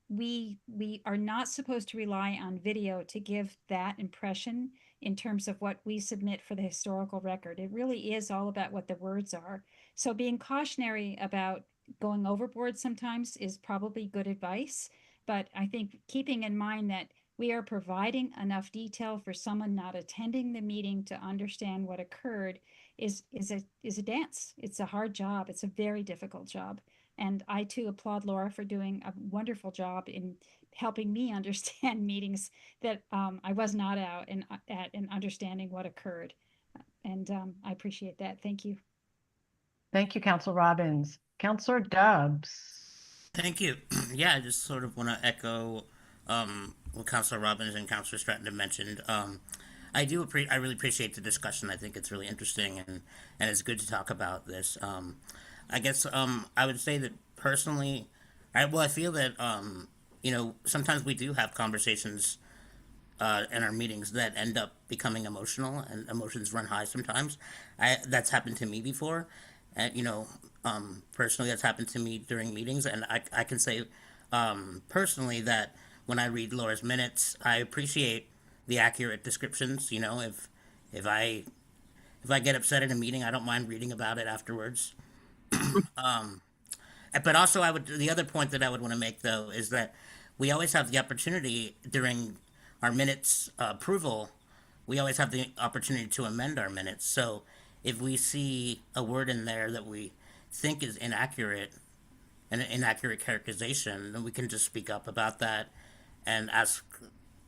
we are not supposed to rely on video to give that impression in terms of what we submit for the historical record. It really is all about what the words are. So being cautionary about going overboard sometimes is probably good advice, but I think keeping in mind that we are providing enough detail for someone not attending the meeting to understand what occurred is a dance. It's a hard job. It's a very difficult job. And I too applaud Laura for doing a wonderful job in helping me understand meetings that I was not out at and understanding what occurred. And I appreciate that. Thank you. Thank you, Council Robbins. Councilor Dubs. Thank you. Yeah, I just sort of want to echo what Councilor Robbins and Councilor Stratton have mentioned. I really appreciate the discussion. I think it's really interesting and it's good to talk about this. I guess I would say that personally, I feel that sometimes we do have conversations in our meetings that end up becoming emotional, and emotions run high sometimes. That's happened to me before, and personally, that's happened to me during meetings, and I can say personally that when I read Laura's minutes, I appreciate the accurate descriptions. If I get upset in a meeting, I don't mind reading about it afterwards. But also, the other point that I would want to make though is that we always have the opportunity during our minutes approval. We always have the opportunity to amend our minutes. So if we see a word in there that we think is inaccurate, an inaccurate characterization, then we can just speak up about that and ask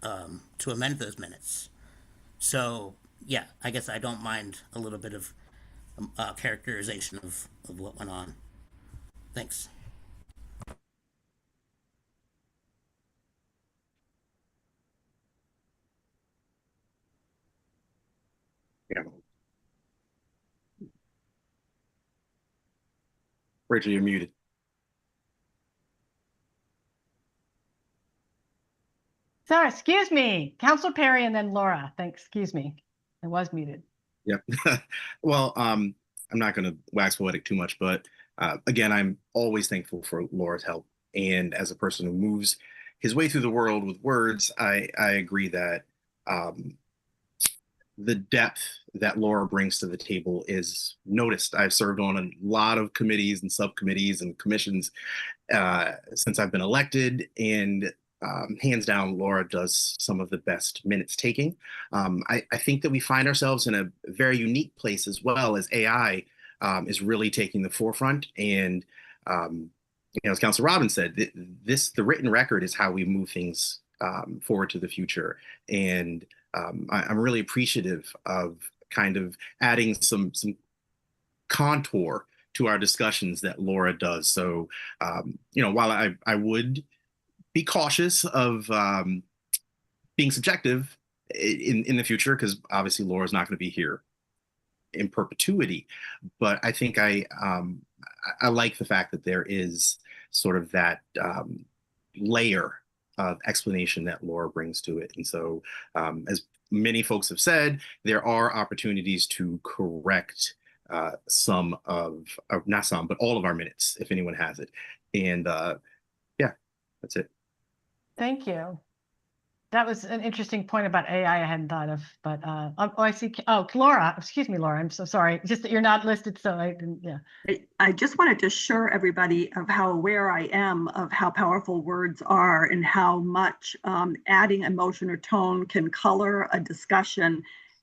to amend those minutes. So yeah, I guess I don't mind a little bit of characterization of what went on. Thanks. Yeah. Rachel, you're muted. Sorry, excuse me. Councilor Perry and then Laura. Thanks. Excuse me. I was muted. Yep. Well, I'm not going to wax poetic too much, but again, I'm always thankful for Laura's help. And as a person who moves his way through the world with words, I agree that the depth that Laura brings to the table is noticed. I've served on a lot of committees and subcommittees and commissions since I've been elected, and hands down, Laura does some of the best minutes taking. I think that we find ourselves in a very unique place as well, as AI is really taking the forefront. And as Councilor Robbins said, the written record is how we move things forward to the future. And I'm really appreciative of kind of adding some contour to our discussions that Laura does. So, while I would be cautious of being subjective in the future, because obviously Laura's not going to be here in perpetuity, but I think I like the fact that there is sort of that layer of explanation that Laura brings to it. And so, as many folks have said, there are opportunities to correct not some, but all of our minutes, if anyone has it. And yeah, that's it. Thank you. That was an interesting point about AI I hadn't thought of, but I see. Oh, Laura, excuse me, Laura. I'm so sorry. Just that you're not listed, so I didn't. Yeah. I just wanted to assure everybody of how aware I am of how powerful words are and how much adding emotion or tone can color a discussion,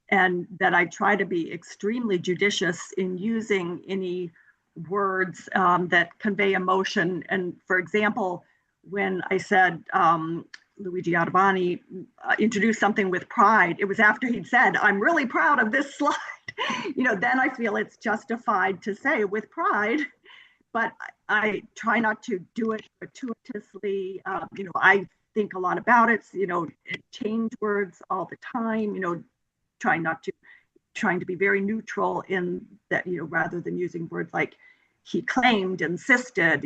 and that I try to be extremely judicious in using any words that convey emotion. And for example, when I said Luigi Ottavani introduced something with pride, it was after he'd said, "I'm really proud of this slide." Then I feel it's justified to say with pride, but I try not to do it gratuitously. I think a lot about it, change words all the time, trying to be very neutral in that, rather than using words like he claimed, insisted,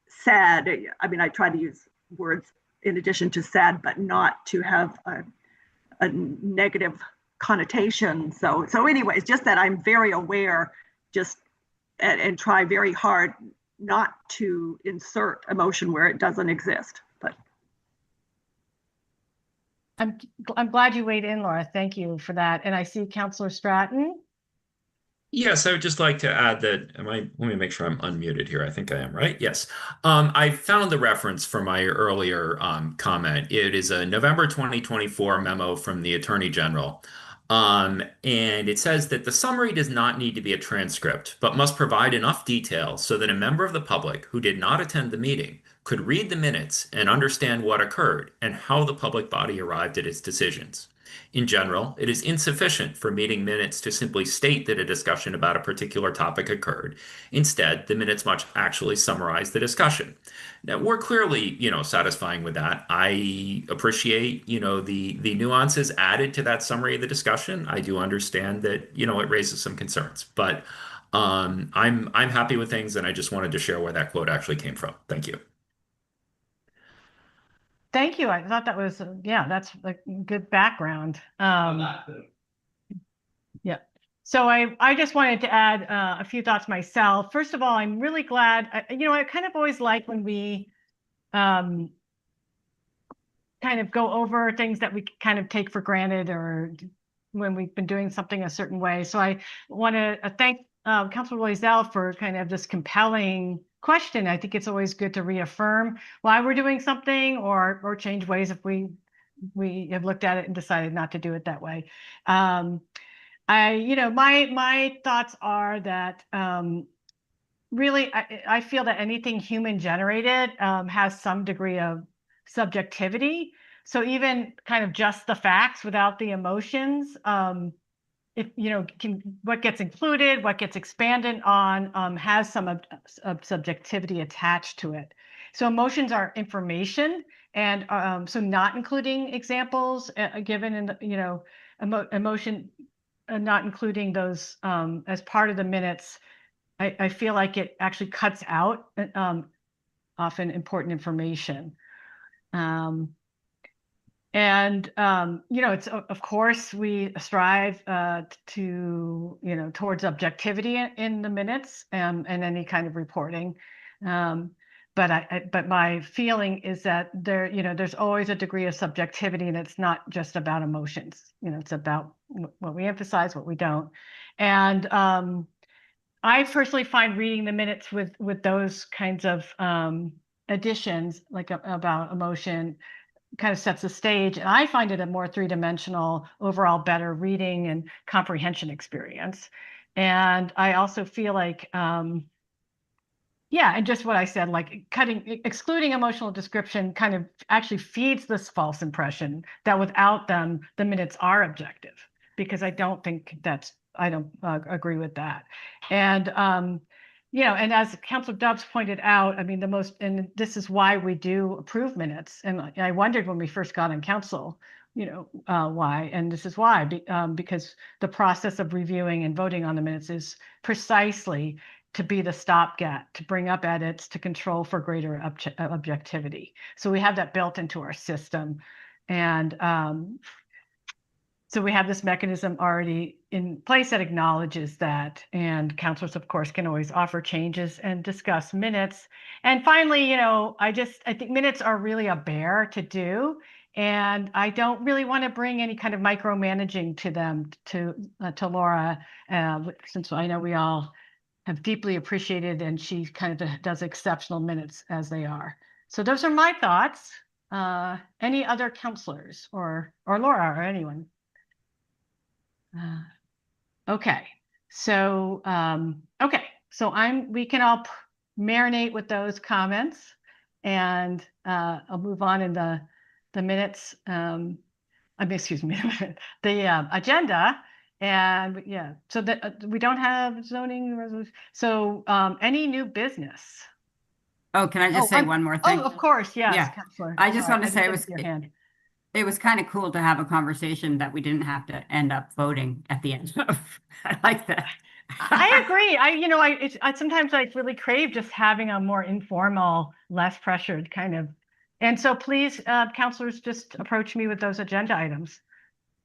said. I try to use words in addition to said, but not to have a negative connotation. So anyways, just that I'm very aware, and try very hard not to insert emotion where it doesn't exist. But I'm glad you weighed in, Laura. Thank you for that. And I see Councilor Stratton. Yes, I would just like to add that, let me make sure I'm unmuted here. I think I am, right? Yes. I found the reference for my earlier comment. It is a November 2024 memo from the Attorney General. And it says that the summary does not need to be a transcript, but must provide enough detail so that a member of the public who did not attend the meeting could read the minutes and understand what occurred and how the public body arrived at its decisions. In general, it is insufficient for meeting minutes to simply state that a discussion about a particular topic occurred. Instead, the minutes must actually summarize the discussion. Now, we're clearly, satisfying with that. I appreciate, the nuances added to that summary of the discussion. I do understand that, it raises some concerns, but I'm happy with things, and I just wanted to share where that quote actually came from. Thank you. Thank you. I thought that was, yeah, that's a good background. Yeah. So I just wanted to add a few thoughts myself. First of all, I'm really glad, I kind of always like when we kind of go over things that we kind of take for granted or when we've been doing something a certain way. So I want to thank Councilor Loisel for kind of this compelling question. I think it's always good to reaffirm why we're doing something or change ways if we have looked at it and decided not to do it that way. My thoughts are that really I feel that anything human generated has some degree of subjectivity. So even kind of just the facts without the emotions, if what gets included, what gets expanded on, has some subjectivity attached to it. So emotions are information, and so not including examples given in the emotion, not including those as part of the minutes, I feel like it actually cuts out often important information. It's of course we strive to towards objectivity in the minutes and any kind of reporting. But my feeling is that there's always a degree of subjectivity, and it's not just about emotions. It's about what we emphasize, what we don't. And I personally find reading the minutes with those kinds of additions, like about emotion, kind of sets the stage, and I find it a more three-dimensional, overall better reading and comprehension experience. And I also feel like, and just what I said, like excluding emotional description kind of actually feeds this false impression that without them, the minutes are objective, because I don't agree with that. And, and as Councilor Dobbs pointed out, I mean, and this is why we do approve minutes. And I wondered when we first got on council, why, and this is why, because the process of reviewing and voting on the minutes is precisely to be the stopgap, to bring up edits, to control for greater objectivity. So we have that built into our system. And so we have this mechanism already in place that acknowledges that, and councilors, of course, can always offer changes and discuss minutes. And finally, I think minutes are really a bear to do, and I don't really want to bring any kind of micromanaging to them, to Laura, since I know we all have deeply appreciated, and she kind of does exceptional minutes as they are. So those are my thoughts. Any other councilors or Laura or anyone? Okay, so we can all marinate with those comments, and I'll move on in the minutes. Excuse me, the agenda, and so that we don't have zoning resolution. So any new business? Oh, can I just say one more thing? Oh, of course, yes, Yeah. Councilor. I just want to say it was kind of cool to have a conversation that we didn't have to end up voting at the end of. I like that. I agree. I sometimes really crave just having a more informal, less pressured kind of. And so please, councilors, just approach me with those agenda items.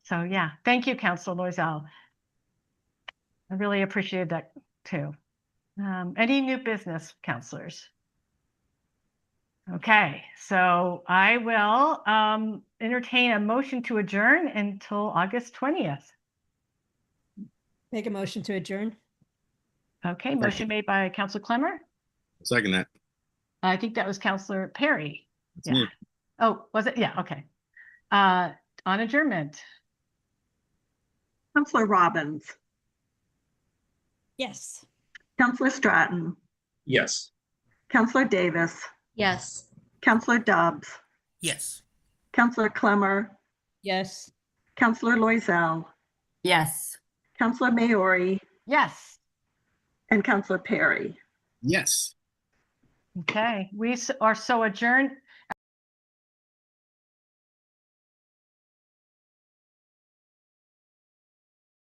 So yeah, thank you, Councilor Loisel. I really appreciate that too. Any new business, councilors? Okay, so I will entertain a motion to adjourn until August 20th. Make a motion to adjourn. Okay, motion made by Councilor Clemmer. Second that. I think that was Councilor Perry. That's me. Oh, was it? Yeah, okay. On adjournment. Councilor Robbins. Yes. Councilor Stratton. Yes. Councilor Davis. Yes. Councilor Dobbs. Yes. Councilor Clemmer. Yes. Counselor Loisel, Yes. Counselor Maori, Yes. and Counselor Perry. Yes. Okay, we are so adjourned.